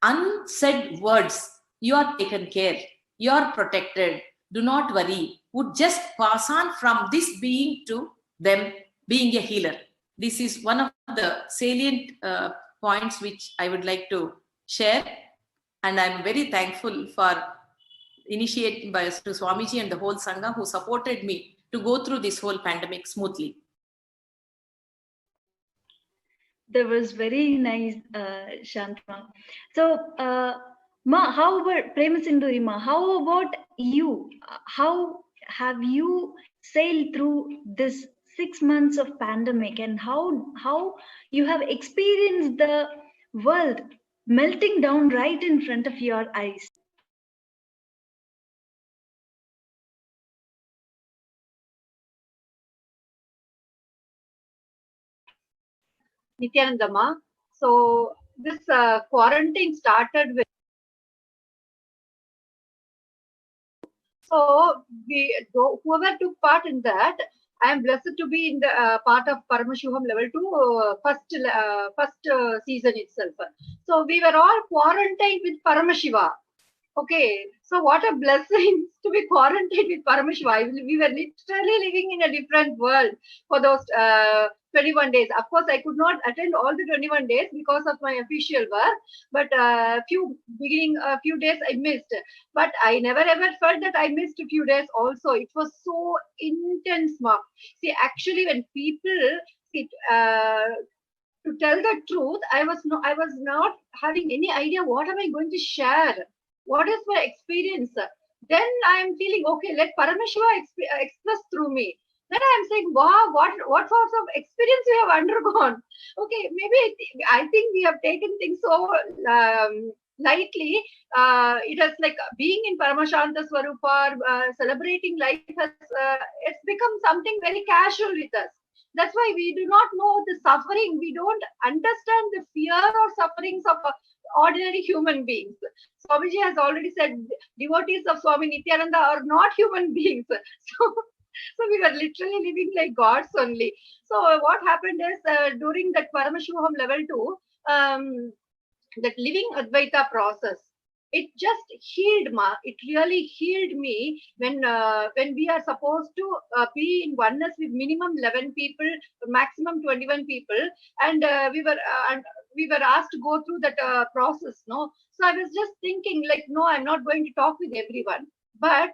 unsaid words, you are taken care, you are protected, do not worry, would just pass on from this being to them being a healer. This is one of the salient points which I would like to share. And I'm very thankful for initiating by to Swamiji and the whole Sangha who supported me to go through this whole pandemic smoothly. That was very nice, Shantama. So, Ma, how about Premasinduri Ma? How about you? How have you sailed through this 6 months of pandemic, and how you have experienced the world melting down right in front of your eyes? Nithyanandama. So this quarantine started with. So whoever took part in that, I am blessed to be in the part of Paramashivoham level 2 first season itself. So we were all quarantined with Paramashiva. Okay, so what a blessing to be quarantined with Paramashiva. We were literally living in a different world for those 21 days. Of course, I could not attend all the 21 days because of my official work, but a few days I missed. But I never ever felt that I missed a few days also. It was so intense, ma. See, actually, when people see, to tell the truth, I was not having any idea what am I going to share. What is my experience? Then I am feeling, okay, let Paramashiva express through me. Then I am saying, wow, what sorts of experience we have undergone. Okay, maybe I think we have taken things so lightly. It has like being in Paramashanta Swarupa, celebrating life has it's become something very casual with us. That's why we do not know the suffering. We don't understand the fear or sufferings of ordinary human beings. Swamiji has already said devotees of Swami Nithyananda are not human beings. So we were literally living like gods only. So what happened is during that Paramashivoham level 2, that living Advaita process, it just healed ma. It really healed me when we are supposed to be in oneness with minimum 11 people, maximum 21 people, and we were asked to go through that process. No, so I was just thinking like, no, I'm not going to talk with everyone. But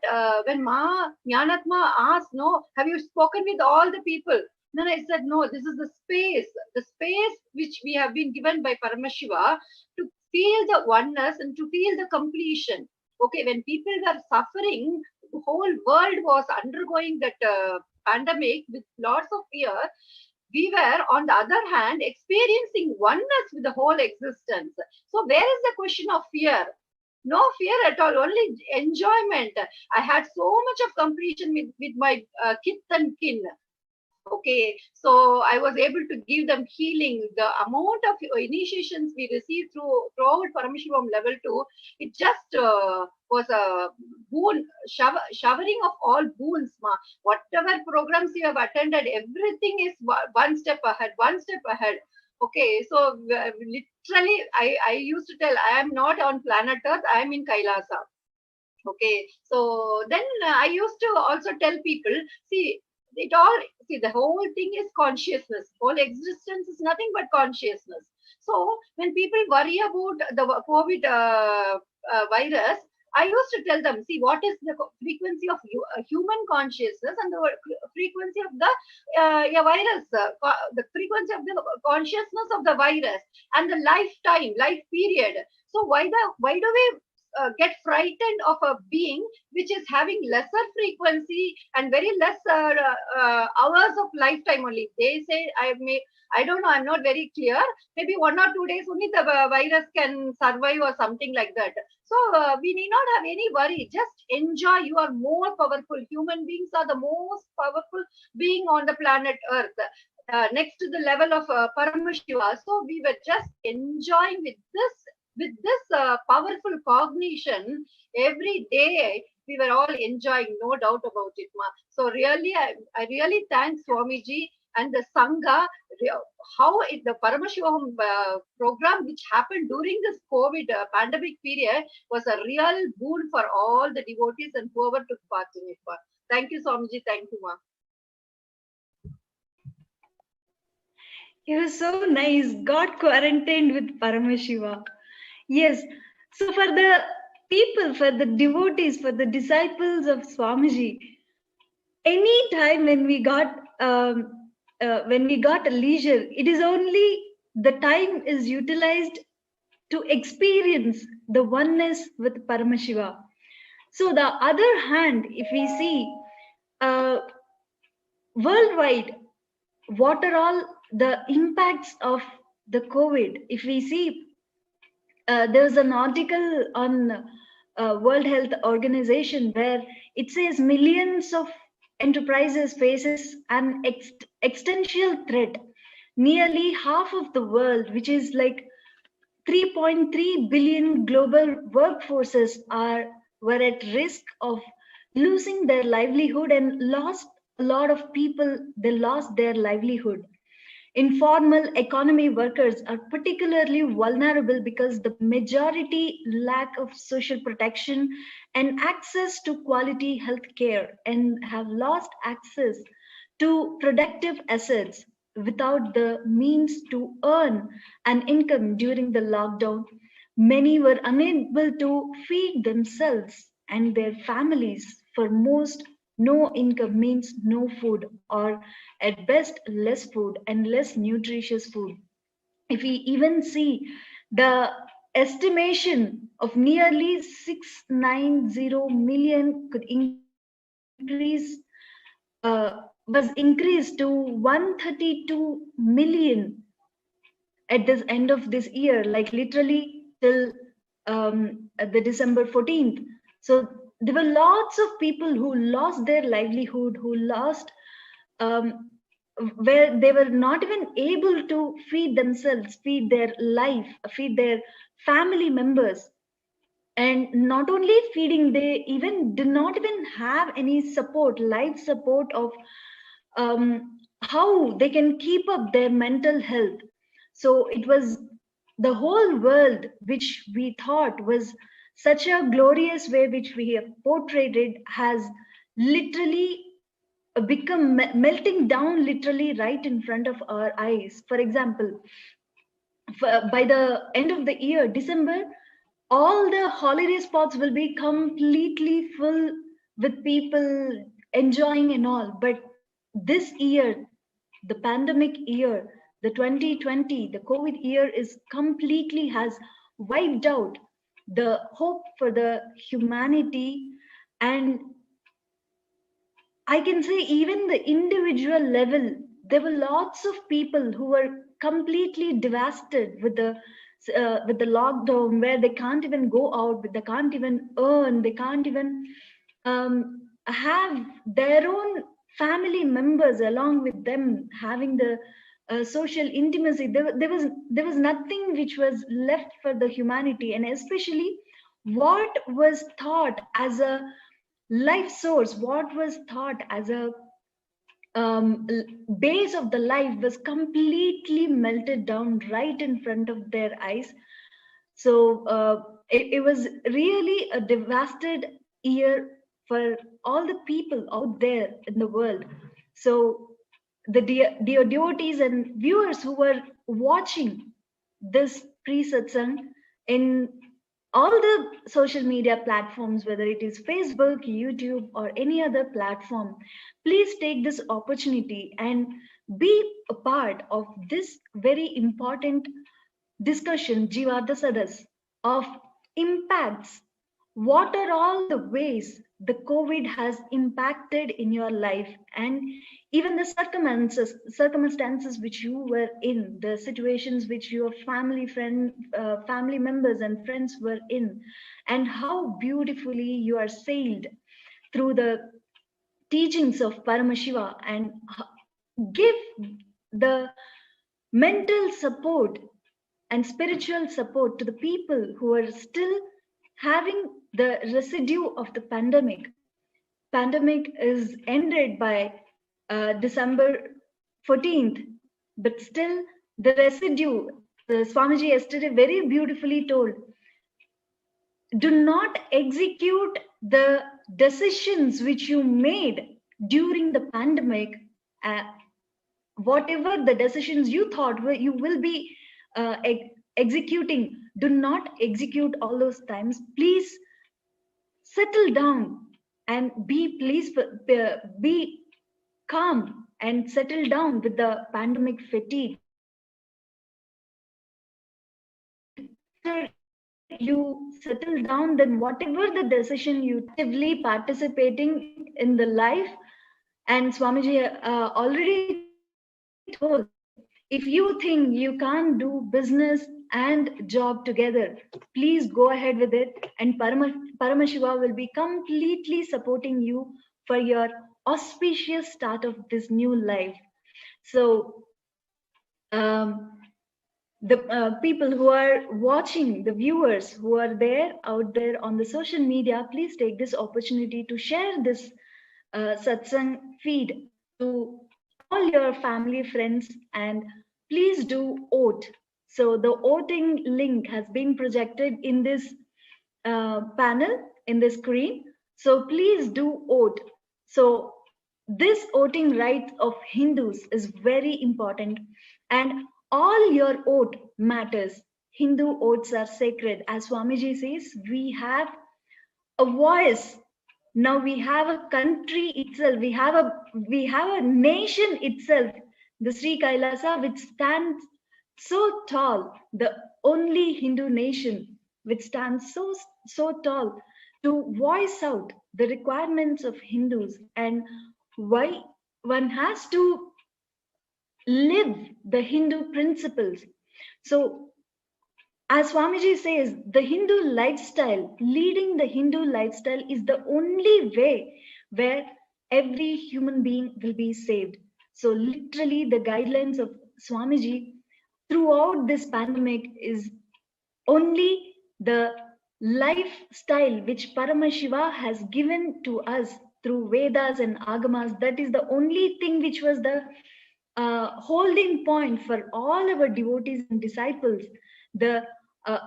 when Ma Jnanatma asked, no, have you spoken with all the people? Then I said, no, this is the space which we have been given by Paramashiva to feel the oneness and to feel the completion. Okay, when people were suffering, the whole world was undergoing that pandemic with lots of fear. We were, on the other hand, experiencing oneness with the whole existence. So where is the question of fear? No fear at all, only enjoyment. I had so much of completion with my kith and kin. Okay, so I was able to give them healing. The amount of initiations we received throughout Paramashivam level 2, it just was a boon, showering of all boons. Ma. Whatever programs you have attended, everything is one step ahead. Okay, so literally, I used to tell, I am not on planet Earth, I am in Kailasa. Okay, so then I used to also tell people, see, the whole thing is consciousness. Whole existence is nothing but consciousness. So when people worry about the COVID virus, I used to tell them, see, what is the frequency of human consciousness and the frequency of the virus, the frequency of the consciousness of the virus and the life period. So why do we get frightened of a being which is having lesser frequency and very less hours of lifetime only? They say, I don't know, I'm not very clear. Maybe 1 or 2 days only the virus can survive or something like that. So we need not have any worry. Just enjoy. You are more powerful. Human beings are the most powerful being on the planet Earth. Next to the level of Paramashiva. So we were just enjoying with this powerful cognition every day. We were all enjoying, no doubt about it, ma. So really, I really thank Swamiji and the Sangha, how the Paramashivoham program which happened during this COVID pandemic period was a real boon for all the devotees and whoever took part in it. Thank you, Swamiji. Thank you, ma. It was so nice. Got quarantined with Paramashiva. Yes. So for the people, for the devotees, for the disciples of Swamiji, any time when we got a leisure, it is only the time is utilized to experience the oneness with Paramashiva. So the other hand, if we see worldwide, what are all the impacts of the COVID? If we see, there was an article on World Health Organization where it says millions of enterprises faces an existential threat. Nearly half of the world, which is like 3.3 billion global workforces, were at risk of losing their livelihood, and a lot of people, they lost their livelihood. Informal economy workers are particularly vulnerable because the majority lack of social protection and access to quality health care and have lost access to productive assets without the means to earn an income during the lockdown. Many were unable to feed themselves and their families. For most, no income means no food, or at best, less food and less nutritious food. If we even see the estimation of nearly 690 million could increase, was increased to 132 million at this end of this year, like literally till the December 14th. So there were lots of people who lost their livelihood, who lost, where they were not even able to feed themselves, feed their life, feed their family members. And not only feeding, they even did not even have any support, life support of how they can keep up their mental health. So it was the whole world which we thought was such a glorious way, which we have portrayed it, has literally become melting down literally right in front of our eyes. For example, by the end of the year, December, all the holiday spots will be completely full with people enjoying and all. But this year, the pandemic year, the 2020, the COVID year is completely has wiped out the hope for the humanity. And I can say even the individual level, there were lots of people who were completely devastated with the lockdown, where they can't even go out, they can't even earn, they can't even have their own family members along with them, having the social intimacy. There was nothing which was left for the humanity, and especially what was thought as a life source, what was thought as a base of the life was completely melted down right in front of their eyes. So it was really a devastated year for all the people out there in the world. So the dear devotees and viewers who were watching this pre-satsang in all the social media platforms, whether it is Facebook, YouTube, or any other platform, please take this opportunity and be a part of this very important discussion, Jivadasadas, of impacts. What are all the ways the COVID has impacted in your life, and even the circumstances which you were in, the situations which your family members and friends were in, and how beautifully you are sailed through the teachings of Paramashiva, and give the mental support and spiritual support to the people who are still having the residue of the pandemic. Pandemic is ended by December 14th, but still the residue, Swamiji yesterday very beautifully told, do not execute the decisions which you made during the pandemic. Whatever the decisions you thought you will be executing, do not execute all those times. Please settle down and be calm and settle down with the pandemic fatigue. After you settle down, then whatever the decision you actively participating in the life, and Swamiji already told, if you think you can't do business and job together, please go ahead with it, and Paramashiva will be completely supporting you for your auspicious start of this new life. So the people who are watching, the viewers who are there out there on the social media, please take this opportunity to share this satsang feed to all your family, friends, and please do vote. So the voting link has been projected in this panel, in the screen. So please do vote. So this voting right of Hindus is very important, and all your vote matters. Hindu votes are sacred. As Swamiji says, we have a voice. Now we have a country itself. We have a nation itself, the Sri Kailasa, which stands so tall, the only Hindu nation which stands so tall to voice out the requirements of Hindus and why one has to live the Hindu principles. So as Swamiji says, the Hindu lifestyle, leading the Hindu lifestyle is the only way where every human being will be saved. So literally the guidelines of Swamiji throughout this pandemic is only the lifestyle which Paramashiva has given to us through Vedas and Agamas. That is the only thing which was the holding point for all our devotees and disciples.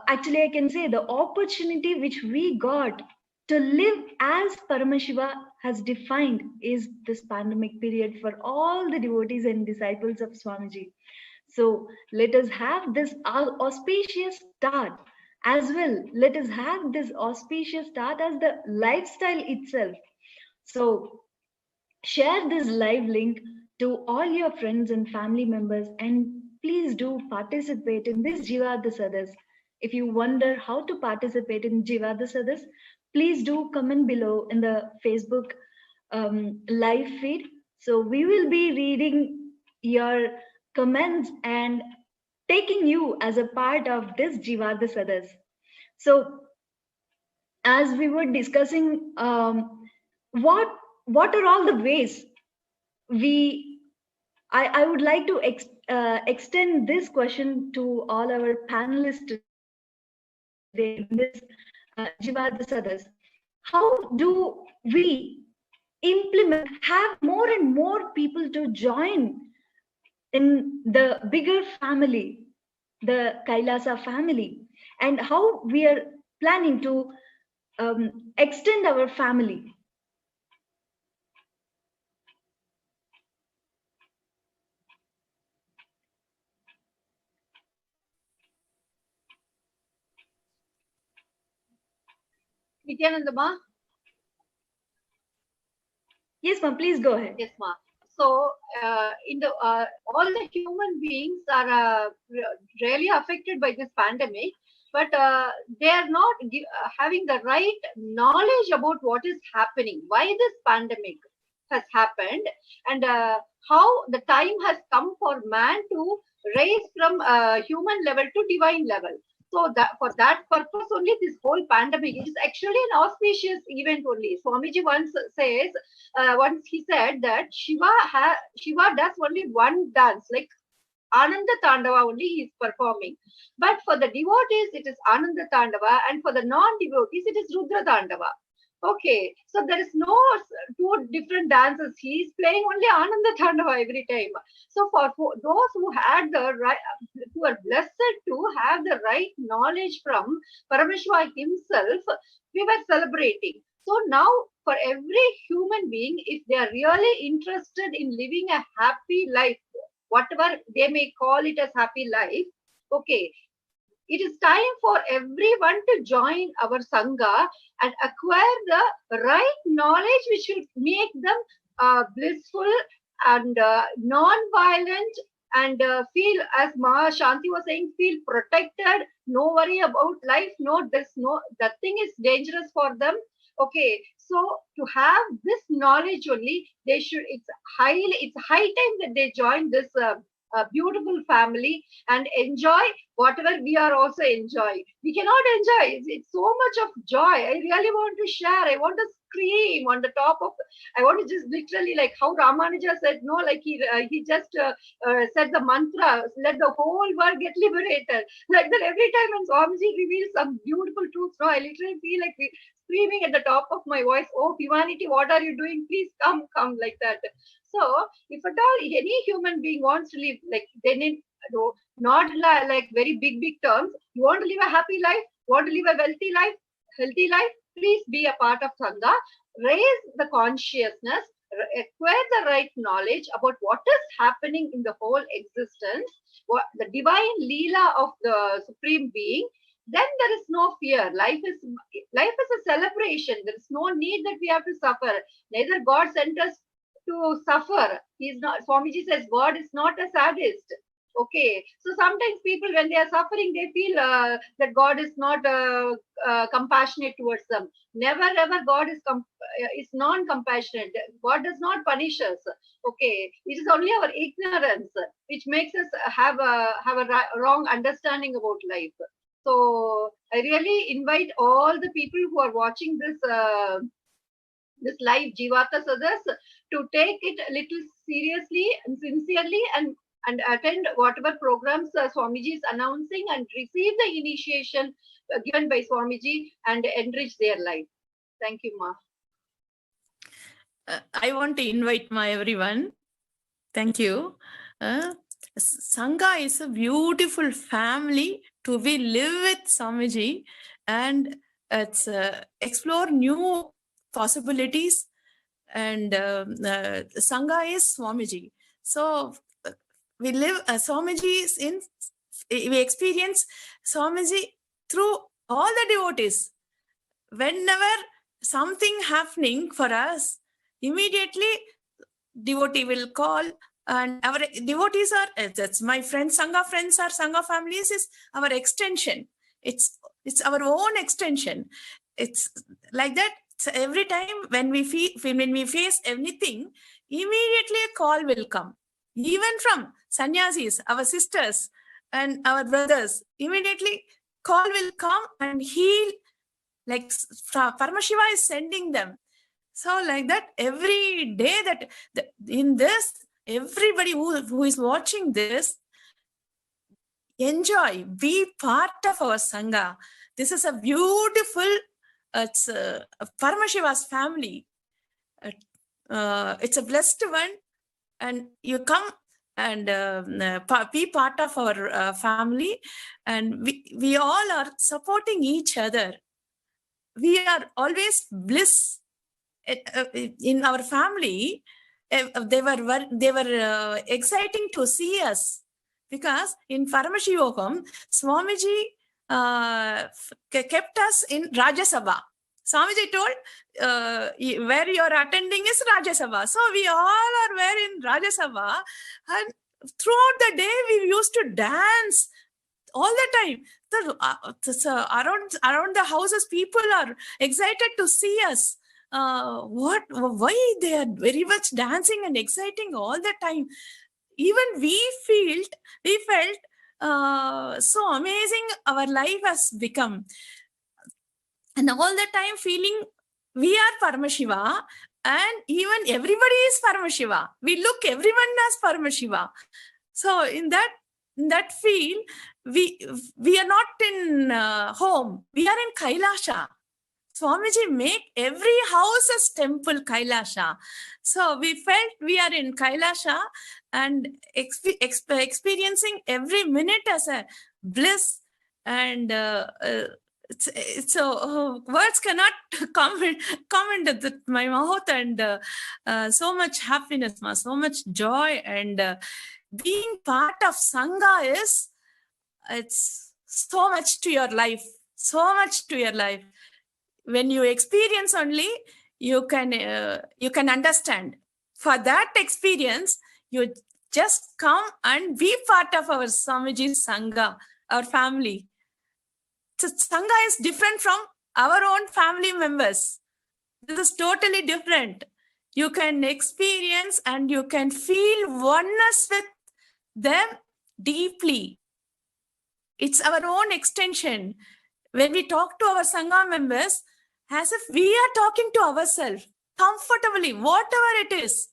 Actually, I can say the opportunity which we got to live as Paramashiva has defined is this pandemic period for all the devotees and disciples of Swamiji. So let us have this auspicious start as well. Let us have this auspicious start as the lifestyle itself. So share this live link to all your friends and family members, and please do participate in this Jivada Sadas. If you wonder how to participate in Jivada Sadas, please do comment below in the Facebook live feed. So we will be reading your comments and taking you as a part of this Jivada Sadas. So as we were discussing, what are all the ways I would like to extend this question to all our panelists today in this Jivada Sadas. How do we have more and more people to join in the bigger family, the Kailasa family, and how we are planning to extend our family? Nithyananda ma? Yes, ma'am, please go ahead. Yes, ma. So, all the human beings are really affected by this pandemic, but they are not having the right knowledge about what is happening, why this pandemic has happened, and how the time has come for man to raise from human level to divine level. So that for that purpose only this whole pandemic is actually an auspicious event only. Swamiji once says, once he said that Shiva does only one dance, like Ananda Tandava only he is performing. But for the devotees it is Ananda Tandava, and for the non-devotees it is Rudra Tandava. Okay, so there is no two different dances. He is playing only Ananda Tandava every time. So for those who had the right, who are blessed to have the right knowledge from Paramashiva himself, we were celebrating. So now for every human being, if they are really interested in living a happy life, whatever they may call it as happy life, okay, it is time for everyone to join our Sangha and acquire the right knowledge which will make them blissful and non-violent, and feel, as Ma Shanti was saying, feel protected, no worry about life, that thing is dangerous for them. Okay, so to have this knowledge only, it's high time that they join this beautiful family and enjoy whatever we are also enjoying. We cannot enjoy. It's so much of joy. I really want to share. I want to scream on the top of. I want to just literally, like how Ramanuja said, no, like he just said the mantra, let the whole world get liberated. Like that every time when Swamiji reveals some beautiful truths, no, I literally feel like screaming at the top of my voice, oh humanity, what are you doing? Please come, like that. So if at all any human being wants to live, like not like very big terms. You want to live a happy life, want to live a wealthy life, healthy life, please be a part of Sangha. Raise the consciousness, acquire the right knowledge about what is happening in the whole existence, what the divine Leela of the Supreme Being. Then there is no fear. Life is a celebration. There is no need that we have to suffer. Neither God sent us to suffer. He is not. Swamiji says God is not a sadist. Okay, so sometimes people, when they are suffering, they feel that God is not compassionate towards them. Never ever God is non-compassionate. God does not punish us. Okay, it is only our ignorance which makes us have a wrong understanding about life. So I really invite all the people who are watching this this live Jivata Sadas to take it a little seriously and sincerely, and attend whatever programs Swamiji is announcing, and receive the initiation given by Swamiji and enrich their life. Thank you, Ma. I want to invite everyone. Thank you. Sangha is a beautiful family to be live with Swamiji, and it's explore new possibilities. And Sangha is Swamiji. So we live Swamiji is in. We experience Swamiji through all the devotees. Whenever something happening for us, immediately devotee will call, and our devotees are, that's my friends, Sangha friends or Sangha families is our extension. It's our own extension. It's like that. So every time when we face anything, immediately a call will come. Even from sannyasis, our sisters and our brothers, immediately call will come and heal. Like Paramashiva is sending them. So like that, every day that in this, everybody who is watching this, enjoy, be part of our Sangha. This is a beautiful, it's Paramashiva's family. It's a blessed one, and you come and be part of our family, and we all are supporting each other. We are always bliss in our family. They were exciting to see us, because in Paramashivoham, Swamiji kept us in Rajya Sabha. Swamiji told, where you are attending is Rajya Sabha. So we all are in Rajya Sabha, and throughout the day we used to dance all the time. Around the houses, people are excited to see us. Why they are very much dancing and exciting all the time. Even we felt so amazing our life has become. And all the time feeling we are Paramashiva, and even everybody is Paramashiva. We look everyone as Paramashiva. So in that feel, we are not in home. We are in KAILASA. Swamiji make every house as temple KAILASA. So we felt we are in KAILASA and experiencing every minute as a bliss. And so words cannot come into my mouth, and so much happiness, so much joy, and being part of Sangha it's so much to your life, so much to your life. When you experience only, you can understand. For that experience, you just come and be part of our Swamiji's Sangha, our family. So Sangha is different from our own family members. This is totally different. You can experience and you can feel oneness with them deeply. It's our own extension. When we talk to our Sangha members, as if we are talking to ourselves, comfortably, whatever it is,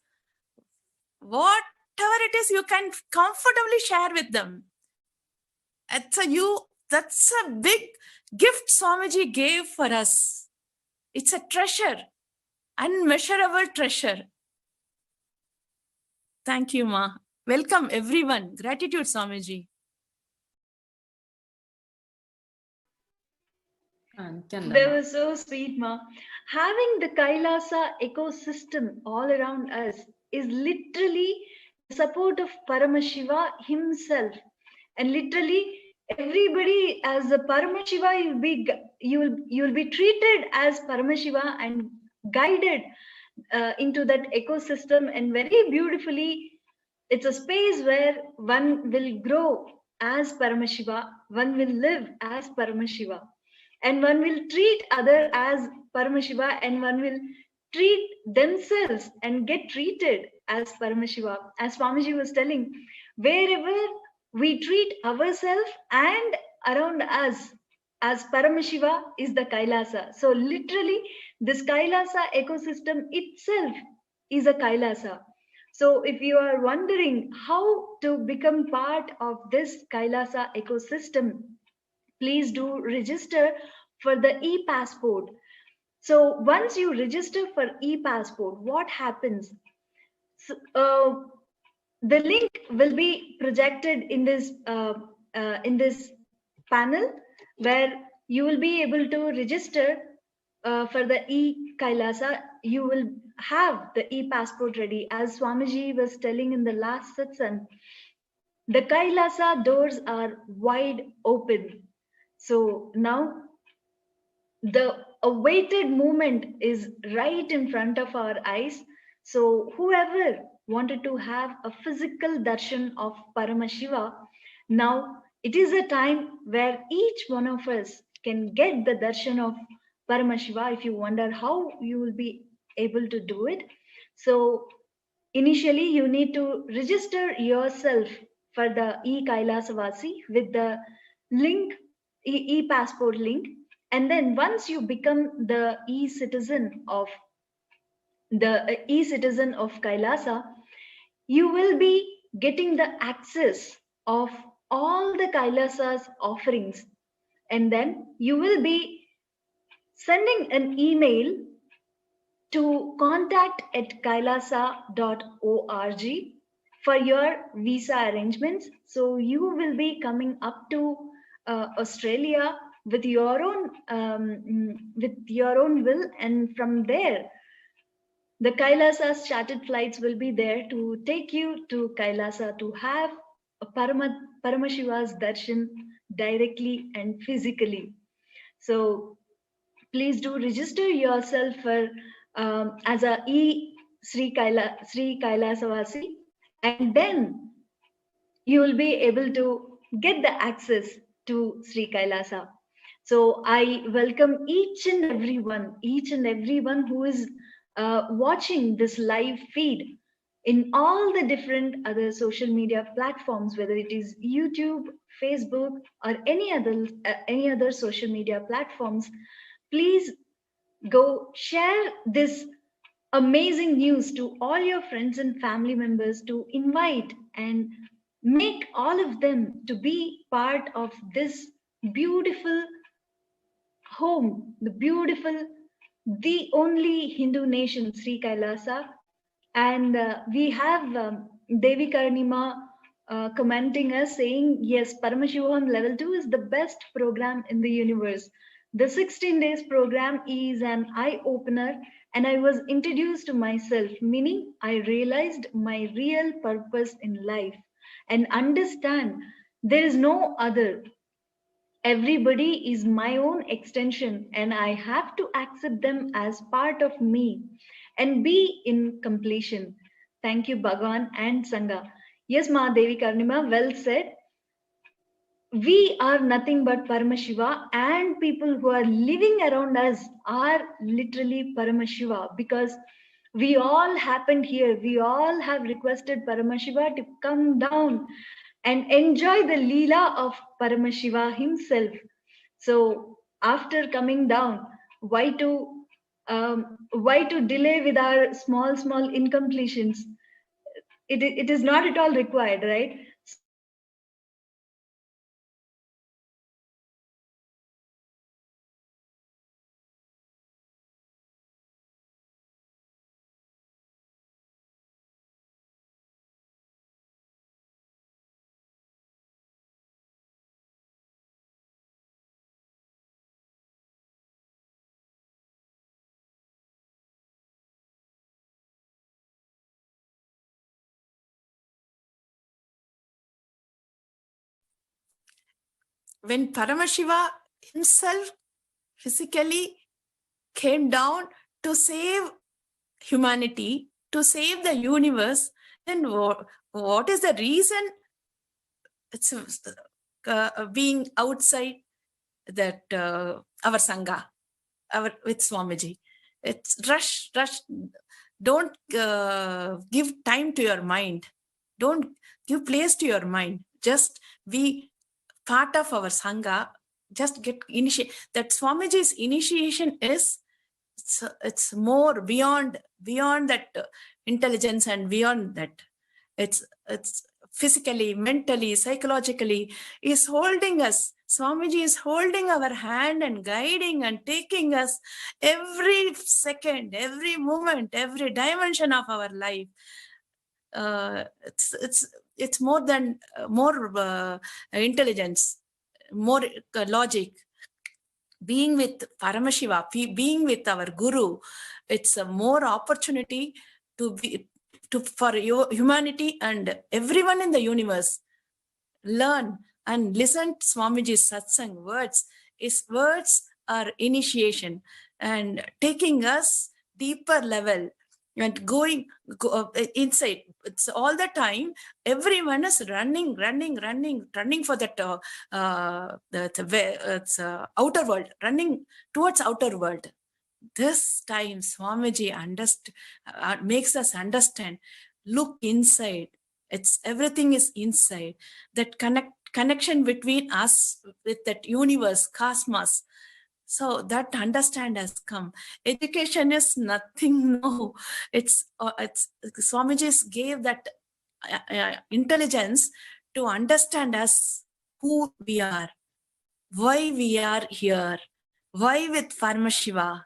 you can comfortably share with them. That's a big gift Swamiji gave for us. It's a treasure, unmeasurable treasure. Thank you, Ma. Welcome everyone. Gratitude, Swamiji. That was so sweet, Ma. Having the Kailasa ecosystem all around us is literally the support of Paramashiva himself. And literally everybody as a Paramashiva, you'll be treated as Paramashiva and guided into that ecosystem, and very beautifully it's a space where one will grow as Paramashiva, one will live as Paramashiva, and one will treat other as Paramashiva, and one will treat themselves and get treated as Paramashiva. As Swamiji was telling, wherever we treat ourselves and around us as Paramashiva is the Kailasa. So literally this Kailasa ecosystem itself is a Kailasa. So if you are wondering how to become part of this Kailasa ecosystem, please do register for the e-passport. So once you register for e-passport, what happens? So, the link will be projected in this panel, where you will be able to register for the e-Kailasa. You will have the e-passport ready. As Swamiji was telling in the last satsang, the Kailasa doors are wide open. So now the awaited moment is right in front of our eyes. So whoever wanted to have a physical darshan of Paramashiva, now it is a time where each one of us can get the darshan of Paramashiva. If you wonder how you will be able to do it, so initially you need to register yourself for the e-Kailasavasi with the link, e-passport link. And then once you become the e-citizen of Kailasa, you will be getting the access of all the Kailasa's offerings. And then you will be sending an email to contact@kailasa.org for your visa arrangements. So you will be coming up to Australia with your own will, and from there the Kailasa's chartered flights will be there to take you to Kailasa to have a Paramashiva's darshan directly and physically. So please do register yourself for as a Sri Kailasavasi, and then you will be able to get the access to Sri Kailasa. So I welcome each and everyone who is watching this live feed in all the different other social media platforms, whether it is YouTube, Facebook, or any other social media platforms. Please go share this amazing news to all your friends and family members, to invite and make all of them to be part of this beautiful home, the only Hindu nation, Sri Kailasa. And we have Devi Karnima commenting us saying, yes, Paramashivoham level 2 is the best program in the universe. The 16 days program is an eye-opener, and I was introduced to myself, meaning I realized my real purpose in life and understand there is no other. Everybody is my own extension, and I have to accept them as part of me and be in completion. Thank you, Bhagavan and Sangha. Yes, Ma Devi Karnima, well said. We are nothing but Paramashiva, and people who are living around us are literally Paramashiva, because we all happened here. We all have requested Paramashiva to come down and enjoy the Leela of Paramashiva himself. So after coming down, why to delay with our small incompletions? It is not at all required, right? when Paramashiva himself physically came down to save humanity, to save the universe, then what is the reason it's being outside that our Sangha, with Swamiji? It's rush. Don't give time to your mind. Don't give place to your mind. Just be part of our Sangha. Just get initiated. That Swamiji's initiation is, it's more beyond that intelligence and beyond that. It's physically, mentally, psychologically, is holding us. Swamiji is holding our hand and guiding and taking us every second, every moment, every dimension of our life. It's more than more intelligence, more logic. Being with Paramashiva, being with our Guru, it's a more opportunity for humanity and everyone in the universe. Learn and listen to Swamiji's Satsang words. His words are initiation and taking us deeper level and go inside. It's all the time. Everyone is running for that outer world, running towards outer world. This time Swamiji makes us understand. Look inside. Everything is inside. That connection between us with that universe, cosmos. So that understand has come. Education is nothing. No, it's Swamiji gave that intelligence to understand us, who we are, why we are here, why with Paramashiva.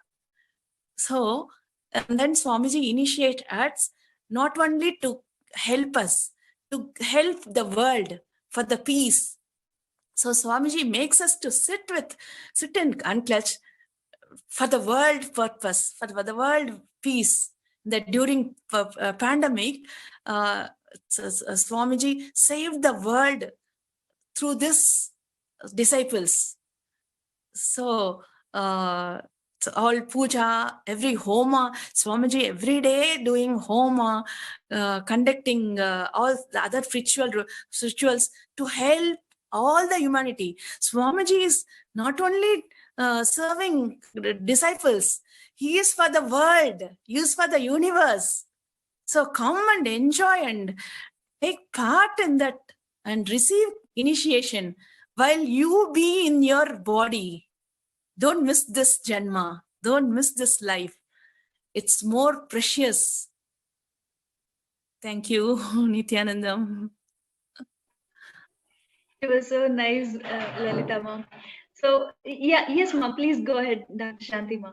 So, and then Swamiji initiate us not only to help us, to help the world for the peace. So Swamiji makes us to sit and unclutch for the world purpose, for the world peace. That during pandemic, Swamiji saved the world through this disciples. So all puja, every homa, Swamiji every day doing homa, conducting all the other rituals to help all the humanity. Swamiji is not only serving disciples, he is for the world, he is for the universe. So come and enjoy and take part in that and receive initiation while you be in your body. Don't miss this janma. Don't miss this life. It's more precious. Thank you, Nithyanandam. It was so nice, Lalita ma. So, yes ma, please go ahead, Dr. Shanti ma.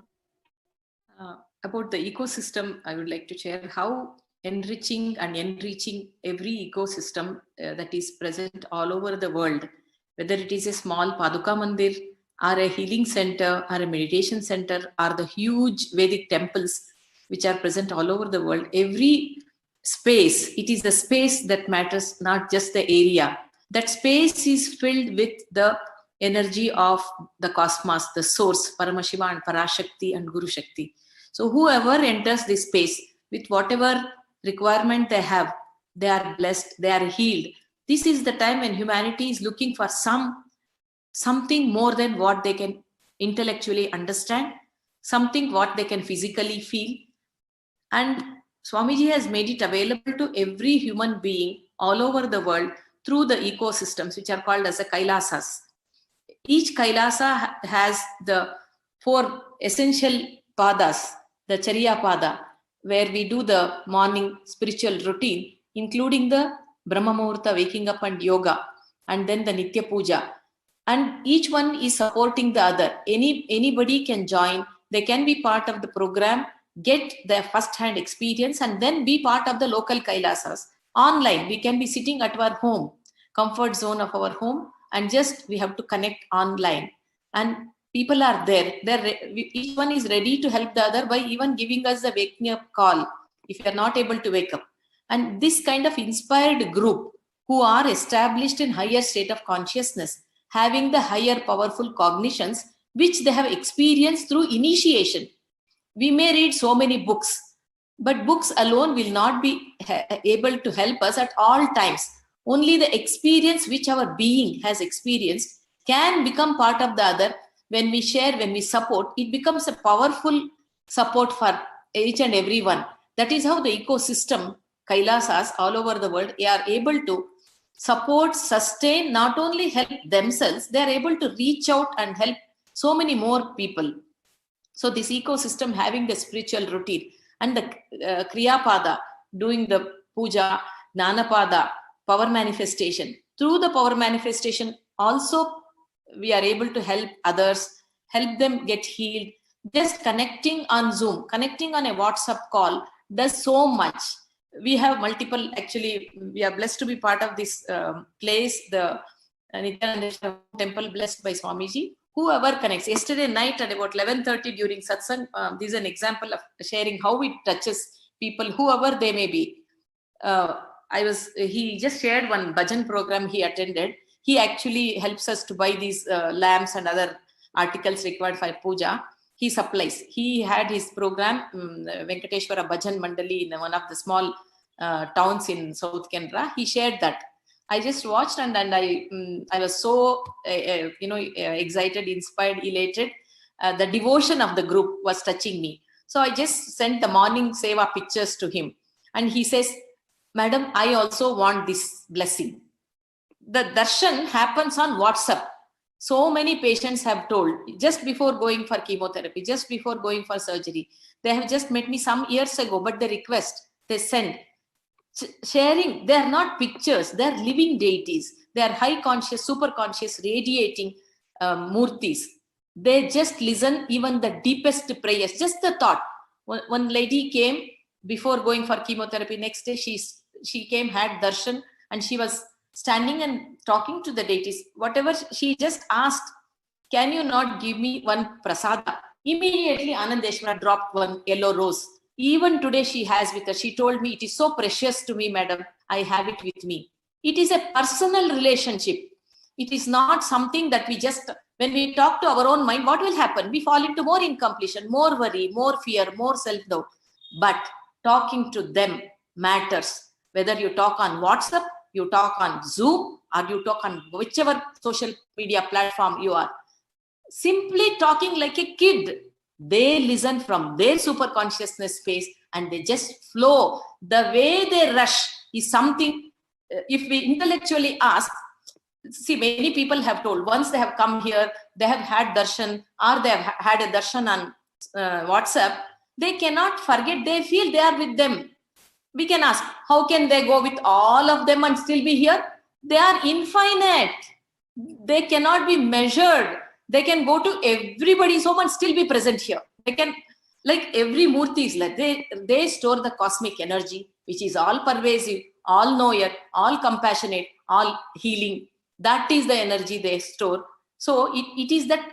About the ecosystem, I would like to share how enriching and enreaching every ecosystem that is present all over the world, whether it is a small Paduka Mandir, or a healing center, or a meditation center, or the huge Vedic temples which are present all over the world. Every space, it is the space that matters, not just the area. That space is filled with the energy of the cosmos, the source, Paramashiva and Parashakti and Guru Shakti. So whoever enters this space with whatever requirement they have, they are blessed, they are healed. This is the time when humanity is looking for something more than what they can intellectually understand, something what they can physically feel. And Swamiji has made it available to every human being all over the world through the ecosystems, which are called as the Kailasas. Each Kailasa has the 4 essential padas, the Charya Pada, where we do the morning spiritual routine, including the Brahma Muhurta, waking up and yoga, and then the Nitya Puja. And each one is supporting the other. Anybody can join. They can be part of the program, get their first-hand experience, and then be part of the local Kailasas. Online, we can be sitting at our home, comfort zone of our home, and just we have to connect online. And people are there. Each one is ready to help the other by even giving us a waking up call if you are not able to wake up. And this kind of inspired group who are established in higher state of consciousness, having the higher powerful cognitions which they have experienced through initiation. We may read so many books, but books alone will not be able to help us at all times. Only the experience which our being has experienced can become part of the other. When we share, when we support, it becomes a powerful support for each and every one. That is how the ecosystem, Kailasas all over the world, are able to support, sustain, not only help themselves, they are able to reach out and help so many more people. So this ecosystem having the spiritual routine and the Kriya Pada, doing the puja, Gnanapada, power manifestation. Through the power manifestation, also we are able to help others, help them get healed. Just connecting on Zoom, connecting on a WhatsApp call does so much. We have multiple, actually, we are blessed to be part of this place, the Nithyananda temple blessed by Swamiji. Whoever connects. Yesterday night at about 11:30 during Satsang, this is an example of sharing how it touches people, whoever they may be. He just shared one bhajan program he attended. He actually helps us to buy these lamps and other articles required for puja. He supplies. He had his program, Venkateshwara Bhajan Mandali, in one of the small towns in South Canara. He shared that. I just watched and I was so excited, inspired, elated. The devotion of the group was touching me. So I just sent the morning seva pictures to him, and he says, "Madam, I also want this blessing." The darshan happens on WhatsApp. So many patients have told, just before going for chemotherapy, just before going for surgery, they have just met me some years ago, but the request they send, sharing, they are not pictures, they are living deities. They are high conscious, super conscious, radiating murtis. They just listen even the deepest prayers, just the thought. One lady came before going for chemotherapy. Next day she came, had darshan, and she was standing and talking to the deities. Whatever she just asked, "Can you not give me one prasada?" Immediately Anandeshwara dropped one yellow rose. Even today she has with her. She told me, "It is so precious to me, madam. I have it with me." It is a personal relationship. It is not something that we just, when we talk to our own mind, what will happen? We fall into more incompletion, more worry, more fear, more self-doubt. But talking to them matters. Whether you talk on WhatsApp, you talk on Zoom, or you talk on whichever social media platform you are. Simply talking like a kid. They listen from their super consciousness space and they just flow. The way they rush is something, if we intellectually ask, see, many people have told, once they have come here, they have had darshan, or they have had a darshan on WhatsApp, they cannot forget, they feel they are with them. We can ask, how can they go with all of them and still be here? They are infinite. They cannot be measured. They can go to everybody's home and still be present here. They can, like every murti is like, they store the cosmic energy, which is all pervasive, all knower, all compassionate, all healing. That is the energy they store. So it is that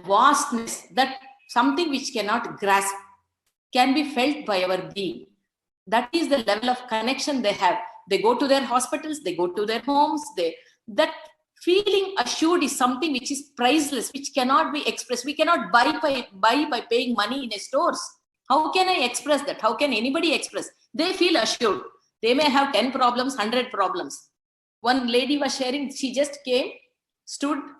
vastness, that something which cannot grasp, can be felt by our being. That is the level of connection they have. They go to their hospitals, they go to their homes. That feeling assured is something which is priceless, which cannot be expressed. We cannot buy by paying money in a stores. How can I express that? How can anybody express? They feel assured. They may have 10 problems, 100 problems. One lady was sharing, she just came,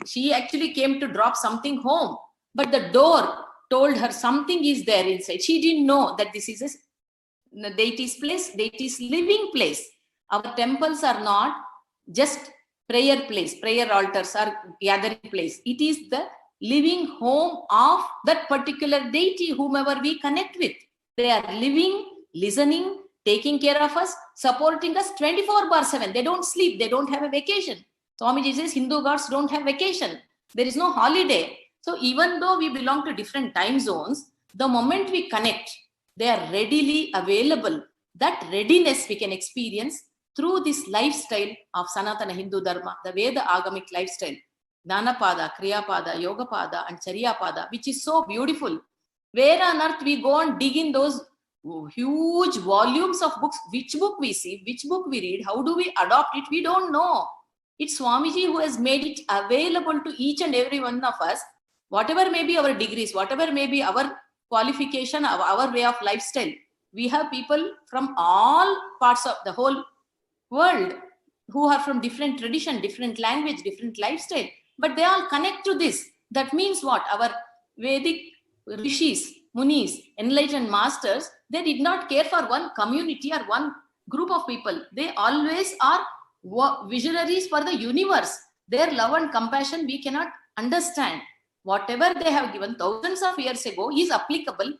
she actually came to drop something home, but the door told her something is there inside. She didn't know that this is a deity's place, deity's living place. Our temples are not just prayer place, prayer altars or gathering place. It is the living home of that particular deity, whomever we connect with. They are living, listening, taking care of us, supporting us 24/7. They don't sleep. They don't have a vacation. Swamiji says Hindu gods don't have vacation. There is no holiday. So even though we belong to different time zones, the moment we connect, they are readily available. That readiness we can experience through this lifestyle of Sanatana Hindu Dharma, the Veda Agamic lifestyle, Gnanapada, Kriyapada, Yogapada, and Charyapada, which is so beautiful. Where on earth we go and dig in those huge volumes of books, which book we see, which book we read, how do we adopt it? We don't know. It's Swamiji who has made it available to each and every one of us, whatever may be our degrees, whatever may be our qualification, our way of lifestyle. We have people from all parts of the whole world who are from different tradition, different language, different lifestyle, but they all connect to this. That means what? Our Vedic rishis, munis, enlightened masters, they did not care for one community or one group of people. They always are visionaries for the universe. Their love and compassion we cannot understand. Whatever they have given thousands of years ago is applicable.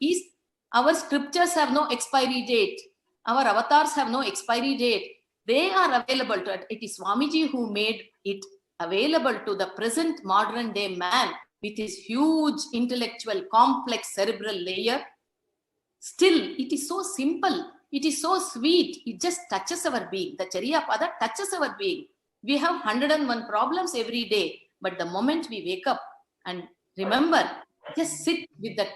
Our scriptures have no expiry date. Our avatars have no expiry date. They are available to it. It is Swamiji who made it available to the present modern day man with his huge intellectual, complex cerebral layer. Still, it is so simple. It is so sweet. It just touches our being. The Chariya Pada touches our being. We have 101 problems every day. But the moment we wake up and remember, just sit with that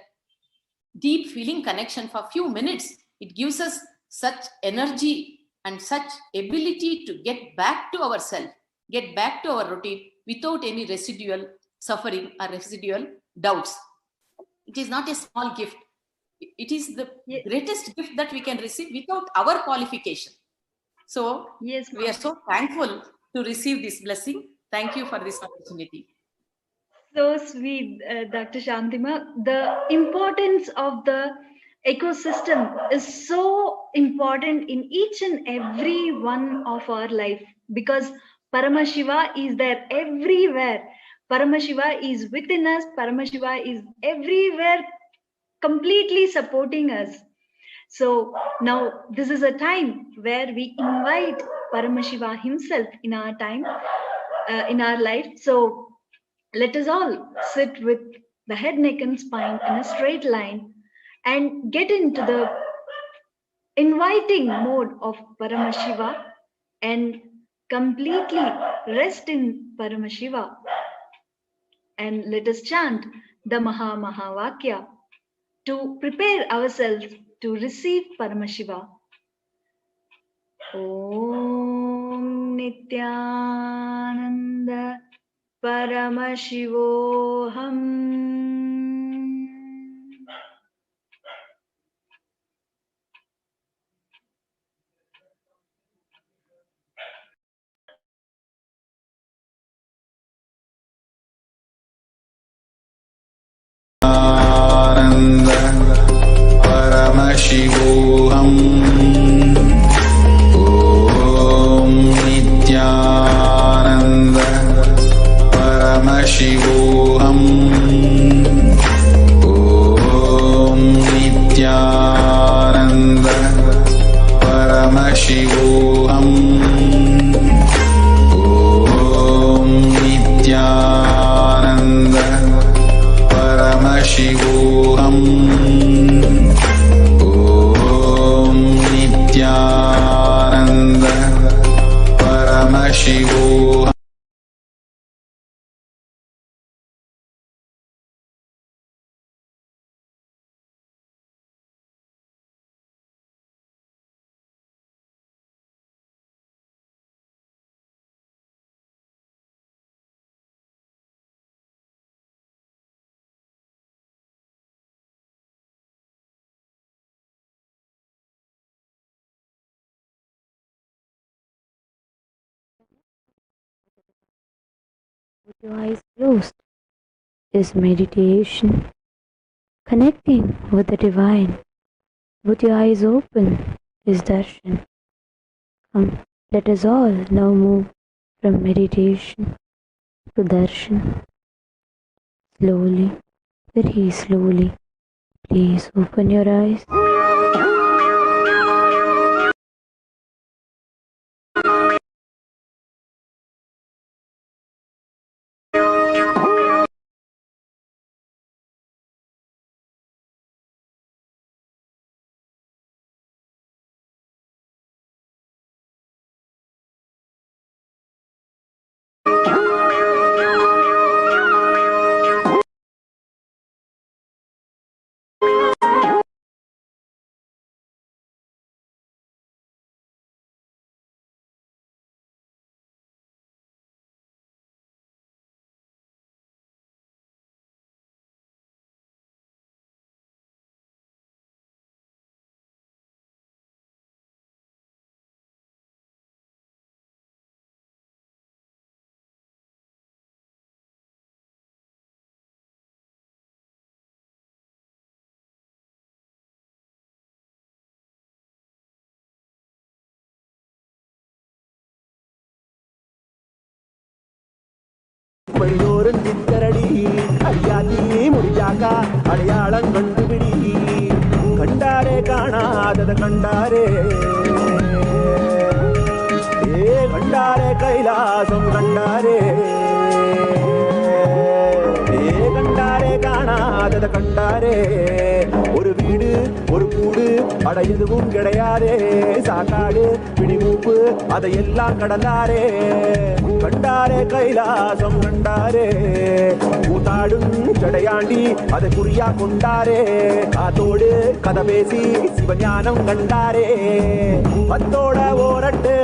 deep feeling connection for a few minutes. It gives us such energy and such ability to get back to ourselves, get back to our routine without any residual suffering or residual doubts. It is not a small gift. It is the greatest gift that we can receive without our qualification. So yes, we are so thankful to receive this blessing. Thank you for this opportunity. So sweet, Dr. Shantima. The importance of the ecosystem is so important in each and every one of our life, because Paramashiva is there everywhere. Paramashiva is within us. Paramashiva is everywhere, completely supporting us. So now this is a time where we invite Paramashiva himself in our time, in our life. So let us all sit with the head, neck and spine in a straight line and get into the inviting mode of Paramashiva and completely rest in Paramashiva. And let us chant the Mahavakya to prepare ourselves to receive Paramashiva. Om Nithyananda Paramashivoham. Paramashivoham. Om Nithyananda Paramashivoham. Om Nithyananda Paramashivoham. Om Nithyananda Paramashivoham. Om Nithyananda Paramashivoham. With your eyes closed is meditation, connecting with the divine. With your eyes open is darshan. Come, let us all now move from meditation to darshan. Slowly, very slowly, please open your eyes. வழியோரன் சித்தரடி அடியாத்தி முடியாக்கா அடையாளம் கண்டுபிடி கண்டாரே காணாதத கண்டாரே கண்டாரே கைலாசம் கண்டாரே கண்டாரே காணாதத கண்டாரே ஒரு வீடு ஒரு கூடு அட எதுவும் கிடையாதே சாக்காடு பிடிமூப்பு அதையெல்லாம் கடந்தாரே கண்டாரே கைலாசம் கண்டாரே கூத்தாடும் ஜடையாண்டி அதை குறியா கொண்டாரே காத்தோடு கதை பேசி சிவஞானம் கண்டாரே பத்தோட ஓரட்டு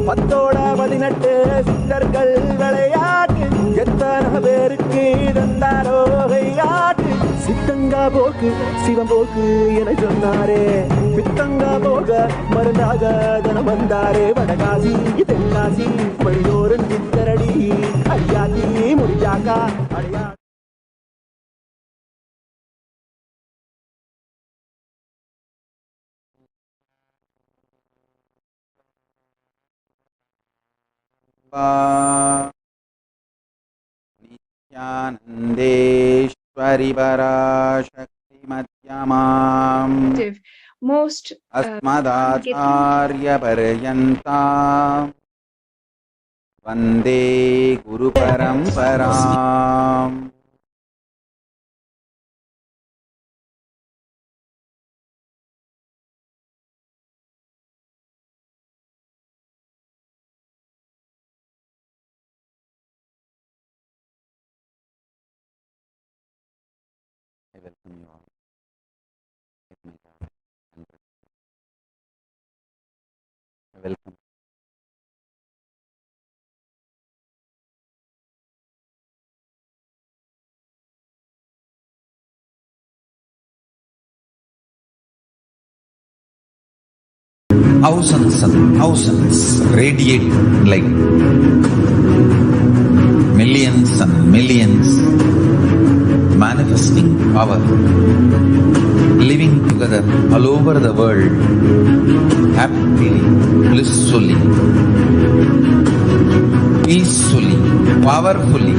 பத்தோட 18 சித்தர்கள் விளையாட்டு எத்தனை பேருக்கு தந்தாரோ கையாட்டு சித்தங்கா போக்கு சிவம் போக்கு என சொன்னாரே பித்தங்கா போக மருந்தாக தனம் வந்தாரே வடகாசி தென்காசி வழியோரன் சித்தரடி அடியாத்தி முடியாக்கா அடியா नित्यानन्देश्वरि पराशक्ति मध्यमाम् most अस्मदाचार्य पर्यन्ताम् वन्दे गुरु परम्पराम् I welcome you all. I welcome. Thousands and thousands radiate like millions and millions, manifesting power, living together all over the world, happily, blissfully, peacefully, powerfully.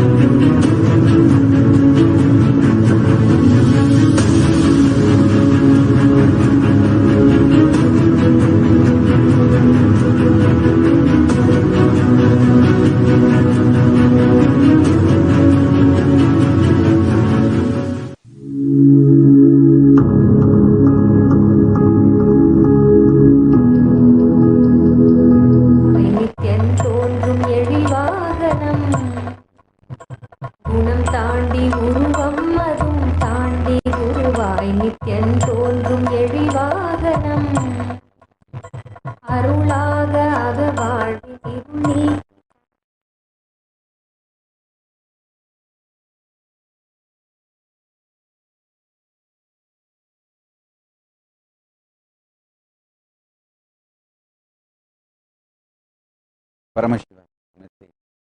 Paramashiva,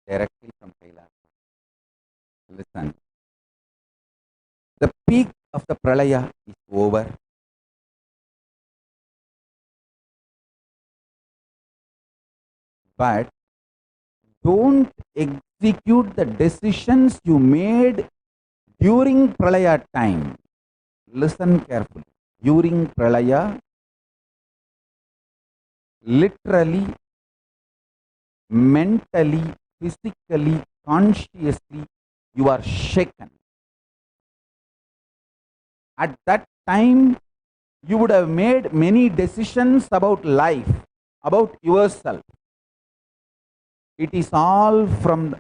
directly from KAILASA. Listen. The peak of the pralaya is over. But don't execute the decisions you made during pralaya time. Listen carefully. During pralaya, literally, mentally, physically, consciously, you are shaken. At that time, you would have made many decisions about life, about yourself. It is all from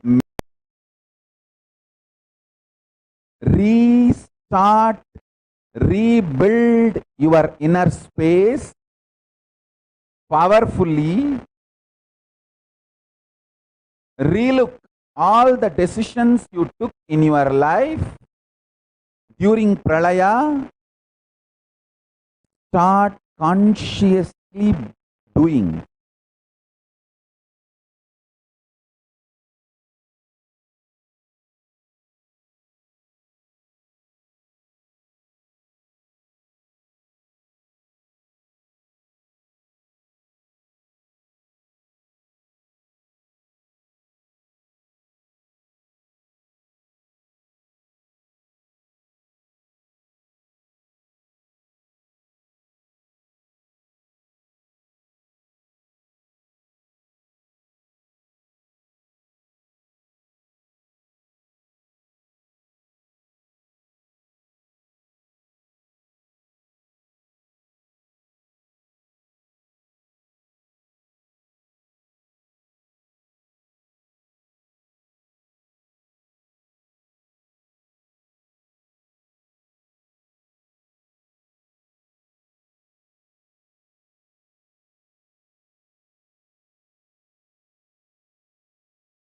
restart, rebuild your inner space powerfully. Relook all the decisions you took in your life during pralaya. Start consciously doing.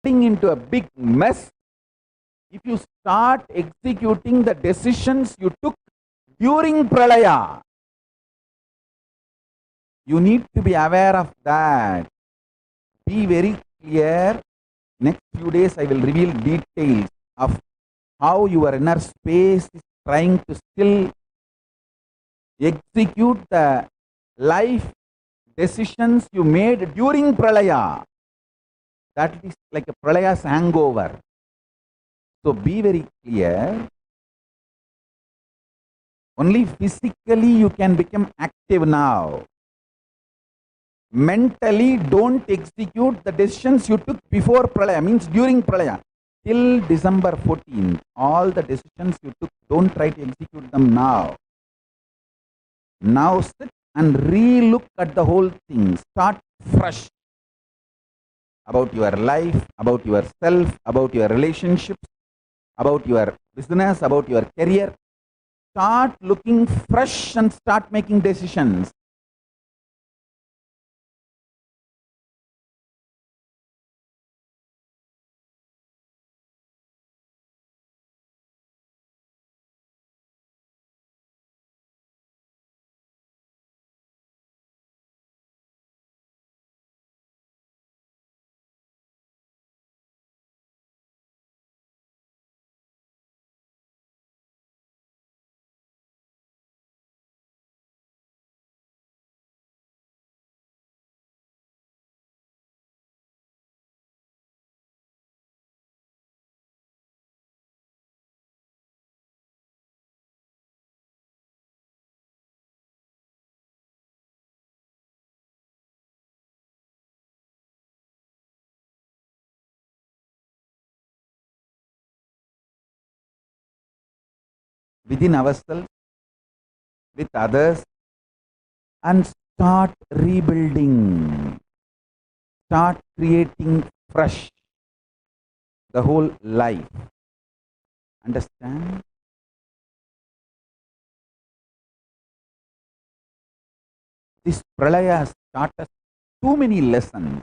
into a big mess if you start executing the decisions you took during pralaya. You need to be aware of that. Be very clear. Next few days I will reveal details of how your inner space is trying to still execute the life decisions you made during pralaya. That is like a pralaya's hangover. So be very clear. Only physically you can become active now. Mentally, don't execute the decisions you took before pralaya, means during pralaya. Till December 14th, all the decisions you took, don't try to execute them now. Now sit and re-look at the whole thing. Start fresh about your life, about yourself, about your relationships, about your business, about your career. Start looking fresh and start making decisions. Within ourselves, with others, and start rebuilding. Start creating fresh the whole life. Understand? This pralaya has taught us too many lessons.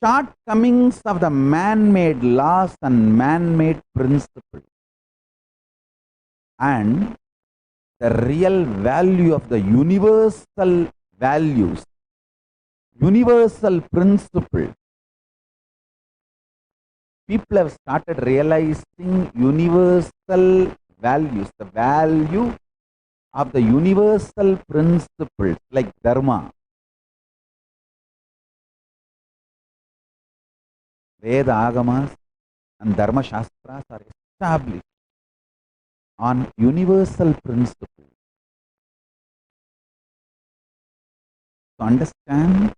Shortcomings of the man-made laws and man-made principles, and the real value of the universal values, universal principles. People have started realizing universal values, the value of the universal principles like dharma. Veda agamas and dharma shastras are established on universal principles. To understand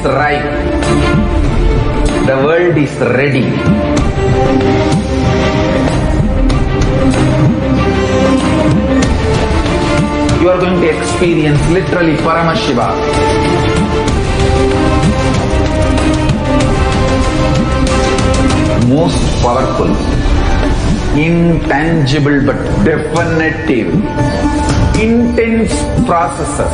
ripe. The world is ready. You are going to experience literally Paramashiva. Most powerful, intangible but definitive, intense processes.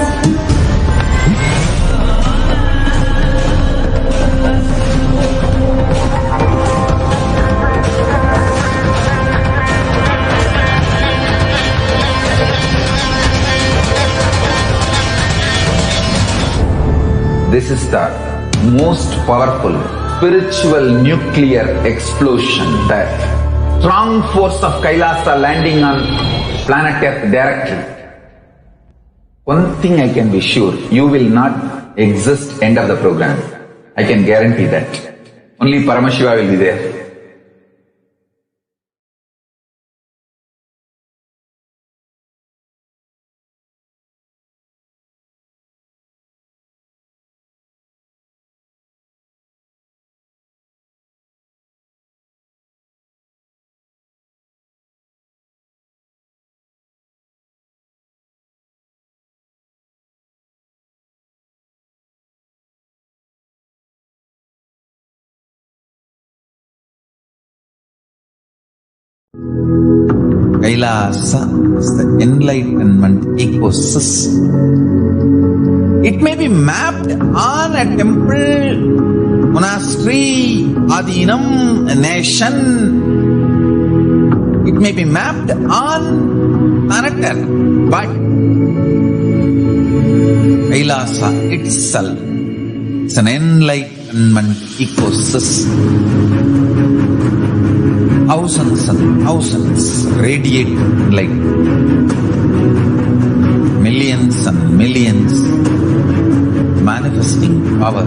This is the most powerful spiritual nuclear explosion, the strong force of Kailasa landing on planet Earth directly. One thing I can be sure, you will not exist end of the program. I can guarantee that. Only Paramashiva will be there. Kailasa is the enlightenment ecosystem. It may be mapped on a temple, monastery, adhinam, a nation. It may be mapped on planet Earth, but Kailasa itself is an enlightenment ecosystem. Thousands and thousands radiating light. Millions and millions manifesting power.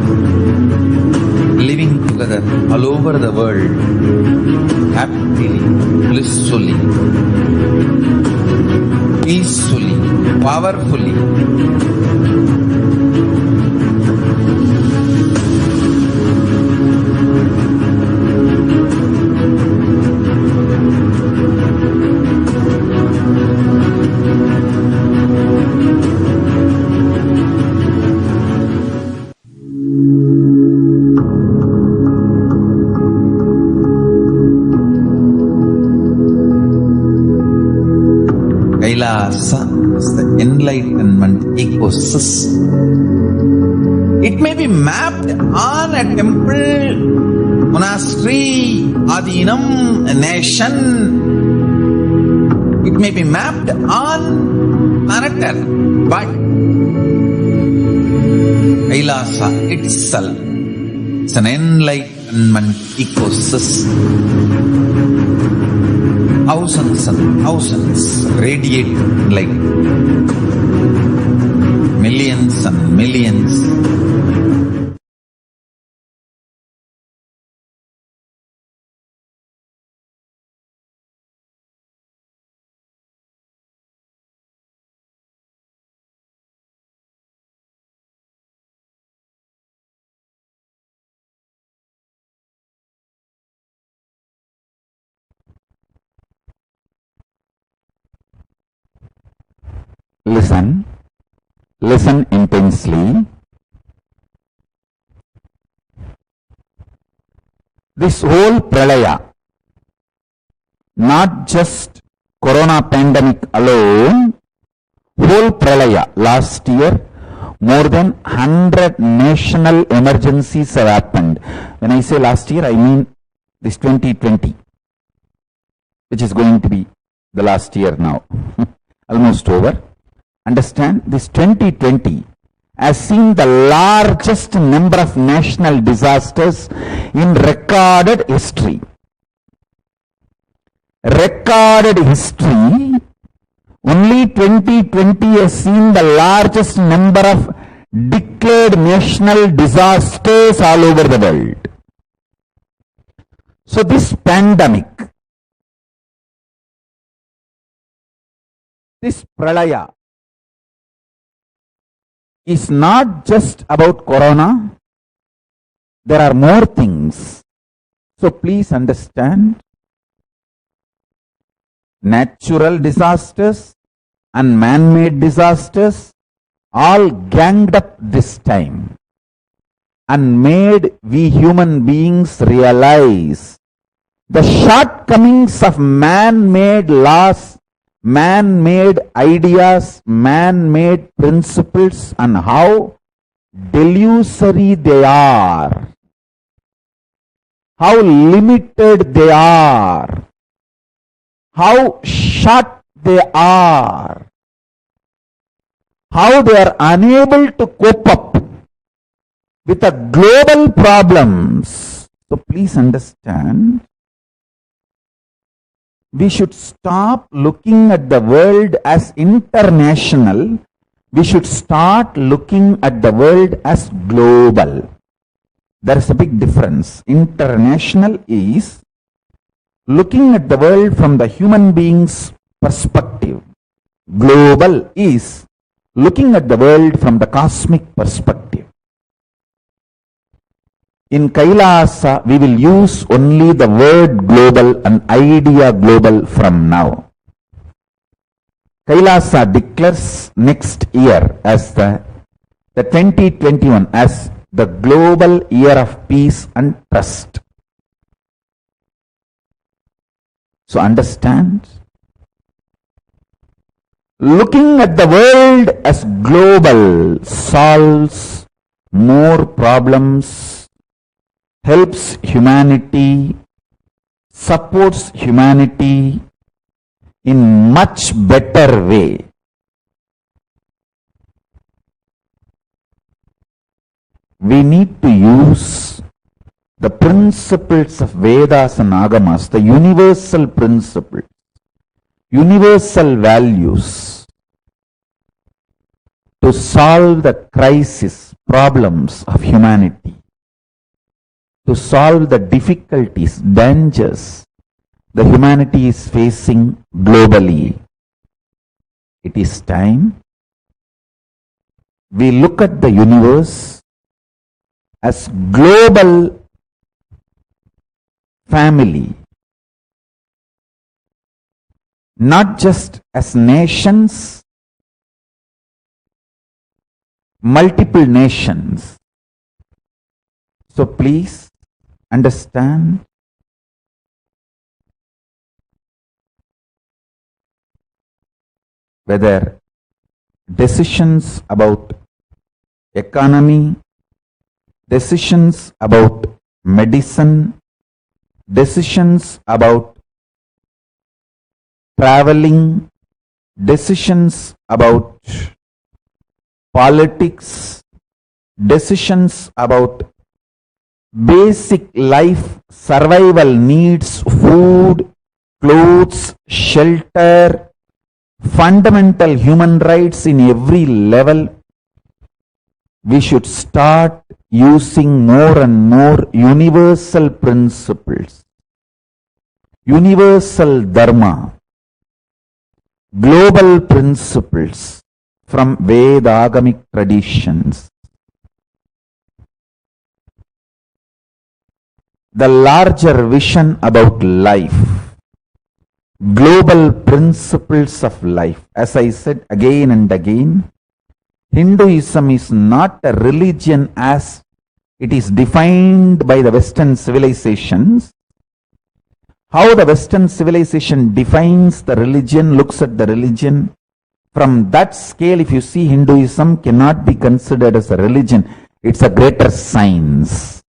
Living together all over the world. Happily, blissfully, peacefully, powerfully. Kailasa is the enlightenment ecosystem. It may be mapped on a temple, monastery, adhinam, a nation. It may be mapped on planet Earth, but Kailasa itself is an enlightenment ecosystem. Thousands and thousands radiating light. Millions and millions. Listen intensely. This whole pralaya, not just corona pandemic alone, whole pralaya, last year, more than 100 national emergencies have happened. When I say last year, I mean this 2020, which is going to be the last year now, almost over. Understand, this 2020 has seen the largest number of national disasters in recorded history. Recorded history, only 2020 has seen the largest number of declared national disasters all over the world. So this pandemic, this pralaya, is not just about corona, there are more things. So please understand, natural disasters and man-made disasters all ganged up this time and made we human beings realize the shortcomings of man-made laws, man-made ideas, man-made principles, and how delusory they are, how limited they are, how short they are, how they are unable to cope up with the global problems. So please understand, we should stop looking at the world as international. We should start looking at the world as global. There is a big difference. International is looking at the world from the human being's perspective. Global is looking at the world from the cosmic perspective. In KAILASA, we will use only the word global and idea global from now. KAILASA declares next year as the 2021 as the global year of peace and trust. So understand, looking at the world as global solves more problems, helps humanity, supports humanity in much better way. We need to use the principles of Vedas and Agamas, the universal principles, universal values to solve the crisis, problems of humanity, to solve the difficulties, dangers the humanity is facing globally. It is time we look at the universe as global family, not just as nations, multiple nations. So please understand, whether decisions about economy, decisions about medicine, decisions about traveling, decisions about politics, decisions about basic life survival needs, food, clothes, shelter, fundamental human rights in every level, we should start using more and more universal principles, universal dharma, global principles from Vedagamic traditions. The larger vision about life, global principles of life. As I said again and again, Hinduism is not a religion as it is defined by the Western civilizations. How the Western civilization defines the religion, looks at the religion, from that scale, if you see, Hinduism cannot be considered as a religion. It's a greater science.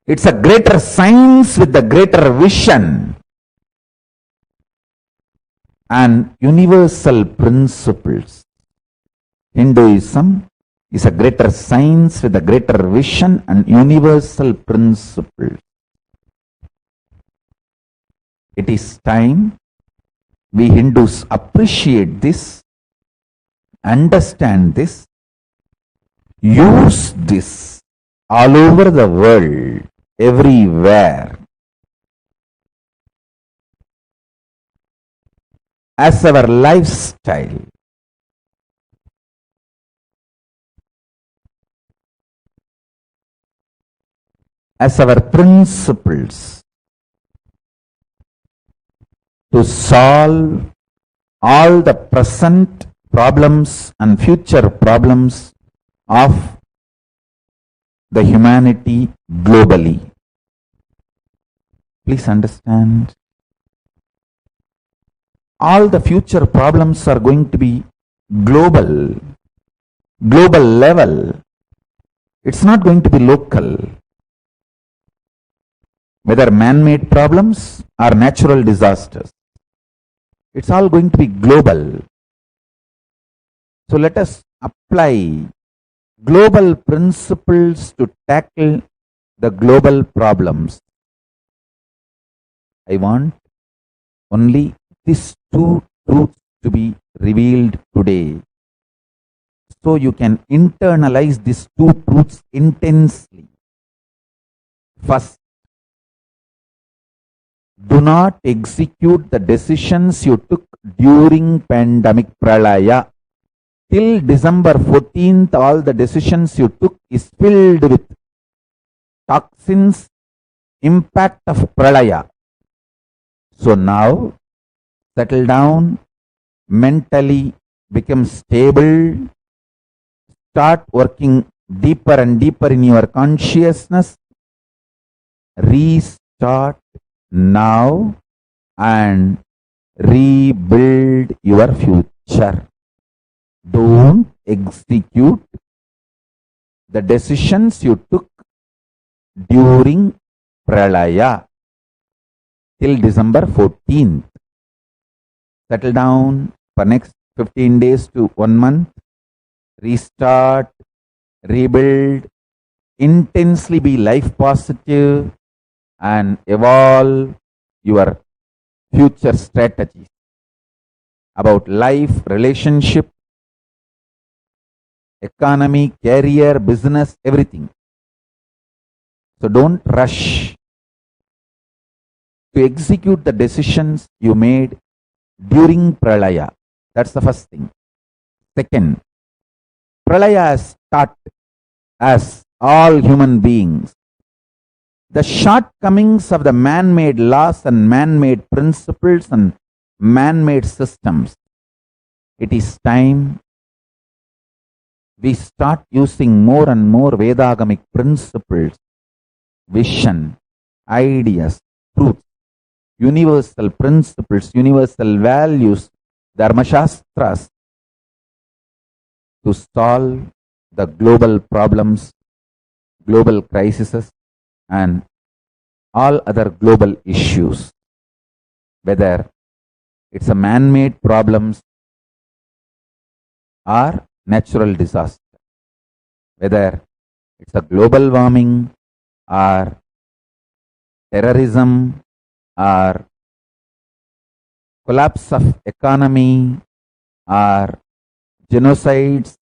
It's a greater science with a greater vision and universal principles. Hinduism is a greater science with a greater vision and universal principles. It is time we Hindus appreciate this, understand this, use this all over the world, everywhere, as our lifestyle. as our principles to solve all the present problems and future problems of the humanity globally. Please understand. All the future problems are going to be global level. It's not going to be local. Whether man-made problems or natural disasters, it's all going to be global. So let us apply global principles to tackle the global problems. I want only these two truths to be revealed today, so you can internalize these two truths intensely. First, do not execute the decisions you took during pandemic pralaya. Till December 14th, all the decisions you took is filled with toxins, impact of pralaya. So now, settle down, mentally become stable, start working deeper and deeper in your consciousness, restart now and rebuild your future. Don't execute the decisions you took during pralaya till December 14th. Settle down for next 15 days to 1 month. Restart, rebuild, intensely be life positive and evolve your future strategies about life, relationship, economy, career, business, everything. So don't rush to execute the decisions you made during pralaya. That's the first thing. Second, pralaya has taught as all human beings the shortcomings of the man-made laws and man-made principles and man-made systems. It is time we start using more and more Vedagamic principles, vision, ideas, truth, universal principles, universal values, Dharma Shastras to solve the global problems, global crises, and all other global issues. Whether it's a man-made problems or natural disaster, whether it's a global warming or terrorism or collapse of economy or genocides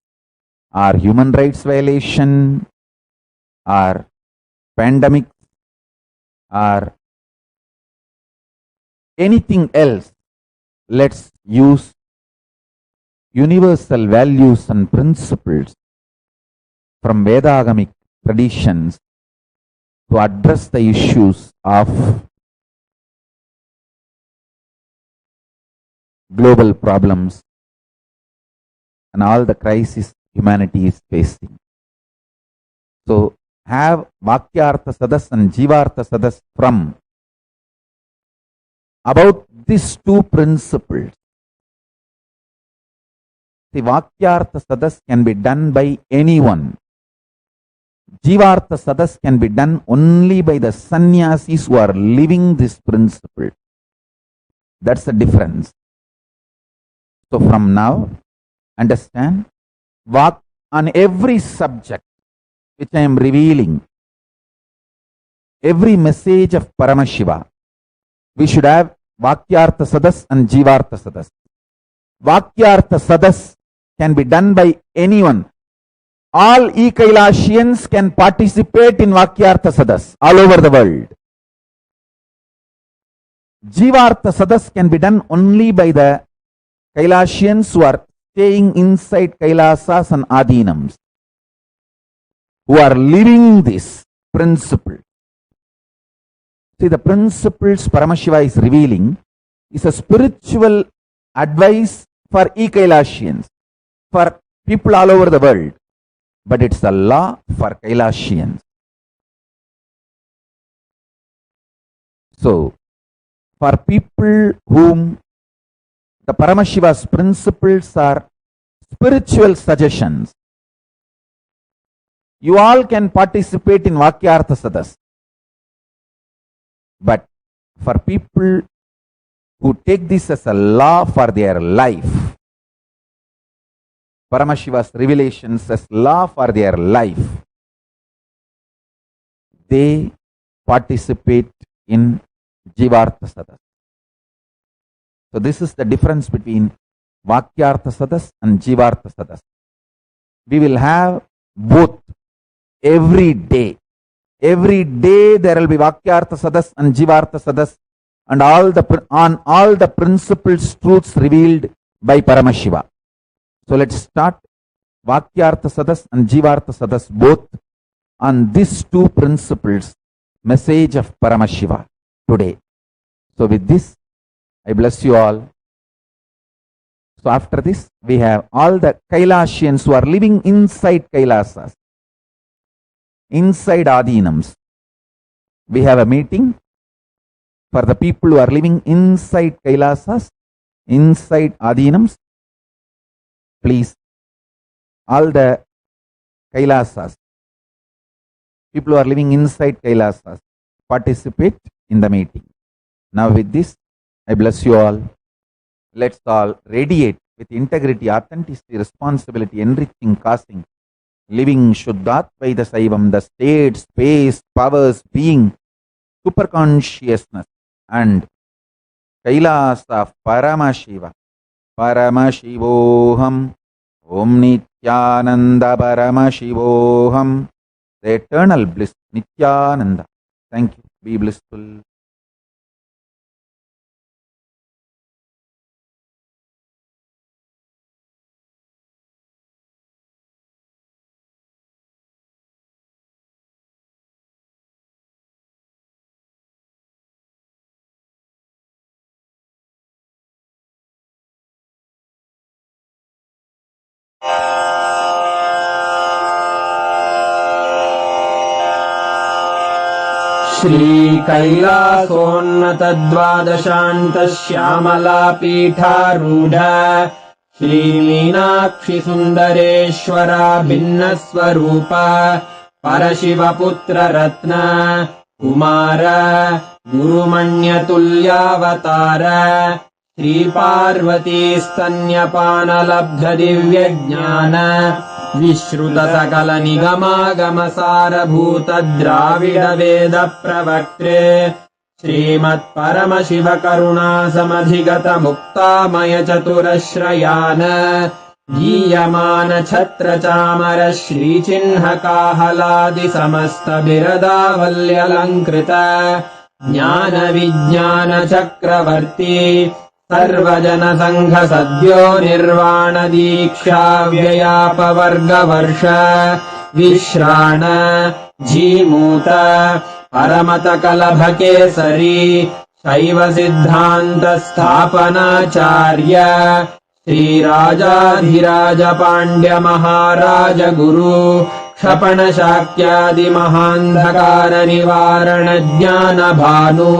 or human rights violation or pandemic or anything else, let's use universal values and principles from Vedagamic traditions to address the issues of global problems and all the crises humanity is facing. So have Vakyartha Sadas and Jivartha Sadas from about these two principles. The Vakyartha Sadas can be done by anyone. Jivartha Sadas can be done only by the sannyasis who are living this principle. That's the difference. So from now, understand, on every subject which I am revealing, every message of Paramashiva, we should have Vakyartha Sadas and Jivartha Sadas. Vakyartha Sadas can be done by anyone. All e-Kailasians can participate in Vakyartha Sadas all over the world. Jivartha Sadas can be done only by the Kailasians who are staying inside Kailasas and Adinams, who are living this principle. See, the principles Paramashiva is revealing is a spiritual advice for e-Kailasians, for people all over the world. But it's a law for Kailasians. So, for people whom the Paramashiva's principles are spiritual suggestions, you all can participate in Vakyartha Sadas. But for people who take this as a law for their life, Paramashiva's revelations as law for their life, they participate in Jivartha Sadas. So this is the difference between Vakyartha Sadas and Jivartha Sadas. We will have both every day. Every day there will be Vakyartha Sadas and Jivartha Sadas, and on all the principles, truths revealed by Paramashiva. So let's start Vakyartha Sadas and Jivartha Sadas both on these two principles, message of Paramashiva today. So with this, I bless you all. So after this, we have all the Kailasians who are living inside Kailasas, inside Adinams. We have a meeting for the people who are living inside Kailasas, inside Adinams. Please, all the Kailasas, people who are living inside Kailasas, participate in the meeting. Now with this, I bless you all. Let's all radiate with integrity, authenticity, responsibility, enriching, causing, living Shuddhatvaida Saivam, the state, space, powers, being, super consciousness, and Kailasa Paramashiva, Paramashivoham, Om Nithyananda Paramashivoham, the eternal bliss, Nithyananda. Thank you. Be blissful. श्रीकैलासोन्नतद्वादशान्तश्यामलापीठारूढ श्रीमीनाक्षिसुन्दरेश्वरा भिन्नस्वरूप परशिवपुत्ररत्न Kumar गुरुमण्यतुल्यावतार श्रीपार्वतीस्तन्यपानलब्धदिव्यज्ञान विश्रुतसकलनिगमागमसारभूतद्राविडवेदप्रवक्त्रे श्रीमत्परमशिवकरुणासमधिगतमुक्तामयचतुरश्रयान् गीयमानछत्रचामर श्रीचिह्नकाहलादिसमस्तबिरदावल्यलङ्कृत ज्ञानविज्ञानचक्रवर्ती सर्वजनसङ्घसद्यो निर्वाणदीक्षाव्ययापवर्गवर्ष विश्राण Jimuta परमतकलभकेसरी शैवसिद्धान्तस्थापनाचार्य श्रीराजाधिराजपाण्ड्यमहाराजगुरु क्षपणशाक्यादिमहान्धकारनिवारणज्ञानभानु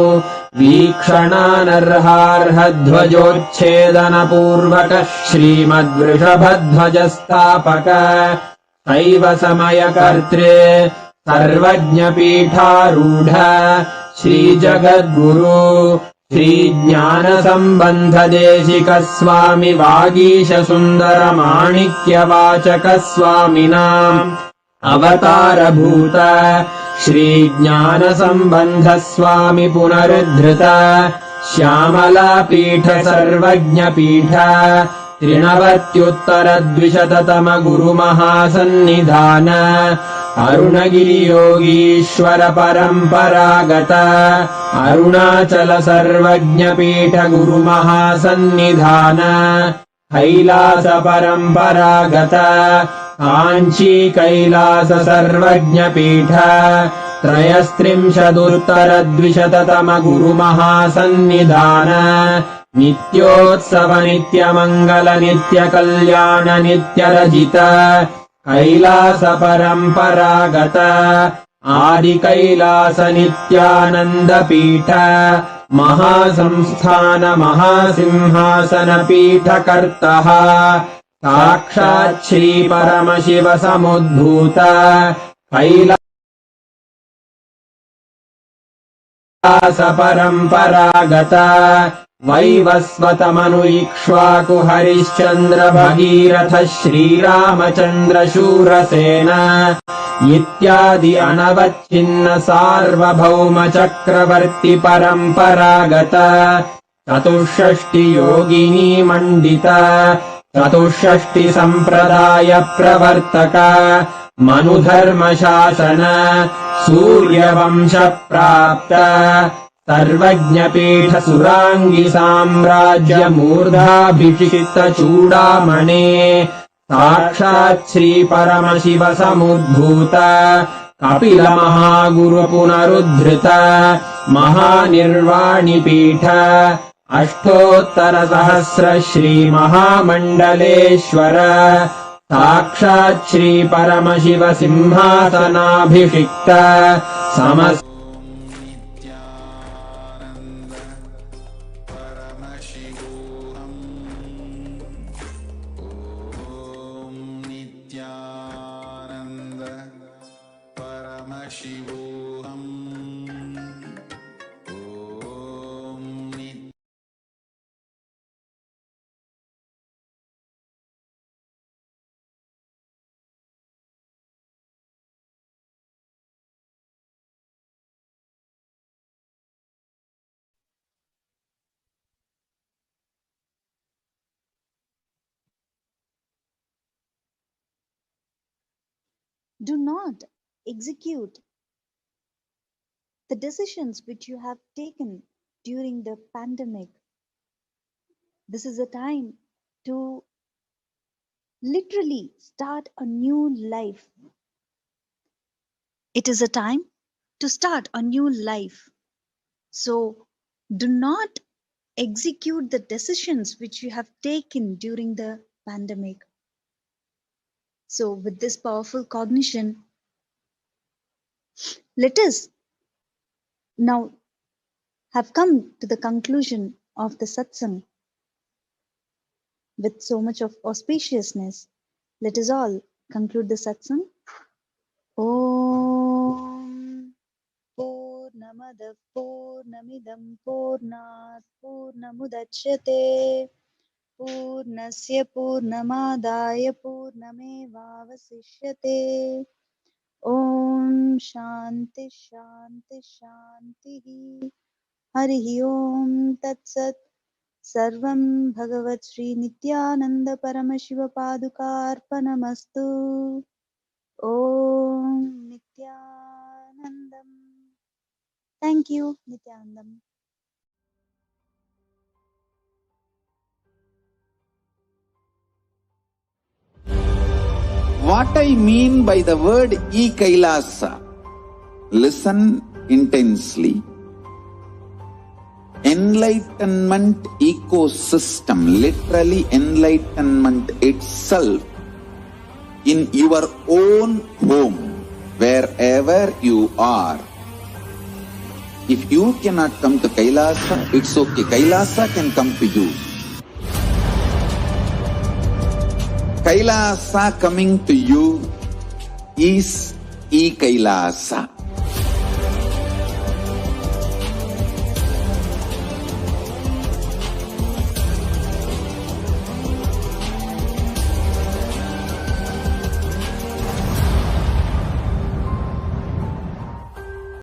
वीक्षणानर्हार्हध्वजोच्छेदनपूर्वक श्रीमद्वृषभध्वजस्थापक शैवसमयकर्त्रे सर्वज्ञपीठारूढ श्रीजगद्गुरु श्रीज्ञानसम्बन्धदेशिकस्वामि वागीशसुन्दरमाणिक्यवाचकस्वामिनाम् अवतारभूत श्रीज्ञानसम्बन्धस्वामि पुनरुद्धृत श्यामलापीठ सर्वज्ञपीठ त्रिनवत्युत्तरद्विशततम गुरुमहासन्निधान अरुणगिरियोगीश्वर परम्परागत अरुणाचल सर्वज्ञपीठ गुरुमहासन्निधान कैलास परम्परागत काञ्ची कैलास सर्वज्ञपीठ त्रयस्त्रिंशदुत्तरद्विशततमगुरुमहासन्निधान नित्योत्सव नित्यमङ्गल नित्यकल्याण नित्यरजित कैलास परम्परागत आदिकैलास नित्यानन्दपीठ महासंस्थान महासिंहासन पीठकर्तः साक्षात् श्री परमशिव समुद्भूत कैलास परम्परागत वैवस्वतमनु इक्ष्वाकु हरिश्चन्द्र भगीरथ श्रीरामचन्द्र शूरसेन इत्यादि अनवच्छिन्न सार्वभौम चक्रवर्ति परम्परागत चतुष्षष्टि योगिनी मण्डित चतुष्षष्टि सम्प्रदाय प्रवर्तक मनुधर्म शासन सूर्यवंश प्राप्त सर्वज्ञपीठ सुराङ्गी साम्राज्य मूर्धाभिषिक्त चूडामणे साक्षात् श्री परमशिव समुद्भूत कपिल महागुरु पुनरुद्धृत महानिर्वाणिपीठ अष्टोत्तर सहस्र श्री महामण्डलेश्वर साक्षात् श्री परमशिव सिंहासनाभिषिक्त समस्त Paramashivoham. Do not execute the decisions which you have taken during the pandemic. This is a time to literally start a new life. It is a time to start a new life. So do not execute the decisions which you have taken during the pandemic. So with this powerful cognition, let us now have come to the conclusion of the satsang. With so much of auspiciousness, let us all conclude the satsang. Om Purnamada Purnamidam Purnat Purnamudachyate Purnasya Purnamadaya Purnamevavasishyate. Om Shanti Shanti Shanti. Harihi Om Tat Sat. Sarvam Bhagavat Sri Nithyananda Paramashiva Padukarpanamastu. Om Nithyanandam. Thank you, Nithyanandam. What I mean by the word KAILASA, listen intensely. Enlightenment ecosystem, literally enlightenment itself, in your own home, wherever you are. If you cannot come to KAILASA, it's okay. KAILASA can come to you. KAILASA coming to you is KAILASA.